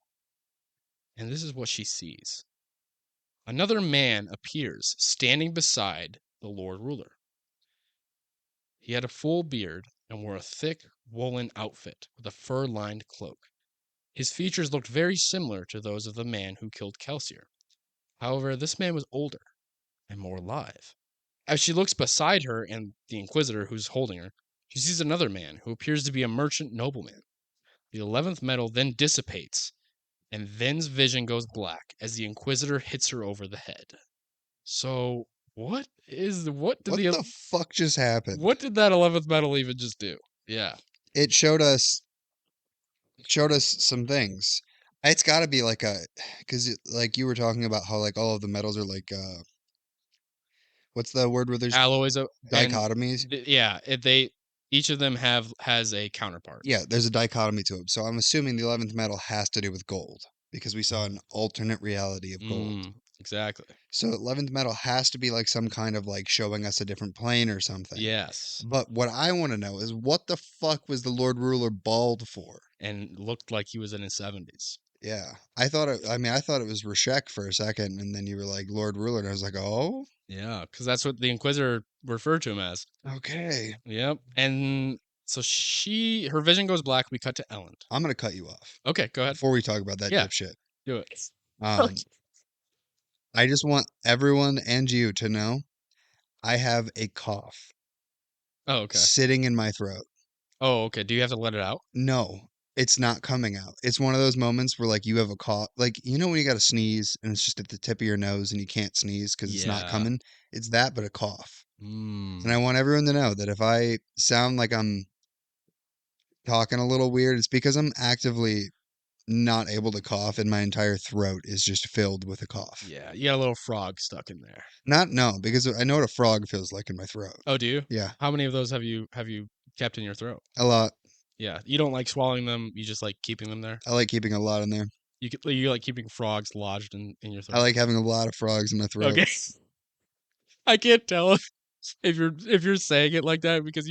And this is what she sees. Another man appears standing beside the Lord Ruler. He had a full beard and wore a thick woolen outfit with a fur-lined cloak. His features looked very similar to those of the man who killed Kelsier. However, this man was older and more alive. As she looks beside her and the Inquisitor who's holding her, she sees another man who appears to be a merchant nobleman. The 11th medal then dissipates, and Vin's vision goes black as the Inquisitor hits her over the head. So, What the fuck just happened? what did that 11th medal even just do? Yeah. It showed us some things. It's got to be like because like you were talking about how like all of the metals are like what's the word where there's Alloys and dichotomies? yeah, they each of them has a counterpart. Yeah, there's a dichotomy to them. So I'm assuming the 11th metal has to do with gold because we saw an alternate reality of gold. Exactly. So 11th metal has to be like some kind of like showing us a different plane or something. Yes. But what I want to know is what the fuck was the Lord Ruler bald for? And looked like he was in his 70s. Yeah, I thought it was Rashek for a second, and then you were like Lord Ruler, and I was like, oh, Yeah, because that's what the Inquisitor referred to him as. okay. Yep. And so her vision goes black. We cut to Elend. I'm gonna cut you off Okay, go ahead. before we talk about that Yeah, dipshit. do it. Um, I just want everyone and you to know I have a cough Oh, okay. sitting in my throat. Oh, okay. Do you have to let it out? No, it's not coming out. It's one of those moments where like you have a cough, like you know when you got to sneeze and it's just at the tip of your nose and you can't sneeze because it's not Yeah. coming. It's that, but a cough. And Mm. I want everyone to know that if I sound like I'm talking a little weird, it's because I'm actively not able to cough, and my entire throat is just filled with a cough. Yeah, you got a little frog stuck in there. No, because I know what a frog feels like in my throat. Oh, do you? Yeah, How many of those have you kept in your throat? a lot. Yeah, you don't like swallowing them. You just like keeping them there. I like keeping a lot in there. You like keeping frogs lodged in your I throat. like having a lot of frogs in my throat. Okay, I can't tell if you're saying it like that because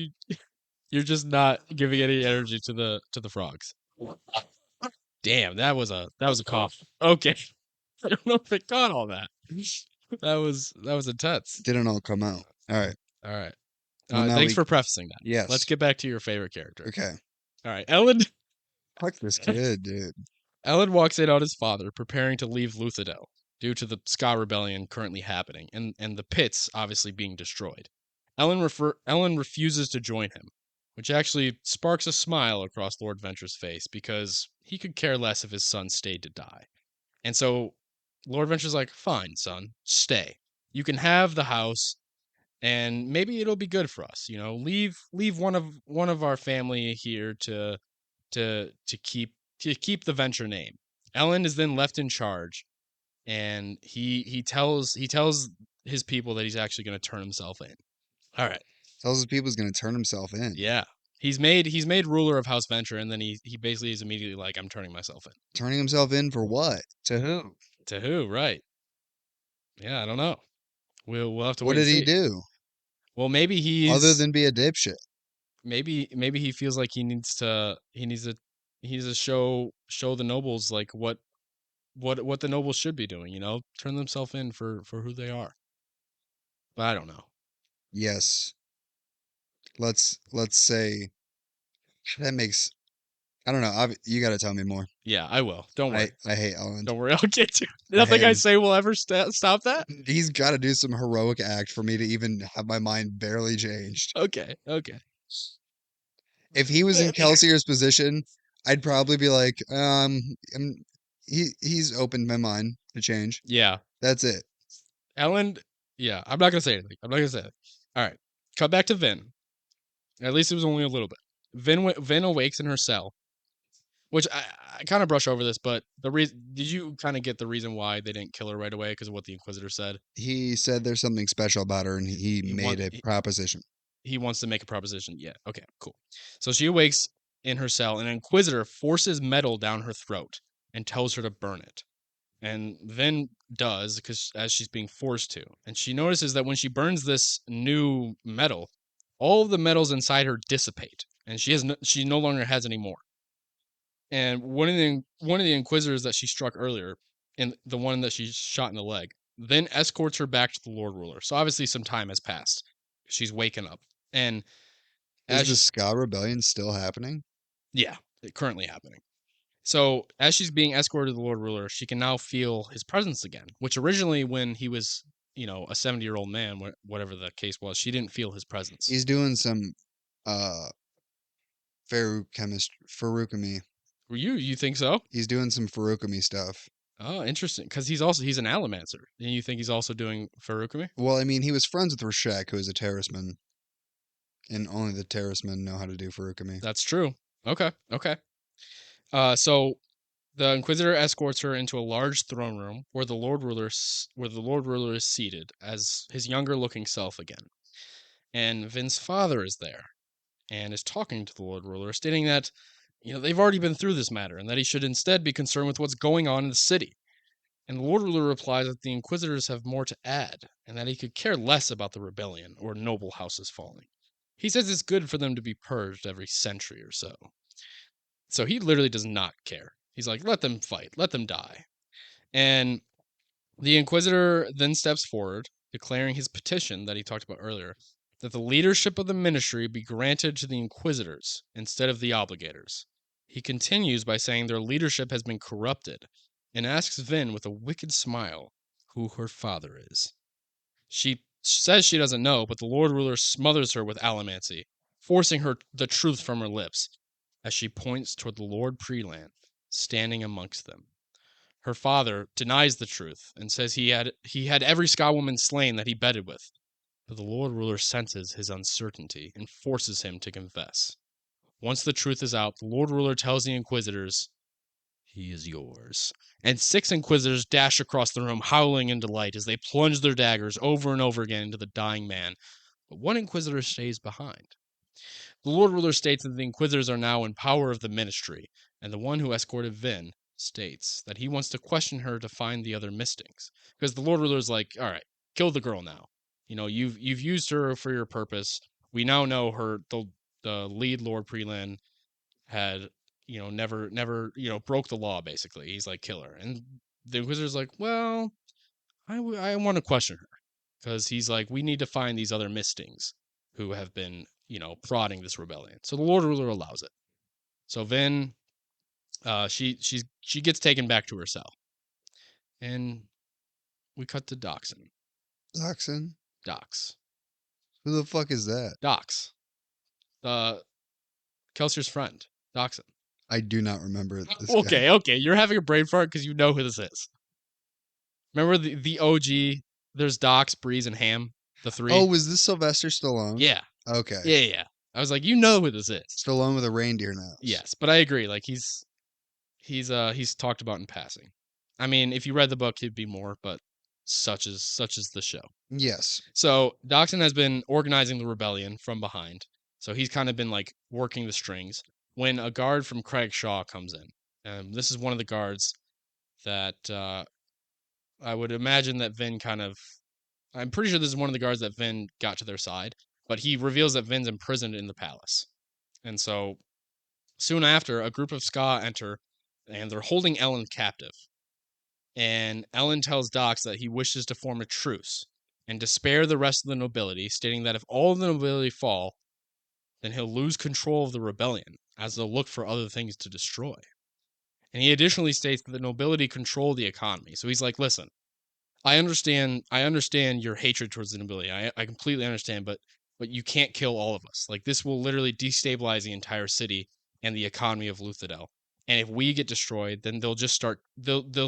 you're just not giving any energy to the frogs. Damn, that was a cough. Okay, I don't know if it caught all that. That was intense. Didn't all come out. All right. All right. Well, now Thanks we. for prefacing that. Let's Yes. get back to your favorite character. Okay. All right, Ellen. Fuck this kid, dude. Ellen walks in on his father preparing to leave Luthadel due to the Ska rebellion currently happening and the pits obviously being destroyed. Ellen refuses to join him, which actually sparks a smile across Lord Venture's face because he could care less if his son stayed to die. And so Lord Venture's like, "Fine, son, stay. You can have the house and maybe it'll be good for us, you know. Leave one of our family here to keep the venture name." Ellen is then left in charge, and he tells his people that he's actually going to turn himself in. All right, Tells his people he's going to turn himself in. yeah, he's made ruler of House Venture, and then he basically is immediately like, "I'm turning myself in." Turning himself in for what? To who? To who? Right? Yeah, I don't know. We'll have to What wait and did he see. do? Well, maybe Other he's than be a dipshit. maybe he feels like he needs to show the nobles like what the nobles should be doing, you know, turn themselves in for who they are. But I don't know. Yes. Let's say that makes. I don't know. You got to tell me more. Yeah, I will. Don't worry. I hate Ellen. Don't worry. I'll get to. I hate Nothing I him. say will ever stop that. He's got to do some heroic act for me to even have my mind barely changed. Okay. Okay. If he was in Kelsier's position, I'd probably be like, he's opened my mind to change. Yeah. That's it. Ellen. Yeah. I'm not gonna say anything. I'm not gonna say it. All right. Cut back to Vin. At least it was only a little bit. Vin awakes in her cell, which I kind of brush over this, but the reason did you kind of get the reason why they didn't kill her right away because of what the Inquisitor said? He said there's something special about her, and he He made want a he, proposition. he wants to make a proposition. Yeah. Okay. Cool. So she awakes in her cell, and an Inquisitor forces metal down her throat and tells her to burn it. And Vin does because as she's being forced to, and she notices that when she burns this new metal, all of the metals inside her dissipate, and she no longer has any more. And one of the Inquisitors that she struck earlier, and the one that she shot in the leg, then escorts her back to the Lord Ruler. So obviously some time has passed. She's waken up, and Is as the she, Ska Rebellion still happening? yeah, it currently happening. So as she's being escorted to the Lord Ruler, she can now feel his presence again. Which originally, when he was, a 70-year-old man, whatever the case was, she didn't feel his presence. He's doing some uh Farukami. You think so? He's doing some Farukami stuff. Oh, interesting. Because he's an Allomancer, and you think he's also doing Farukami? Well, I mean, he was friends with Rashek, who is a terraceman, and only the terracemen know how to do Farukami. That's true. Okay. Okay. So the Inquisitor escorts her into a large throne room where the Lord Ruler is seated as his younger-looking self again, and Vin's father is there and is talking to the Lord Ruler, stating that they've already been through this matter and that he should instead be concerned with what's going on in the city. And the Lord Ruler replies that the Inquisitors have more to add and that he could care less about the rebellion or noble houses falling. He says it's good for them to be purged every century or so. So he literally does not care. He's like, let them fight, let them die. And the Inquisitor then steps forward, declaring his petition that he talked about earlier, that the leadership of the ministry be granted to the Inquisitors instead of the Obligators. He continues by saying their leadership has been corrupted, and asks Vin with a wicked smile who her father is. She says she doesn't know, but the Lord Ruler smothers her with allomancy, forcing her the truth from her lips, as she points toward the Lord Preland, standing amongst them. Her father denies the truth and says he had every Ska woman slain that he bedded with, but the Lord Ruler senses his uncertainty and forces him to confess. Once the truth is out, the Lord Ruler tells the Inquisitors He is yours. And 6 Inquisitors dash across the room, howling in delight as they plunge their daggers over and over again into the dying man. But 1 Inquisitor stays behind. The Lord Ruler states that the Inquisitors are now in power of the Ministry, and the one who escorted Vin states that he wants to question her to find the other Mistings. Because the Lord Ruler's like, all right, kill the girl now. You've used her for your purpose. We now know her. The lead Lord Prelan had never broke the law. Basically, he's like, kill her. And the Inquisitor's like, well, I want to question her because he's like, we need to find these other Mistings who have been prodding this rebellion. So the Lord Ruler allows it. So Vin, she gets taken back to her cell, and we cut to Doxon. Doxon? Dox. Who the fuck is that? Dox. Kelsier's friend. Doxon. I do not remember this Okay, guy. okay. You're having a brain fart because you know who this is. Remember the OG? There's Dox, Breeze, and Ham. The 3. Oh, was this Sylvester Stallone? Yeah. Okay. Yeah. I was like, you know who this is. Stallone with a reindeer nose. Yes, but I agree. Like he's talked about in passing. I mean, if you read the book, he'd be more, but such is the show. Yes. So Doxon has been organizing the rebellion from behind. So he's kind of been like working the strings when a guard from Craig Shaw comes in. This is one of the guards that I would imagine that Vin I'm pretty sure this is one of the guards that Vin got to their side, but he reveals that Vin's imprisoned in the palace. And so soon after, a group of Ska enter, and they're holding Ellen captive. And Ellen tells Dox that he wishes to form a truce and to spare the rest of the nobility, stating that if all of the nobility fall, then he'll lose control of the rebellion, as they'll look for other things to destroy. And he additionally states that the nobility control the economy. So he's like, listen, I understand your hatred towards the nobility. I completely understand, but you can't kill all of us. Like, this will literally destabilize the entire city and the economy of Luthadel. And if we get destroyed, then they'll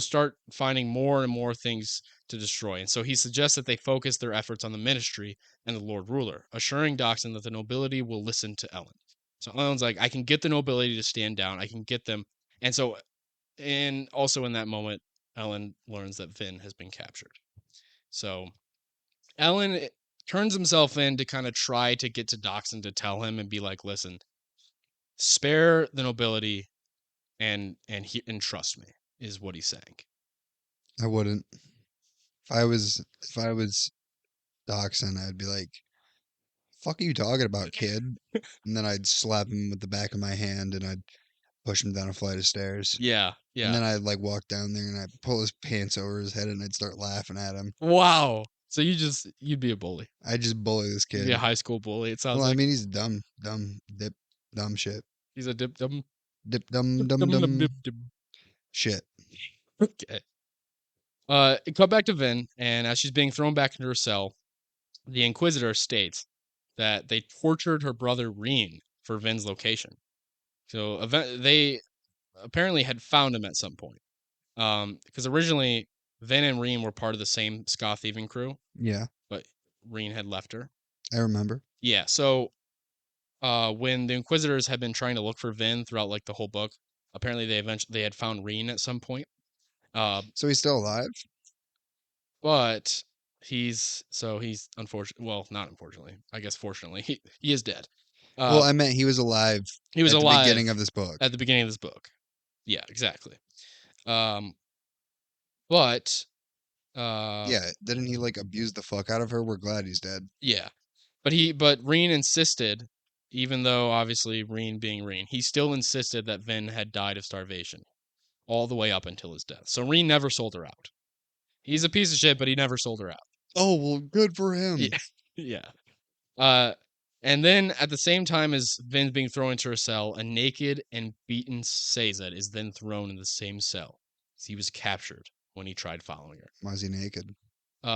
start finding more and more things to destroy. And so he suggests that they focus their efforts on the ministry and the Lord Ruler, assuring Doxon that the nobility will listen to Ellen. So Ellen's like, I can get the nobility to stand down. I can get them. And also in that moment, Ellen learns that Vin has been captured. So Ellen turns himself in to kind of try to get to Doxon to tell him and be like, listen, spare the nobility and trust me, is what he's saying. I wouldn't. If I was Doxon, I'd be like, fuck are you talking about, kid? And then I'd slap him with the back of my hand and I'd push him down a flight of stairs. Yeah. And then I'd like walk down there and I'd pull his pants over his head and I'd start laughing at him. Wow. So you'd be a bully. I'd just bully this kid. You'd be a high school bully. It sounds well, like. I mean, he's dumb shit. He's a dumb shit. Okay. Cut back to Vin, and as she's being thrown back into her cell, the Inquisitor states that they tortured her brother Reen for Vin's location. So they apparently had found him at some point. Because originally Vin and Reen were part of the same Ska thieving crew. Yeah. But Reen had left her. I remember. Yeah. So when the Inquisitors had been trying to look for Vin throughout like the whole book, apparently they had found Reen at some point. So he's still alive? But he's unfortunate. Well, not unfortunately. I guess fortunately, he is dead. Well, I meant he was alive. He was at alive the beginning of this book. At the beginning of this book. Yeah, exactly. But yeah, didn't he like abuse the fuck out of her? We're glad he's dead. Yeah, but Reen insisted, even though obviously Reen being Reen, he still insisted that Vin had died of starvation, all the way up until his death. So Reen never sold her out. He's a piece of shit, but he never sold her out. Oh well, good for him. Yeah. Yeah. And then at the same time as Vin's being thrown into her cell, a naked and beaten Sazed is then thrown in the same cell. He was captured when he tried following her. Why is he naked?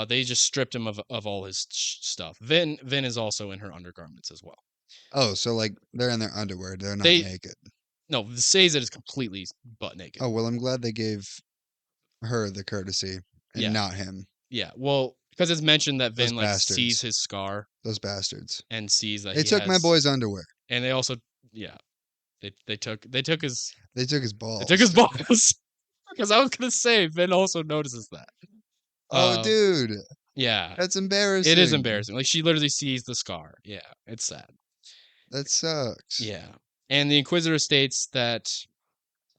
They just stripped him of all his stuff. Vin is also in her undergarments as well. Oh, so like they're in their underwear. They're not naked. No, the Sazed is completely butt naked. Oh, well, I'm glad they gave her the courtesy and not him. Yeah, well, because it's mentioned that Vin like sees his scar. Those bastards. And sees that they took my boy's underwear. And they also, they took his balls. They took his balls. Because I was gonna say Vin also notices that. Oh, Uh, dude, yeah, that's it is embarrassing. embarrassing. Like she literally sees the scar. Yeah, it's sad. That sucks. Yeah, and the Inquisitor states that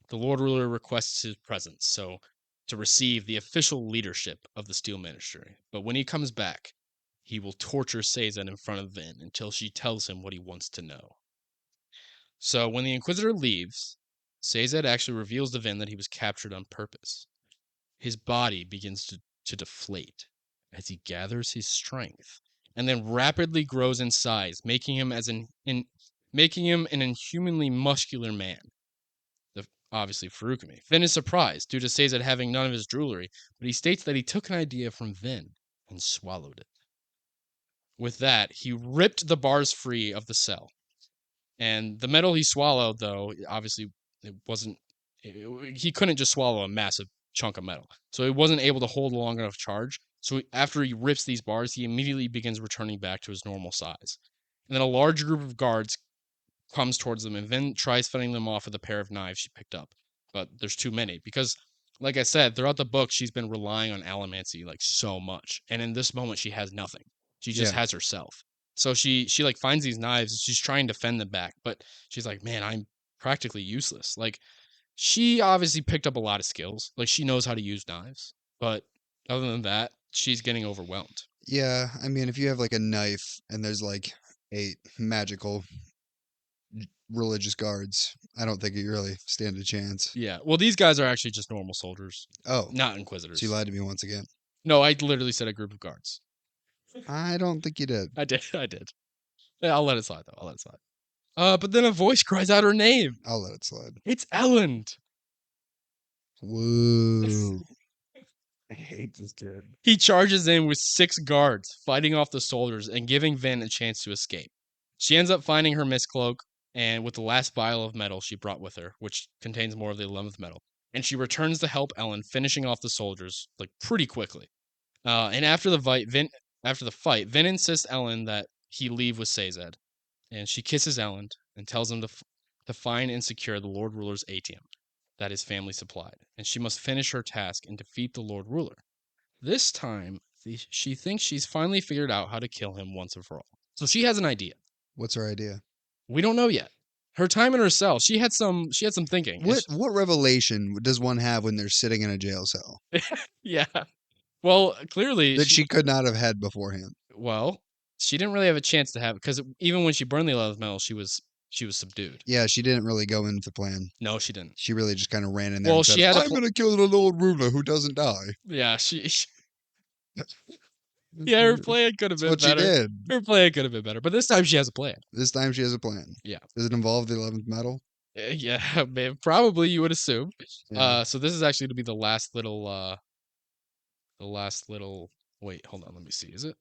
the Lord Ruler requests his presence, so to receive the official leadership of the Steel Ministry. But when he comes back, he will torture Sazed in front of Vin until she tells him what he wants to know. So when the Inquisitor leaves, Sazed actually reveals to Vin that he was captured on purpose. His body begins to deflate as he gathers his strength, and then rapidly grows in size, making him an inhumanly muscular man. Obviously Furukumi. Vin is surprised due to Sazed having none of his jewelry, but he states that he took an idea from Vin and swallowed it. With that, he ripped the bars free of the cell. And the metal he swallowed, though, obviously it wasn't. He couldn't just swallow a massive chunk of metal, so he wasn't able to hold a long enough charge. So after he rips these bars, he immediately begins returning back to his normal size. And then a large group of guards comes towards them, and Vin tries fending them off with a pair of knives she picked up, but there's too many because, like I said, throughout the book, she's been relying on Allomancy like so much, and in this moment, she has nothing. She just Yeah. has herself. So she like finds these knives, and she's trying to fend them back, but she's like, man, I'm practically useless. Like she obviously picked up a lot of skills, like she knows how to use knives, but other than that, she's getting overwhelmed. Yeah, I mean, if you have like a knife and there's like 8 magical religious guards, I don't think you really stand a chance. Yeah, well, these guys are actually just normal soldiers, Oh, not she inquisitors. lied to me once again. No, I literally said a group of guards. I don't think you did. I did. I did. Yeah, I'll let it slide though. I'll let it slide. But then a voice cries out her name. I'll let it slide. It's Elend. Woo. I hate this kid. He charges in with 6 guards, fighting off the soldiers and giving Vin a chance to escape. She ends up finding her mistcloak and with the last vial of metal she brought with her, which contains more of the 11th metal, and she returns to help Ellen, finishing off the soldiers like pretty quickly. And after the fight, Vin insists Ellen that he leave with Sazed, and she kisses Ellen and tells him to find and secure the Lord Ruler's ATM that his family supplied, and she must finish her task and defeat the Lord Ruler. This time, she thinks she's finally figured out how to kill him once and for all. So she has an idea. What's her idea? We don't know yet. Her time in her cell, she had some thinking. What revelation does one have when they're sitting in a jail cell Yeah. Well, clearly that she could not have had beforehand? well, she didn't really have a chance to have because even when she burned the 11th metal, she was subdued. Yeah, she didn't really go in with the plan. No, she didn't. She really just kind of ran in there Well, and said, she had "I'm going to kill the Lord Ruler who doesn't die." yeah, yeah, her plan could have That's been what she better. did. Her plan could have been better, but this time she has a plan. This time she has a plan. Yeah. Does it involve the 11th metal? Yeah, man, probably you would assume. Yeah. So this is actually to be the last little. Wait, hold on, let me see. Is it?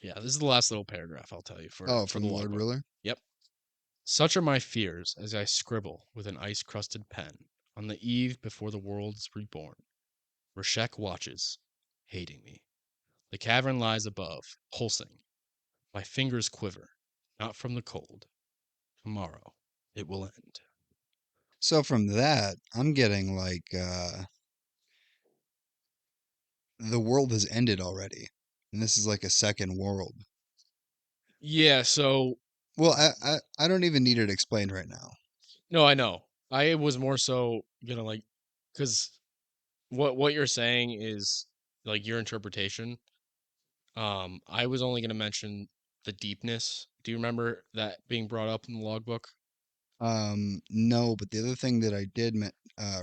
Yeah, this is the last little paragraph I'll tell you for From the the Lord logbook. Ruler? Yep. Such are my fears as I scribble with an ice-crusted pen on the eve before the world's reborn. Rashek watches, hating me. The cavern lies above, pulsing. My fingers quiver, not from the cold. Tomorrow it will end. So from that, I'm getting like the world has ended already. And this is like a second world. Yeah, so Well, I don't even need it explained right now. no, I know. I was more so gonna like because what you're saying is like your interpretation. I was only gonna mention the deepness. Do you remember that being brought up in the logbook? No, but the other thing that I did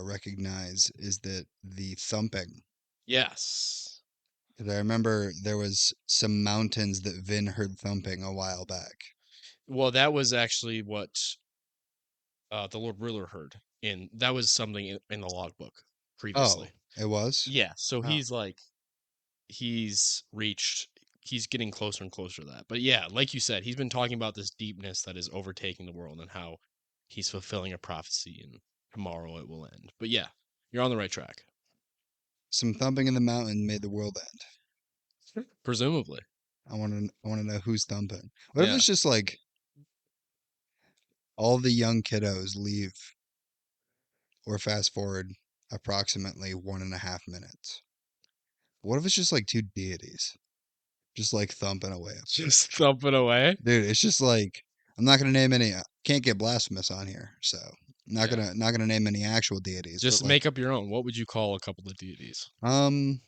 recognize is that the thumping. Yes. 'Cause I remember there was some mountains that Vin heard thumping a while back. Well, that was actually what the Lord Ruler heard in that was something in the logbook Oh, previously. it was? Yeah, so Oh. he's reached he's getting closer and closer to that. But yeah, like you said, he's been talking about this deepness that is overtaking the world and how he's fulfilling a prophecy and tomorrow it will end. But yeah, you're on the right track. Some thumping in the mountain made the world end. Presumably. I want to know who's thumping. What if Yeah. it's just like all the young kiddos leave or fast forward approximately 1.5 minutes. What if it's just like two deities, just like thumping away? Just thumping away. Dude, it's just like I'm not gonna name any. Can't get blasphemous on here, so Yeah. not gonna name any actual deities, but Just like make up your own. What would you call a couple of deities? um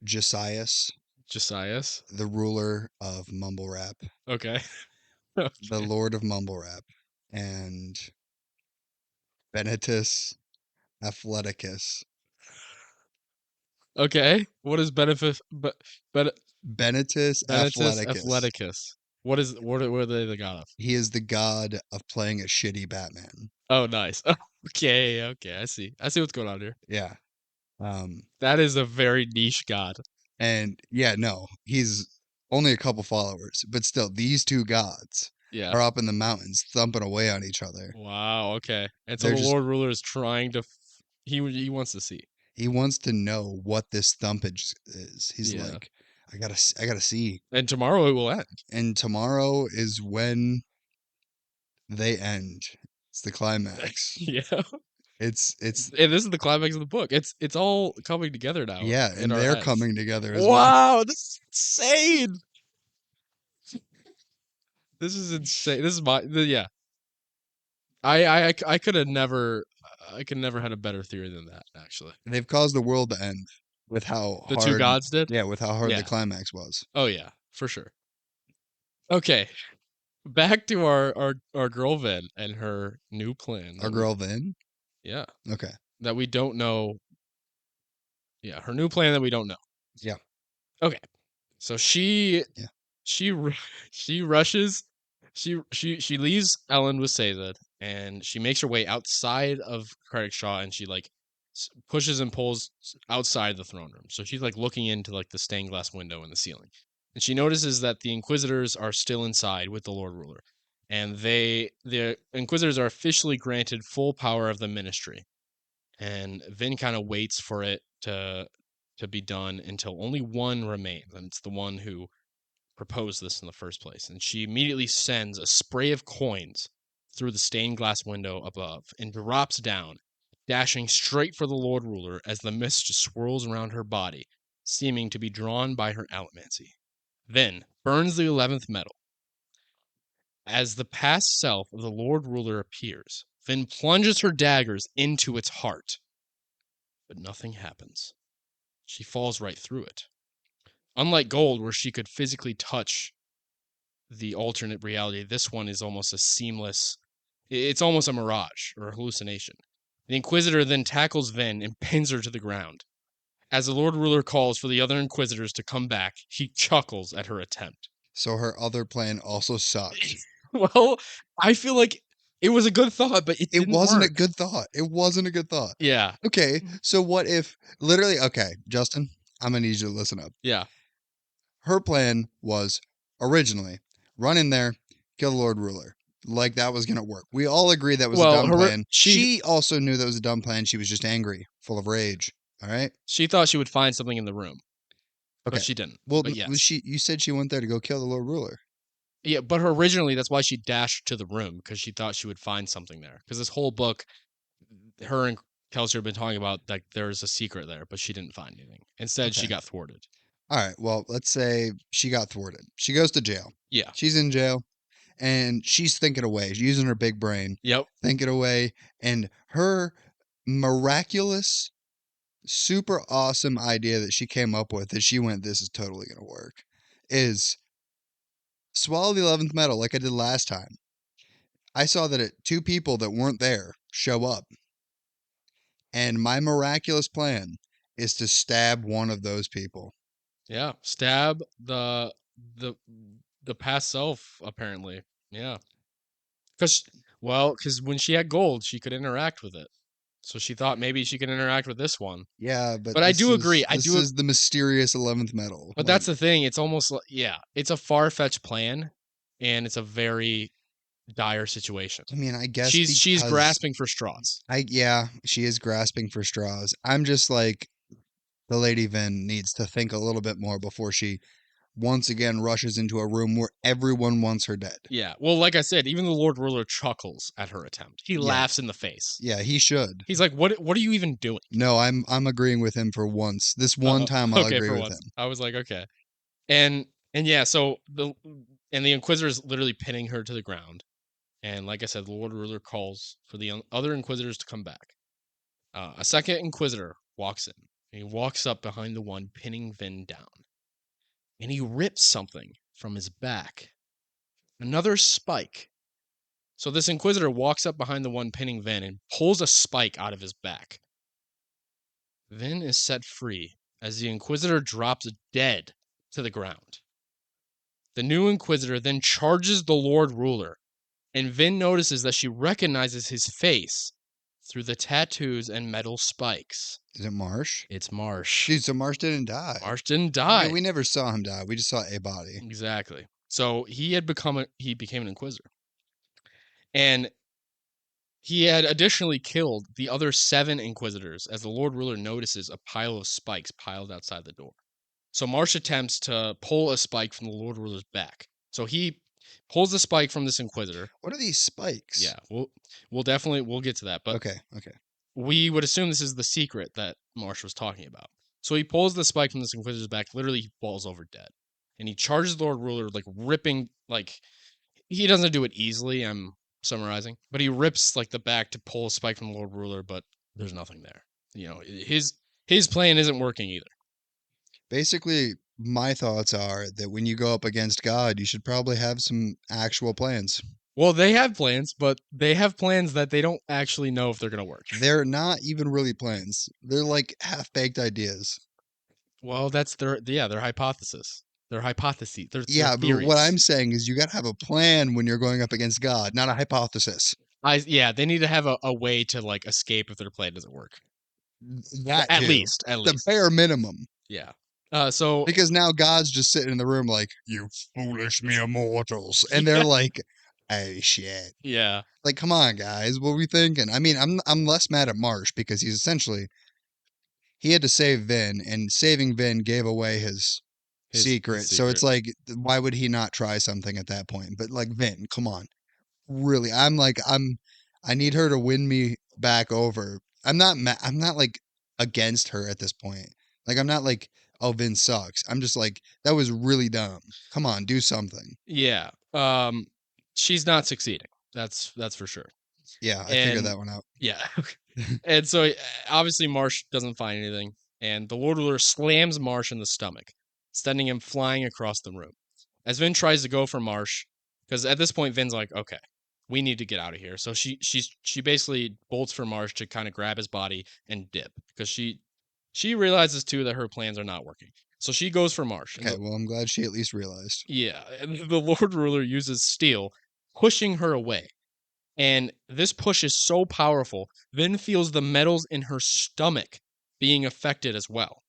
Josias, Josias. the ruler of mumble rap, Okay. the Okay. lord of mumble rap, and Benetus Athleticus. Okay. What is benefit? But Benetus Benetus Athleticus. Athleticus. What are they the god of? He is the god of playing a shitty Batman. Oh, nice. Okay. Okay. I see. I see what's going on here. Yeah. Um, That is a very niche god. and yeah, no, he's only a couple followers, but still, these two gods Yeah. are up in the mountains thumping away on each other. Wow. Okay. And so They're the just, Lord Ruler is trying to. He wants to see. he wants to know what this thumpage is. He's Yeah. like, I gotta see. And tomorrow it will end. And tomorrow is when they end. It's the climax. Yeah. It's, And this is the climax of the book. It's all coming together now yeah, in and our they're heads. coming together as well. Wow, this is insane. This is insane. This is yeah. I could have never I could never had a better theory than that, actually. They've caused the world to end with how The two hard, gods did? yeah, with how hard the Yeah. climax was. Oh yeah, for sure. Okay. Back to our girl Vin and her new plan Our girl Vin? yeah, Okay. that we don't know. Yeah, her new plan that we don't know. Yeah. Okay. So she Yeah. she ru- she rushes she leaves Ellen with Sazed and she makes her way outside of Craddockshaw and she like pushes and pulls outside the throne room. So she's like looking into like the stained glass window in the ceiling. And she notices that the Inquisitors are still inside with the Lord Ruler. And the Inquisitors are officially granted full power of the ministry. And Vin kind of waits for it to be done until only one remains, and it's the one who proposed this in the first place. And she immediately sends a spray of coins through the stained glass window above and drops down, dashing straight for the Lord Ruler as the mist just swirls around her body, seeming to be drawn by her allomancy. Then burns the 11th metal. As the past self of the Lord Ruler appears, Vin plunges her daggers into its heart. But nothing happens. She falls right through it. Unlike Gold, where she could physically touch the alternate reality, this one is almost a seamless, it's almost a mirage or a hallucination. The Inquisitor then tackles Vin and pins her to the ground. As the Lord Ruler calls for the other Inquisitors to come back, he chuckles at her attempt. So her other plan also sucked. Well, I feel like it was a good thought, but it It didn't wasn't a work. good thought. It wasn't a good thought. Yeah, Okay, so what if literally okay, Justin, I'm gonna need you to listen up. yeah. Her plan was originally run in there, kill the Lord Ruler. Like that was gonna work. We all agree that was a Well, dumb her plan. she She also knew that was a dumb plan. She was just angry, full of rage. All right. she thought she would find something in the room, Okay. but she didn't. Well, But was yes. she? You said she went there to go kill the Lord Ruler. Yeah, but her originally that's why she dashed to the room because she thought she would find something there. Because this whole book, her and Kelsey have been talking about like there's a secret there, but she didn't find anything. Instead, she Okay. got thwarted. All right. Well, let's say she got thwarted. She goes to jail. Yeah. She's in jail, and she's thinking away. She's using her big brain, Yep. thinking away, and her miraculous, super awesome idea that she came up with that she went, "This is totally gonna work," is swallow the 11th metal like I did last time. I saw that two people that weren't there show up. And my miraculous plan is to stab one of those people. Yeah. Stab the the past self apparently. Yeah. Because when she had gold, she could interact with it. So she thought maybe she could interact with this one. Yeah, but But I do agree. this is the mysterious 11th metal. But that's the thing. It's almost like yeah, it's a far fetched plan, and it's a very dire situation. I mean, I guess She's because grasping for straws. yeah, she is grasping for straws. I'm just like the Lady Vin needs to think a little bit more before she once again rushes into a room where everyone wants her dead. Yeah. Well, like I said, even the Lord Ruler chuckles at her attempt. He Yeah. laughs in the face. Yeah, he should. He's like, "What are you even doing?" No, I'm agreeing with him for once. This one time I'll Okay, agree for with once. him. I was like, "Okay." And yeah, so the Inquisitor's literally pinning her to the ground. And like I said, the Lord Ruler calls for the other Inquisitors to come back. A second Inquisitor walks in. And he walks up behind the one pinning Vin down. And he rips something from his back. Another spike. So this Inquisitor walks up behind the one pinning Vin and pulls a spike out of his back. Vin is set free as the Inquisitor drops dead to the ground. The new Inquisitor then charges the Lord Ruler, and Vin notices that she recognizes his face through the tattoos and metal spikes. Is it Marsh? It's Marsh. Dude, so Marsh didn't die. Marsh didn't Yeah, die. we never saw him die. We just saw a body. Exactly. So he became an Inquisitor. And he had additionally killed the other 7 Inquisitors as the Lord Ruler notices a pile of spikes piled outside the door. So Marsh attempts to pull a spike from the Lord Ruler's back. So he pulls the spike from this Inquisitor. What are these spikes? Yeah, we'll get to that. But Okay. we would assume this is the secret that Marsh was talking about. So he pulls the spike from this Inquisitor's back. Literally, he falls over dead, and he charges the Lord Ruler, like ripping. Like he doesn't do it easily. I'm summarizing, but he rips like the back to pull a spike from the Lord Ruler, but there's nothing there. You know, his plan isn't working either. Basically, my thoughts are that when you go up against God, you should probably have some actual plans. Well, they have plans, but they have plans that they don't actually know if they're going to work. They're not even really plans. They're like half-baked ideas. Well, that's their hypothesis. Their hypotheses. Their Yeah, but theories. what I'm saying is you got to have a plan when you're going up against God, not a hypothesis. They need to have a way to like escape if their plan doesn't work. That At too. least. The bare minimum. Yeah. So Because now God's just sitting in the room like, you foolish mere mortals. And they're Yeah. like, oh shit. yeah, Like, come on, guys, what are we thinking? I mean, I'm less mad at Marsh because he's essentially he had to save Vin, and saving Vin gave away his secret. So it's like, why would he not try something at that point? But like Vin, come on. Really, I need her to win me back over. I'm not like against her at this point. Like I'm not like, oh, Vin sucks. I'm just like, that was really dumb. Come on, do something. Yeah. She's not succeeding. That's for sure. Yeah, I figured that one out. Yeah. And so obviously Marsh doesn't find anything, and the Lord Ruler slams Marsh in the stomach, sending him flying across the room. As Vin tries to go for Marsh, because at this point Vin's like, okay, we need to get out of here. So she basically bolts for Marsh to kind of grab his body and dip, because she realizes too that her plans are not working. So she goes for Marsh. Okay, well, I'm glad she at least realized. Yeah, and the Lord Ruler uses steel, pushing her away. And this push is so powerful, Vin feels the metals in her stomach being affected as well.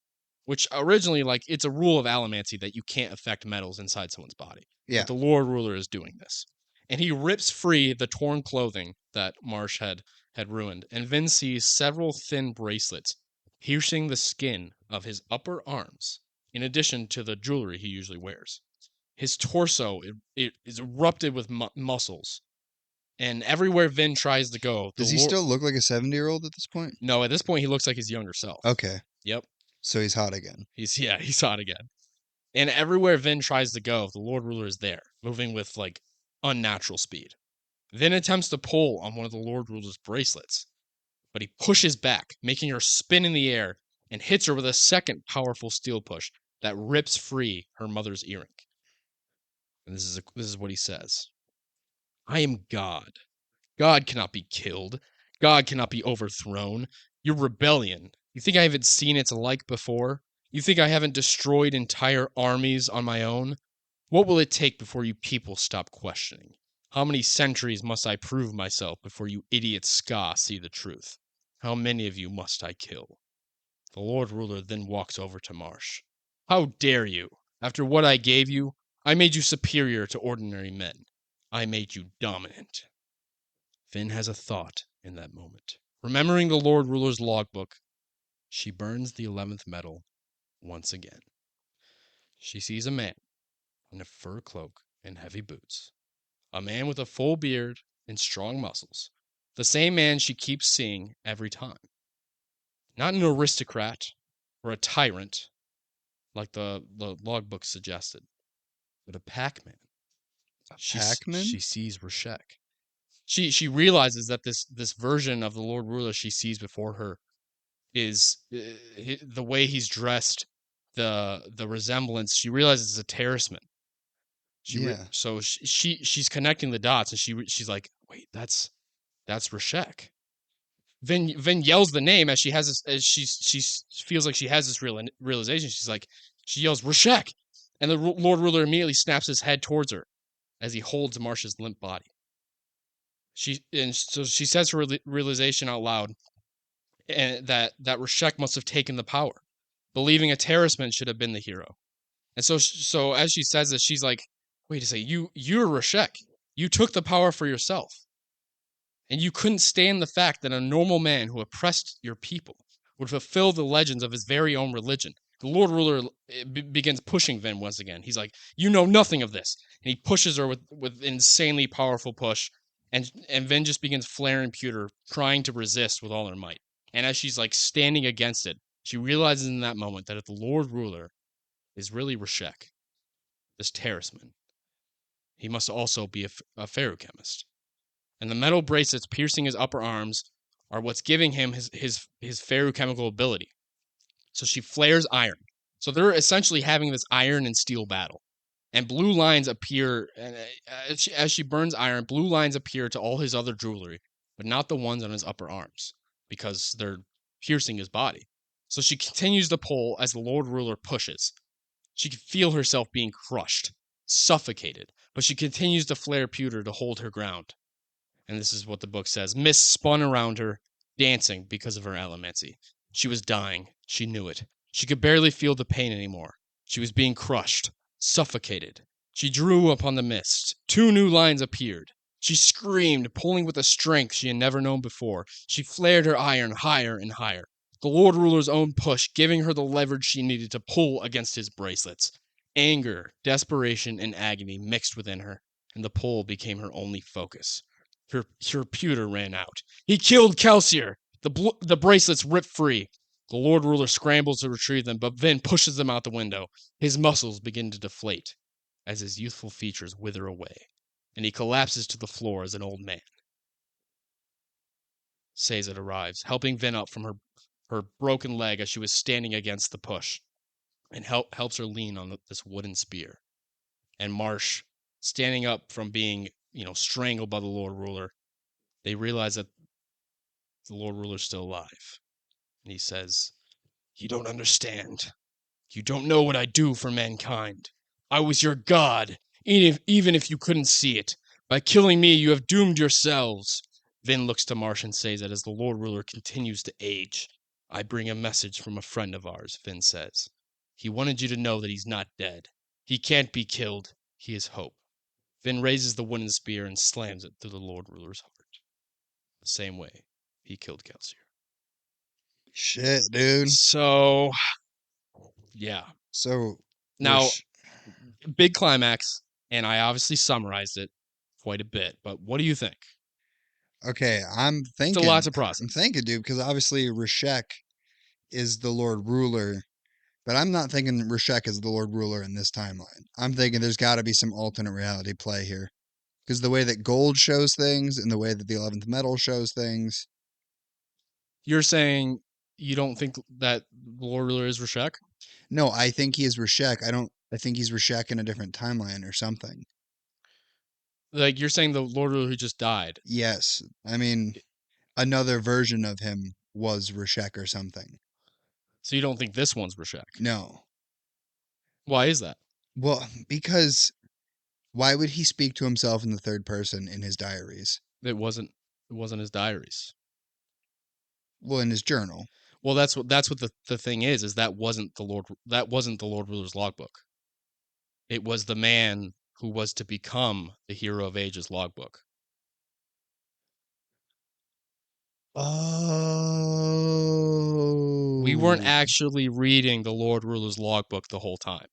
Which originally, like, it's a rule of allomancy that you can't affect metals inside someone's body. Yeah. But the Lord Ruler is doing this. And he rips free the torn clothing that Marsh had ruined. And Vin sees several thin bracelets piercing the skin of his upper arms, in addition to the jewelry he usually wears. His torso it is erupted with muscles. And everywhere Vin tries to go, Does he still look like a 70-year-old at this point? No, at this point he looks like his younger self. Okay. Yep. So he's hot again. He's hot again. And everywhere Vin tries to go, the Lord Ruler is there, moving with like unnatural speed. Vin attempts to pull on one of the Lord Ruler's bracelets, but he pushes back, making her spin in the air and hits her with a second powerful steel push that rips free her mother's earring. And this is what he says. I am God. God cannot be killed. God cannot be overthrown. Your rebellion. You think I haven't seen its like before? You think I haven't destroyed entire armies on my own? What will it take before you people stop questioning? How many centuries must I prove myself before you idiot ska see the truth? How many of you must I kill? The Lord Ruler then walks over to Marsh. How dare you? After what I gave you, I made you superior to ordinary men. I made you dominant. Vin has a thought in that moment. Remembering the Lord Ruler's logbook, she burns the 11th metal once again. She sees a man in a fur cloak and heavy boots. A man with a full beard and strong muscles. The same man she keeps seeing every time. Not an aristocrat or a tyrant, like the logbook suggested, but a packman. She Pac-Man? sees Rashek. She realizes that this version of the Lord Ruler she sees before her is the way he's dressed, the resemblance. She realizes it's a terraceman. Yeah. She's connecting the dots, and she's like, wait, that's Rashek. Vin yells the name as she has this, as she feels like she has this realization. She's like, she yells Rashek, and the Lord Ruler immediately snaps his head towards her as he holds Marsh's limp body. So she says her realization out loud, and that Rashek must have taken the power, believing a terraceman should have been the hero. And so as she says this, she's like, "Wait a second, you're Rashek. You took the power for yourself, and you couldn't stand the fact that a normal man who oppressed your people would fulfill the legends of his very own religion." The Lord Ruler begins pushing Vin once again. He's like, "You know nothing of this," and he pushes her with insanely powerful push, and Vin just begins flaring pewter, trying to resist with all her might. And as she's like standing against it, she realizes in that moment that if the Lord Ruler is really Rashek, this terraceman, he must also be a ferrochemist. And the metal bracelets piercing his upper arms are what's giving him his ferrochemical ability. So she flares iron. So they're essentially having this iron and steel battle. And blue lines appear, and as she burns iron, blue lines appear to all his other jewelry, but not the ones on his upper arms, because they're piercing his body. So she continues to pull as the Lord Ruler pushes. She can feel herself being crushed, suffocated, but she continues to flare pewter to hold her ground. And this is what the book says. Mist spun around her, dancing because of her elemency. She was dying. She knew it. She could barely feel the pain anymore. She was being crushed, suffocated. She drew upon the mist. Two new lines appeared. She screamed, pulling with a strength she had never known before. She flared her iron higher and higher. The Lord Ruler's own push giving her the leverage she needed to pull against his bracelets. Anger, desperation, and agony mixed within her, and the pull became her only focus. Her pewter ran out. He killed Kelsier. The bracelets ripped free. The Lord Ruler scrambles to retrieve them, but Vin pushes them out the window. His muscles begin to deflate as his youthful features wither away, and he collapses to the floor as an old man. Sazed arrives, helping Vin up from her broken leg as she was standing against the push, and helps her lean on this wooden spear. And Marsh, standing up from being, strangled by the Lord Ruler, they realize that the Lord Ruler's still alive. And he says, "You don't understand. You don't know what I do for mankind. I was your god, even if you couldn't see it. By killing me, you have doomed yourselves." Vin looks to Marsh and says that as the Lord Ruler continues to age. "I bring a message from a friend of ours," Vin says. "He wanted you to know that he's not dead. He can't be killed. He is hope." Vin raises the wooden spear and slams it through the Lord Ruler's heart. The same way he killed Kelsier. Shit, dude. So, yeah. So, Now, Rish, big climax, and I obviously summarized it quite a bit, but what do you think? okay, It's a lot to I'm process. thinking, dude, because obviously Rashek is the Lord Ruler, but I'm not thinking Rashek is the Lord Ruler in this timeline. I'm thinking there's got to be some alternate reality play here. Because the way that gold shows things and the way that the 11th metal shows things. You're saying you don't think that Lord Ruler is Rashek? No, I think he is Rashek. I think he's Rashek in a different timeline or something. Like, you're saying the Lord Ruler who just died. Yes. I mean, another version of him was Rashek or something. So you don't think this one's Rashek? No. Why is that? Well, because why would he speak to himself in the third person in his diaries? It wasn't his diaries. Well, in his journal. Well, that's what the thing is that wasn't the Lord Ruler's logbook. It was the man who was to become the hero of ages logbook. We weren't Oh. actually reading the Lord Ruler's logbook the whole time.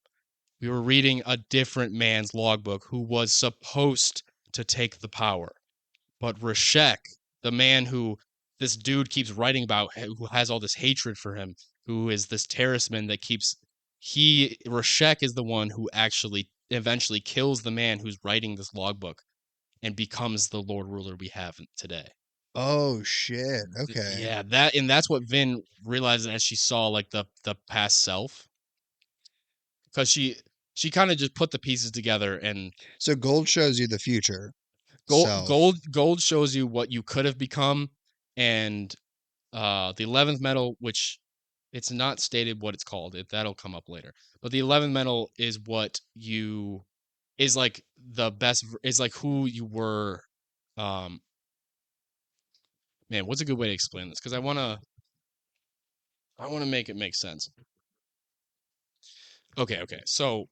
We were reading a different man's logbook who was supposed to take the power. But Rashek, the man who this dude keeps writing about, who has all this hatred for him, who is this terroristman that keeps Rashek is the one who actually eventually kills the man who's writing this logbook and becomes the Lord Ruler we have today. Oh shit. Okay. Yeah, that's what Vin realized as she saw like the past self, because she kind of just put the pieces together, and So gold shows you the future gold self. gold gold shows you what you could have become, and the 11th metal, which it's not stated what it's called, that'll come up later, but the 11th metal is what you is like the best, is like who you were. um Man, what's a good way to explain this, because I want to make it make sense. Okay, so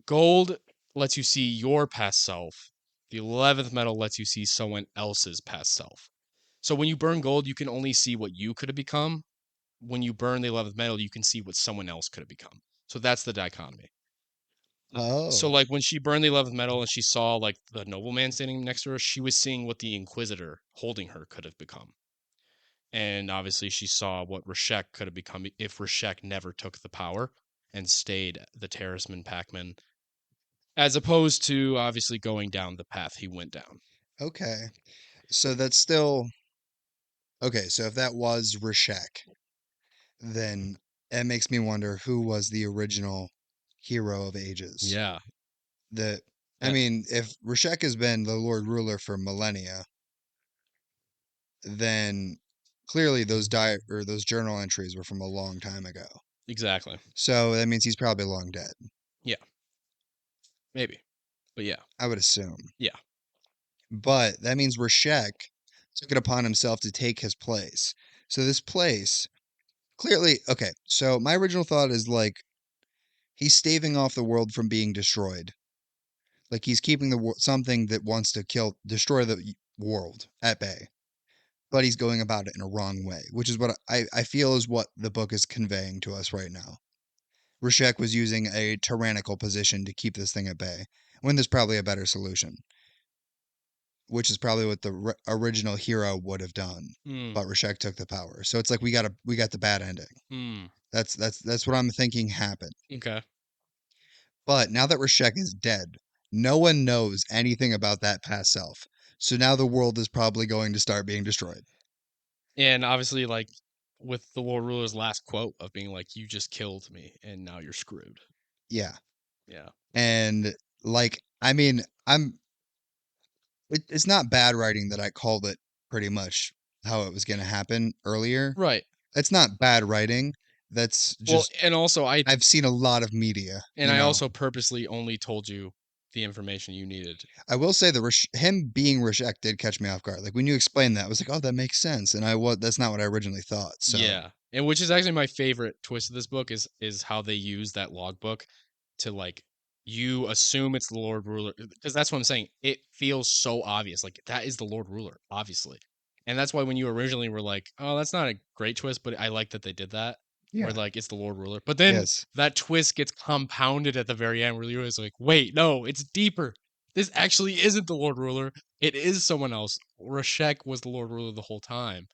gold lets you see your past self. The 11th metal lets you see someone else's past self. So when you burn gold, you can only see what you could have become. When you burn the 11th metal, you can see what someone else could have become. So that's the dichotomy. So Oh. like when she burned the 11th metal and she saw like the nobleman standing next to her, she was seeing what the Inquisitor holding her could have become. And obviously she saw what Rashek could have become if Rashek never took the power and stayed the Terraceman Packman, as opposed to obviously going down the path he went down. Okay. So that's still okay. So if that was Rashek, then it makes me wonder who was the original hero of ages. Yeah. The I Uh, mean, if Rashek has been the Lord Ruler for millennia, then clearly those journal entries were from a long time ago. exactly. So that means he's probably long dead, Yeah. Maybe. But yeah. I would assume. Yeah. But that means Rashek took it upon himself to take his place. So this place clearly okay. So my original thought is like he's staving off the world from being destroyed. Like he's keeping something that wants to destroy the world at bay, but he's going about it in a wrong way, which is what I feel is what the book is conveying to us right now. Rashek was using a tyrannical position to keep this thing at bay, when there's probably a better solution, which is probably what the original hero would have done. Hmm. But Rashek took the power, so it's like we got the bad ending. Hmm. That's what I'm thinking happened. Okay. But now that Rashek is dead, no one knows anything about that past self. So now the world is probably going to start being destroyed. And obviously, like with the Lord Ruler's last quote of being like, "You just killed me, and now you're screwed." Yeah. Yeah. And like, I mean, it's not bad writing that I called it pretty much how it was going to happen earlier. Right. That's not bad writing. That's Well, just, and also I've seen a lot of media, I also purposely only told you the information you needed. I will say that him being Rashek did catch me off guard. Like when you explained that, I was like, oh, that makes sense. And that's not what I originally thought. So, Yeah. And which is actually my favorite twist of this book is how they use that logbook to like, you assume it's the Lord Ruler, because that's what I'm saying. It feels so obvious. Like that is the Lord Ruler, obviously. And that's why when you originally were like, "Oh, that's not a great twist," but I like that they did that. Where yeah. like it's the Lord Ruler. But then Yes. that twist gets compounded at the very end where you're always like, "Wait, no, it's deeper. This actually isn't the Lord Ruler. It is someone else. Rashek was the Lord Ruler the whole time." And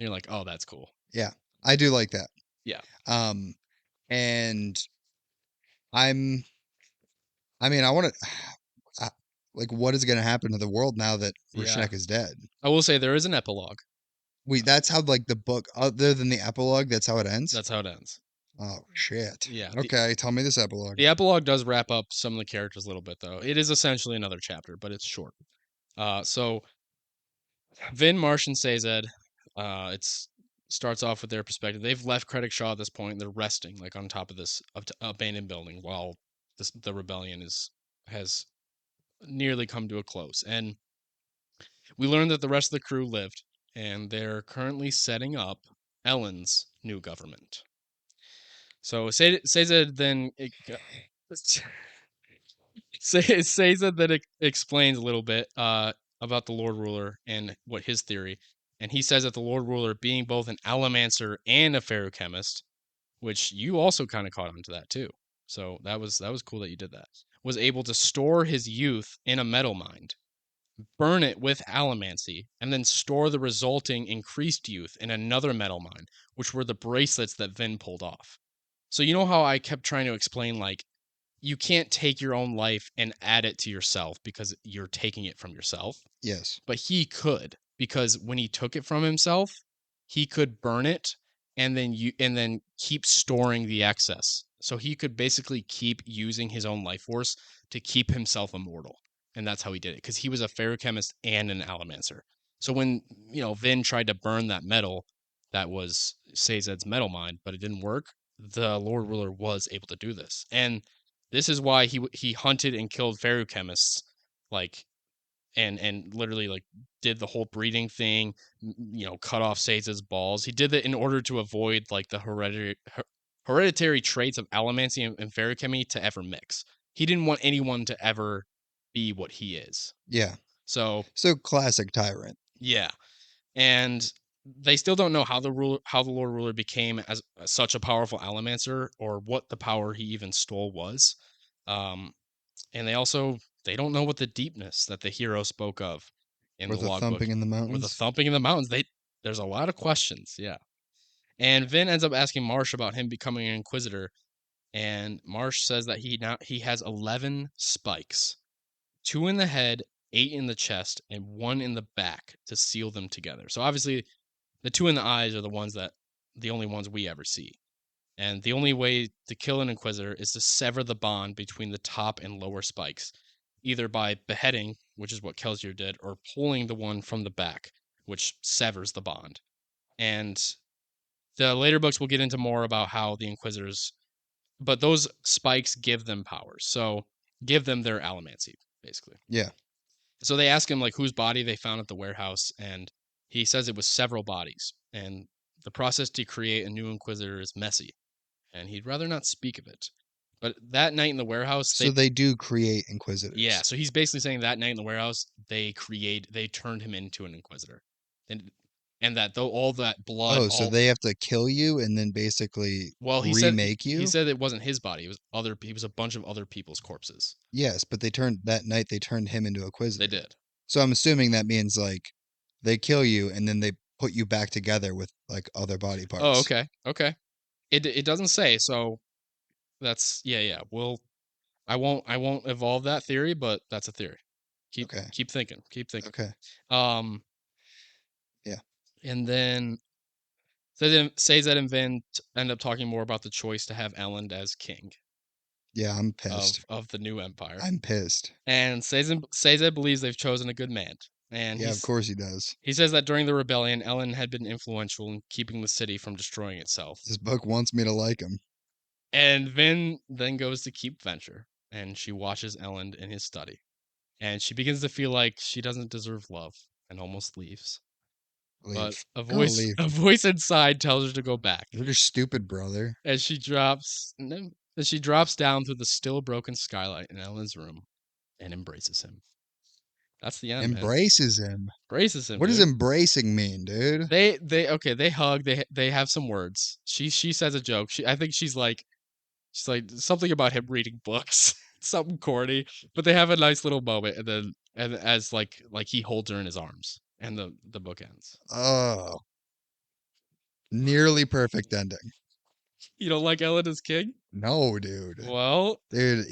you're like, "Oh, that's cool." Yeah. I do like that. Yeah. Um, and I'm, I mean, I want to, like, what is going to happen to the world now that Yeah. Rashek is dead? I will say there is an epilogue. That's how, like, the book, other than the epilogue, that's how it ends? That's how it ends. Oh, shit. Yeah. Okay. Tell me this epilogue. The epilogue does wrap up some of the characters a little bit though. It is essentially another chapter, but it's short. So Vin, Marsh, and Sazed, it's starts off with their perspective. They've left Credit Shaw at this point. They're resting like on top of this abandoned building while the rebellion has nearly come to a close. And we learned that the rest of the crew lived, and they're currently setting up Ellen's new government. So Sazed then Sazed then explains a little bit about the Lord Ruler and what his theory. And he says that the Lord Ruler, being both an allomancer and a ferrochemist, which you also kind of caught on to that too. So that was cool that you did that. Was able to store his youth in a metal mind, burn it with allomancy, and then store the resulting increased youth in another metal mind, which were the bracelets that Vin pulled off. So you know how I kept trying to explain, like, you can't take your own life and add it to yourself because you're taking it from yourself. Yes. But he could, because when he took it from himself, he could burn it and then keep storing the excess. So he could basically keep using his own life force to keep himself immortal. And that's how he did it, because he was a ferrochemist and an allomancer. So when, Vin tried to burn that metal that was Sazed's metal mind, but it didn't work, the Lord Ruler was able to do this. And this is why he hunted and killed ferrochemists, like, and literally, like, did the whole breeding thing, cut off Sazed's balls. He did that in order to avoid, like, the hereditary traits of allomancy and feruchemy to ever mix. He didn't want anyone to ever be what he is. Yeah. So So classic tyrant. yeah, and they still don't know how the Lord Ruler became as such a powerful allomancer, or what the power he even stole was. And they don't know what the deepness that the hero spoke of in Or the the logbook, thumping in the or the mountains. thumping in the mountains. There's a lot of questions, yeah. And Vin ends up asking Marsh about him becoming an inquisitor, and Marsh says that he has 11 spikes, 2 in the head, 8 in the chest, and 1 in the back to seal them together. So obviously, the 2 in the eyes are the only ones we ever see. And the only way to kill an Inquisitor is to sever the bond between the top and lower spikes, either by beheading, which is what Kelsier did, or pulling the one from the back, which severs the bond. And the later books will get into more about how the Inquisitors, but those spikes give them powers. So give them their allomancy, basically. Yeah. So they ask him, like, whose body they found at the warehouse, and he says it was several bodies. And the process to create a new Inquisitor is messy, and he'd rather not speak of it. But that night in the warehouse, So they do create inquisitors. yeah. So he's basically saying that night in the warehouse, they turned him into an inquisitor, and that though all that blood, Oh, so they have to kill you and then basically well, remake he you? said it wasn't his body; he was a bunch of other people's corpses. Yes, but they turned him into a They inquisitor. did. So I'm assuming that means like they kill you and then they put you back together with like other body Oh, parts. okay. It doesn't say, so that's yeah. I won't evolve that theory, but that's a theory. Okay. Keep thinking. Keep thinking. Okay. Um, Yeah. and then Sazed and Vin end up talking more about the choice to have Elend as king Yeah, I'm pissed. of the new empire. I'm pissed. And Sazed believes they've chosen a good man. And Yeah, of course he does. he says that during the rebellion, Elend had been influential in keeping the city from destroying itself. This book wants me to like him. And Vin then goes to Keep Venture, and she watches Elend in his study. And she begins to feel like she doesn't deserve love, and almost leaves. But Leave. Go leave. a voice inside tells her to go back. You're your stupid brother. As she drops down through the still broken skylight in Ellen's room and embraces him. That's the end, man. Embraces him. Embraces him. What does Dude. embracing mean, dude? They hug. They have some words. She says a joke. I think she's like something about him reading books, something corny. But they have a nice little moment, and as like he holds her in his arms, and the book ends. Oh. Nearly perfect ending. You don't like Ellen as king? No, dude. Well, Dude,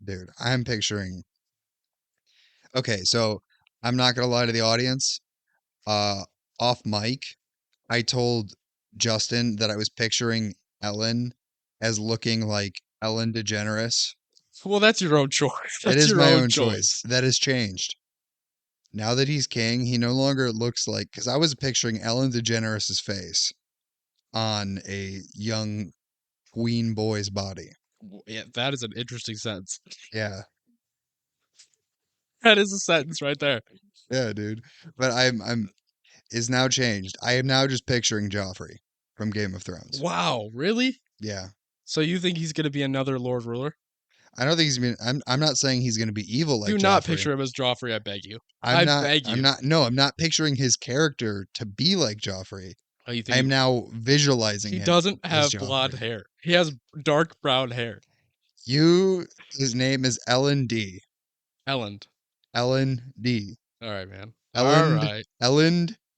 dude, I'm picturing. Okay, so I'm not gonna lie to the audience. Off mic, I told Justin that I was picturing Ellen as looking like Ellen DeGeneres. well, that's your own choice. It That's is your my own own choice. choice. That has changed. Now that he's king, he no longer looks like, because I was picturing Ellen DeGeneres' face on a young tween boy's body. Yeah, that is an interesting sentence. Yeah. That is a sentence right there. Yeah, dude. But I'm is now changed. I am now just picturing Joffrey from Game of Thrones. Wow, really? Yeah. So you think he's gonna be another Lord Ruler? I don't think he's been I'm not saying he's gonna be evil like Do Joffrey. not picture him as Joffrey, I beg you. I'm beg you. not no, I'm not picturing his character to be like Joffrey. Oh, you I think am now visualizing he him doesn't as have blonde Joffrey. hair? He has dark brown hair. His name is Ellen D. Elland. Ellen D. All right, man. All Ellen, right.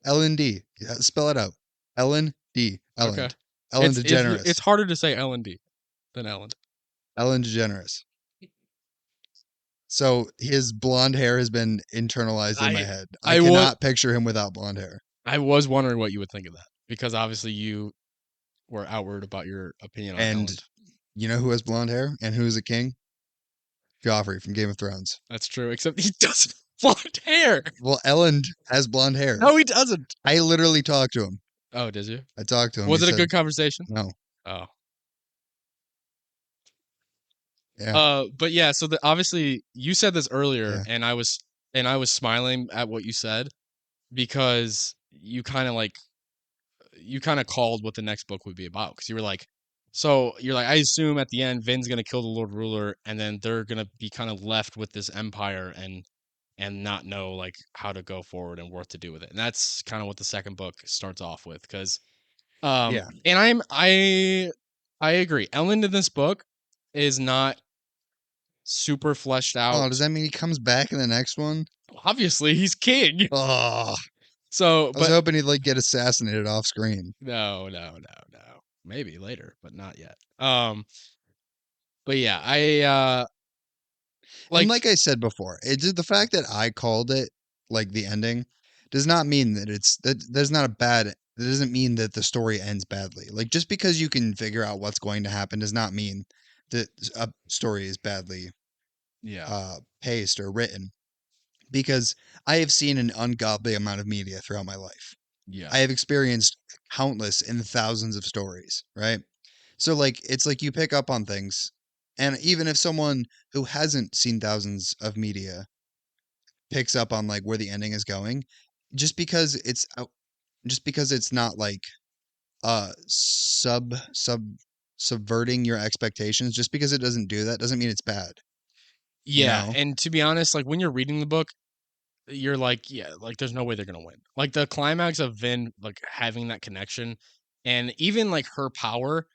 Ellen D. Yeah, spell it out. Ellen D. Okay. Ellen DeGeneres. It's harder to say LND than Elland. Ellen DeGeneres. So his blonde hair has been internalized in my I head. I I was cannot picture him without blonde hair. I was wondering what you would think of that because obviously you were outward about your opinion on And Elland. you know who has blonde hair and who is a king? Joffrey from Game of Thrones. That's true, except he doesn't have blonde hair. Well, Ellen has blonde hair. No, he doesn't. I literally talked to him. Oh, did you? I talked to him. He Was it a said, good conversation? no. Oh. Yeah. But yeah, so obviously you said this earlier, Yeah. and I was smiling at what you said because you kind of called what the next book would be about because you were like, so you're like, I assume at the end Vin's gonna kill the Lord Ruler, and then they're gonna be kind of left with this empire and not know like how to go forward and what to do with it, and that's kind of what the second book starts off with because Yeah. and I agree. Ellen in this book is not super fleshed Oh, does out. that mean he comes back in the next one? Obviously, he's king. Oh, So, I was but hoping he'd like get assassinated off screen. no. Maybe later, but not yet. But yeah, And like like I said before, it's just the fact that I called it like the ending does not mean that there's not a bad. That doesn't mean that the story ends badly. Like just because you can figure out what's going to happen does not mean that a story is badly yeah, paced or written. Because I have seen an ungodly amount of media throughout my life. yeah, I have experienced countless and thousands of stories, right? So like it's like you pick up on things, and even if someone who hasn't seen thousands of media picks up on like where the ending is going, just because just because it's not like subverting your expectations, just because it doesn't do that doesn't mean it's bad, you yeah. know? And to be honest, like when you're reading the book, you're like, yeah, like there's no way they're gonna win. Like the climax of Vin like having that connection, and even like her power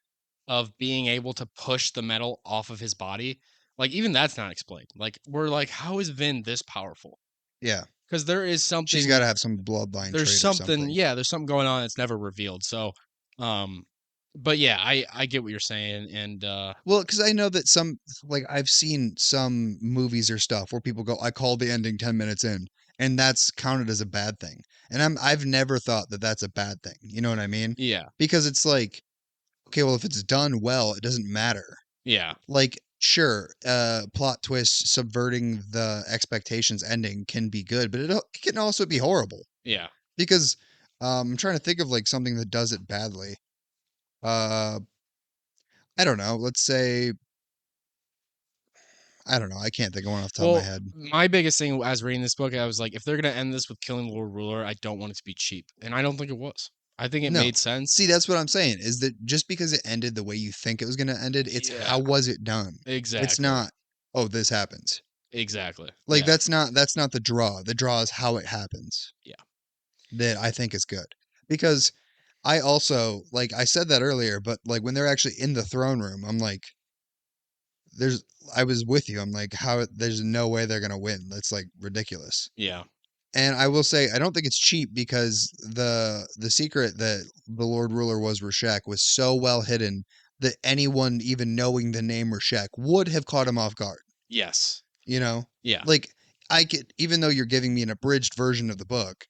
of being able to push the metal off of his body, like even that's not explained. Like we're like, how is Vin this powerful? Yeah. Because there is She's got something to have some bloodline there's trait or something something. yeah there's something going on that's never revealed, so um but yeah, I get what you're saying, and Well, because I know that some, like, I've seen some movies or stuff where people go, "I called the ending 10 minutes in," and that's counted as a bad thing. And I've never thought that that's a bad thing. You know what I mean? yeah, Because it's like, okay, well, if it's done well, it doesn't matter. yeah, Like, sure, plot twist subverting the expectations ending can be good, but it can also be horrible. yeah. Because I'm trying to think of like something that does it badly. Uh, I don't know. Let's say I don't know. I can't think of one off the top of my Well, head. my biggest thing as reading this book, I was like, if they're gonna end this with killing the Lord Ruler, I don't want it to be cheap, and I don't think it was. I think it No. made sense. See, that's what I'm saying, is that just because it ended the way you think it was gonna end it, it's Yeah, how was it done? It's exactly, not, oh, this happens. exactly. Like Yeah, that's not the draw. The draw is how it happens yeah, that I think is good. Because I also like I said that earlier, but like when they're actually in the throne room, I'm like, there's I was with you. I'm like, how there's no way they're gonna win. That's like ridiculous. yeah, And I will say, I don't think it's cheap because the secret that the Lord Ruler was Rashek was so well hidden that anyone even knowing the name Rashek would have caught him off guard. yes, You know, yeah, like I could, even though you're giving me an abridged version of the book,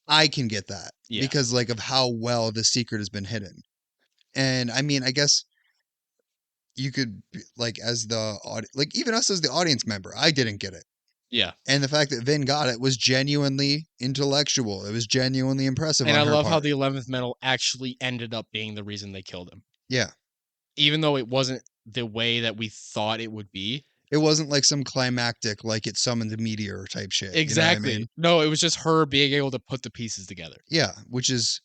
I can get that yeah, because like of how well the secret has been hidden. And I mean, I guess you could like as the like even us as the audience member, I didn't get it. yeah. And the fact that Vin got it was genuinely intellectual. It was genuinely impressive And on I her love how part. the 11th metal actually ended up being the reason they killed him, Yeah. even though it wasn't the way that we thought it would be. It wasn't like some climactic, like it summoned a meteor type shit. You know what I Exactly. mean? No, it was just her being able to put the pieces together. Yeah, which is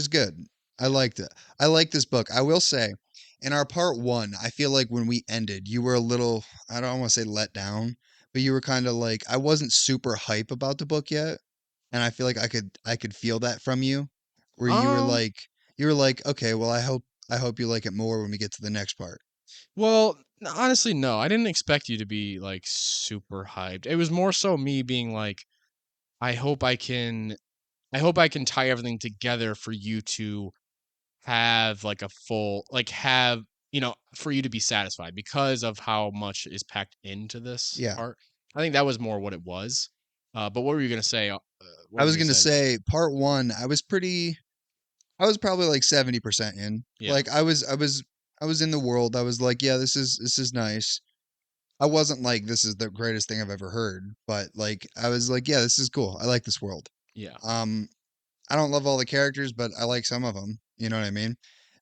good. I liked it. I like this book. I will say, in our part one, I feel like when we ended, you were a little, I don't want to say let down, but you were kind of like, I wasn't super hype about the book yet. And I feel like I could feel that from you. where Um, you were like, okay, well, I hope you like it more when we get to the next part. well, honestly, no. I didn't expect you to be like super hyped. It was more so me being like, I hope I can I hope I can tie everything together for you to have like a full like have for you to be satisfied because of how much is packed into this Yeah. part. I think that was more what it was. But what were you gonna say? What I were you was gonna gonna say? say part one, I was probably like 70% in. Yeah, Like I was in the world. I was like, yeah, this is nice. I wasn't like this is the greatest thing I've ever heard, but like I was like, yeah, this is cool. I like this world. yeah. Um, I don't love all the characters, but I like some of them. You know what I mean?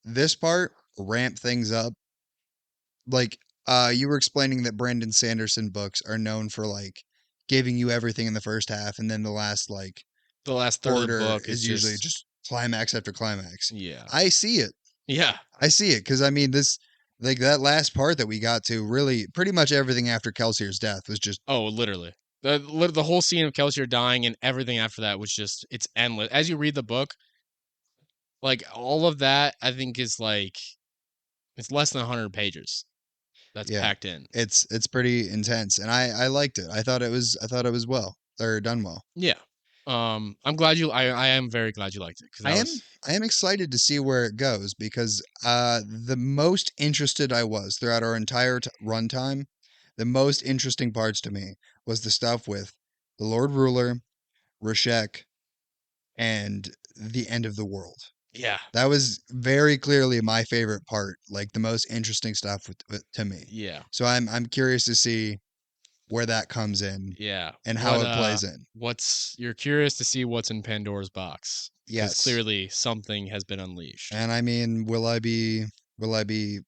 This part ramp things up. Like you were explaining that Brandon Sanderson books are known for like giving you everything in the first half and then the last like The last third of the quarter book is is usually just just climax after climax. yeah, I see it. yeah. I see it because I mean this like that last part that we got to really pretty much everything after Kelsier's death was just Oh, literally. The whole scene of Kelsier dying and everything after that was just it's endless. As you read the book, like all of that, I think is like it's less than 100 pages that's yeah, packed in. it's pretty intense and I liked it. I thought it was well or done well. Yeah. I'm glad you. I am very glad you liked it because that was I am excited to see where it goes because the most interested I was throughout our entire runtime, the most interesting parts to me was the stuff with the Lord Ruler, Rashek, and the end of the world. yeah, That was very clearly my favorite part, like the most interesting stuff to me. yeah, So I'm curious to see where that comes in yeah. and how it plays in. What's you're curious to see what's in Pandora's box because Yes. clearly something has been unleashed. And I mean, will I be the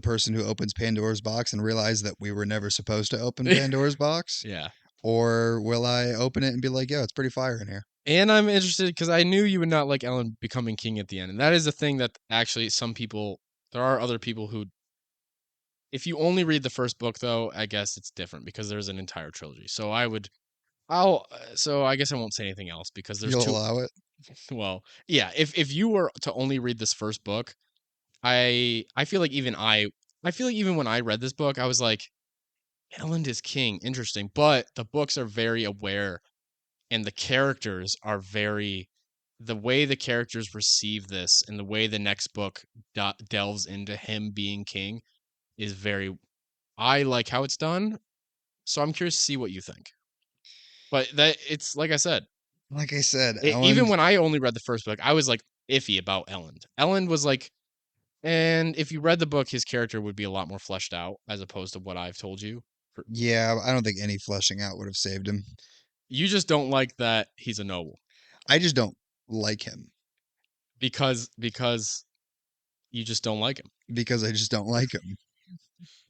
person who opens Pandora's box and realize that we were never supposed to open Pandora's box? Yeah. Or will I open it and be like, yeah, it's pretty fire in here? And I'm interested because I knew you would not like Ellen becoming king at the end, and that is a thing that actually some people. There are other people who, if you only read the first book, though, I guess it's different because there's an entire trilogy. So I would, I'll. So I guess I won't say anything else because there's You'll two. allow it? Well, yeah. If you were to only read this first book, I feel like I feel like even when I read this book, I was like, Ellen is king, interesting. But the books are very aware and the characters are very the way the characters receive this and the way the next book delves into him being king is very I like how it's done, so I'm curious to see what you think. But that it's like I said, Like I said, even Ellen, when I only read the first book, I was like iffy about Ellen. Ellen was like, and if you read the book, his character would be a lot more fleshed out as opposed to what I've told you. yeah, I don't think any fleshing out would have saved him. You just don't like that he's a noble I just don't like him because you just don't like him. because I just don't like him.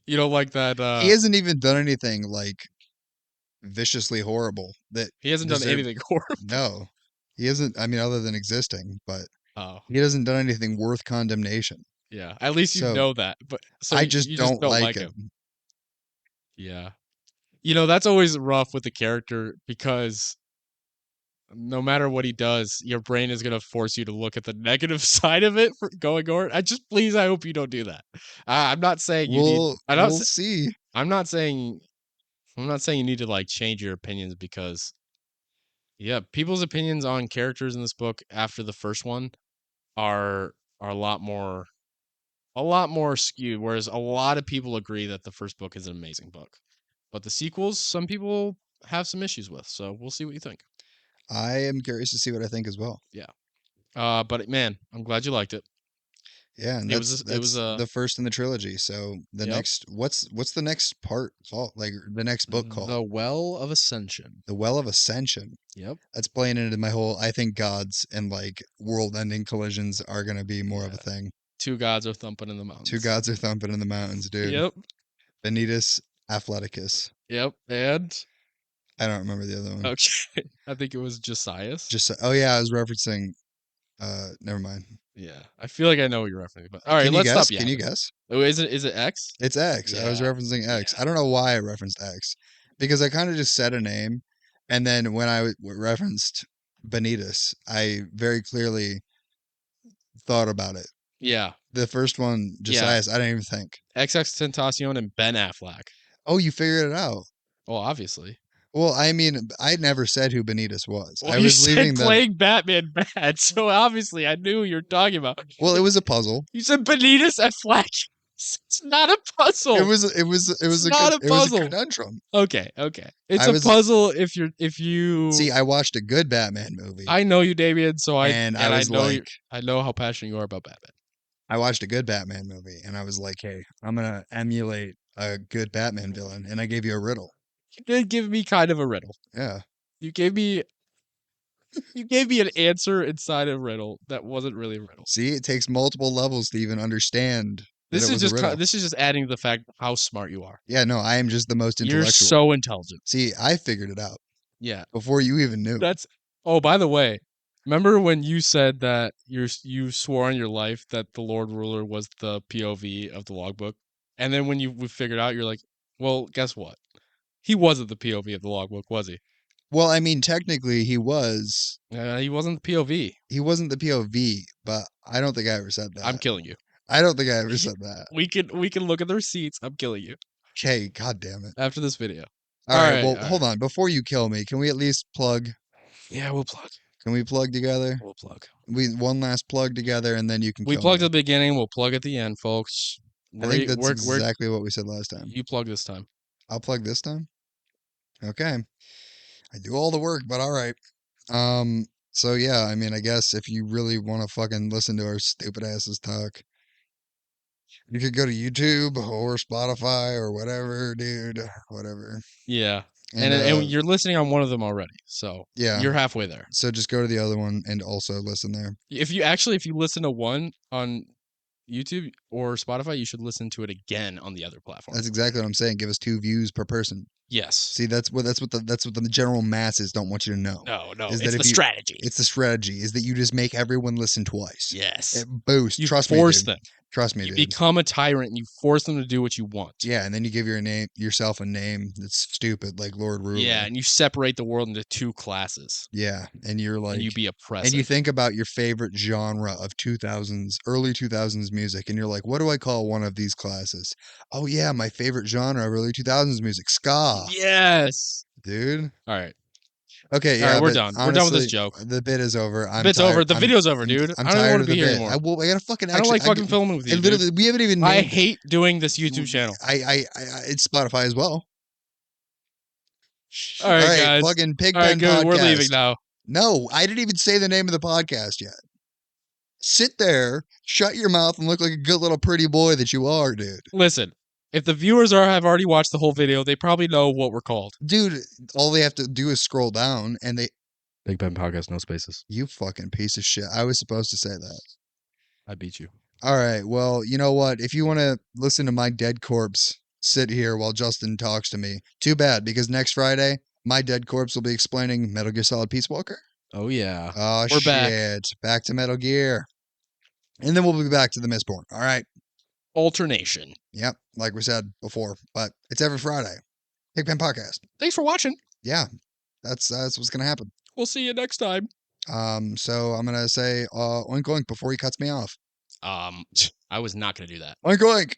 You don't like that He hasn't even done anything like viciously horrible that he hasn't done deserve anything horrible. no. He hasn't, I mean, other than existing, but Oh, he hasn't done anything worth condemnation. yeah. At least you So know that. But so I just you just don't don't like like him. him. Yeah. That's always rough with the character because no matter what he does, your brain is gonna force you to look at the negative side of it for going on. I hope you don't do that. I'm not saying you need. We'll see. I'm not saying. I'm not saying you need to like change your opinions because yeah, people's opinions on characters in this book after the first one are a lot more skewed. Whereas a lot of people agree that the first book is an amazing book, but the sequels, some people have some issues with. So we'll see what you think. I am curious to see what I think as well. Yeah. But man, I'm glad you liked it. Yeah, and It was that's a the first in the trilogy. So the yep. next what's the next part called? Like the next book called? The Well of Ascension. The Well of Ascension. Yep. That's playing into my whole I think gods and like world-ending collisions are going to be more of a Yeah. thing. Two gods are thumping in the Two mountains. gods are thumping in the mountains, dude. Yep. Vanitas Athleticus. Yep. And I don't remember the other one. okay. I think it was Josias. Just oh yeah, I was referencing never mind. Yeah. I feel like I know what you're referencing, but all right, let's stop Can you yapping. guess? Oh, is it X? It's X. I was Yeah. referencing X. Yeah. I don't know why I referenced X because I kind of just said a name, and then when I referenced Benitez. I very clearly thought about it. Yeah. The first one, Josias, I didn't even think. XXXTentacion and Ben Affleck. Oh, you figured it out. Well, obviously. Well, I mean, I never said who Benitez was. Well, I you was said leaving the. playing Batman bad, so obviously I knew what you were talking about. Well, it was a puzzle. You said Benitez and Flash. It's not a puzzle. It was not a it was a puzzle. conundrum. Okay. It's a puzzle if you See, I watched a good Batman movie. I know you, Damian, so I know how passionate you are about Batman. I watched a good Batman movie, and I was like, hey, I'm gonna emulate a good Batman villain, and I gave you a riddle. You did give me kind of a riddle. Yeah. You gave me an answer inside a riddle that wasn't really a riddle. See, it takes multiple levels to even understand. This is just adding to the fact of how smart you are. Yeah, no, I am just the most intellectual. You're so intelligent. See, I figured it out. Yeah. Before you even knew. Oh, by the way, remember when you said that you swore on your life that the Lord Ruler was the POV of the logbook? And then when we figured out, you're like, well, guess what? He wasn't the POV of the logbook, was he? Well, I mean, technically he was. He wasn't the POV. He wasn't the POV, but I don't think I ever said that. I'm killing you. I don't think I ever said that. We can look at the receipts. I'm killing you. Okay, god damn it. After this video. All right, well, hold on. Before you kill me, can we at least plug? Yeah, we'll plug. Can we plug together? We'll plug. One last plug together, and then you can. We plugged at the beginning. We'll plug at the end, folks. I think that's exactly what we said last time. You plug this time. I'll plug this time. Okay. I do all the work, but all right. So yeah, I mean, I guess if you really want to fucking listen to our stupid asses talk, you could go to YouTube or Spotify or whatever, dude. Whatever. Yeah. And you're listening on one of them already. So yeah, you're halfway there. So just go to the other one and also listen there. If you listen to one on YouTube or Spotify, you should listen to it again on the other platform. That's exactly what I'm saying. Give us 2 views per person. Yes. See, that's what the general masses don't want you to know. No. Is it's the strategy. It's the strategy. Is that you just make everyone listen twice. Yes. It boosts. You Trust force me, dude. them. Trust me, you dude. become a tyrant and you force them to do what you want. Yeah, and then you give yourself a name that's stupid, like Lord Ruler. Yeah, and you separate the world into 2 classes. Yeah, and you're like, and you be oppressive. And you think about your favorite genre of early 2000s music, and you're like, what do I call one of these classes? Oh yeah, my favorite genre of early 2000s music, ska. Yes, dude. All right. Okay, yeah, all right, we're done. Honestly, we're done with this joke. The bit is over. The bit's over. The video's over, dude. I'm I don't want to be here bit. anymore. I gotta fucking. I don't like fucking filming with you. Literally, we haven't even. I hate doing this YouTube channel. It's Spotify as well. All right, guys. Fucking PigPenPodcast. All right, good. We're leaving now. No, I didn't even say the name of the podcast yet. Sit there, shut your mouth, and look like a good little pretty boy that you are, dude. Listen. If the viewers have already watched the whole video, they probably know what we're called. Dude, all they have to do is scroll down and they... PigPenPodcast, no spaces. You fucking piece of shit. I was supposed to say that. I beat you. All right, well, you know what? If you want to listen to my dead corpse sit here while Justin talks to me, too bad, because next Friday, my dead corpse will be explaining Metal Gear Solid Peace Walker. Oh, yeah. Oh, we're shit. Back to Metal Gear. And then we'll be back to the Mistborn. All right. Alternation. Yep, like we said before, but it's every Friday. PigPenPodcast. Thanks for watching. Yeah, that's what's gonna happen. We'll see you next time. So I'm gonna say oink oink before he cuts me off. I was not gonna do that. Oink oink.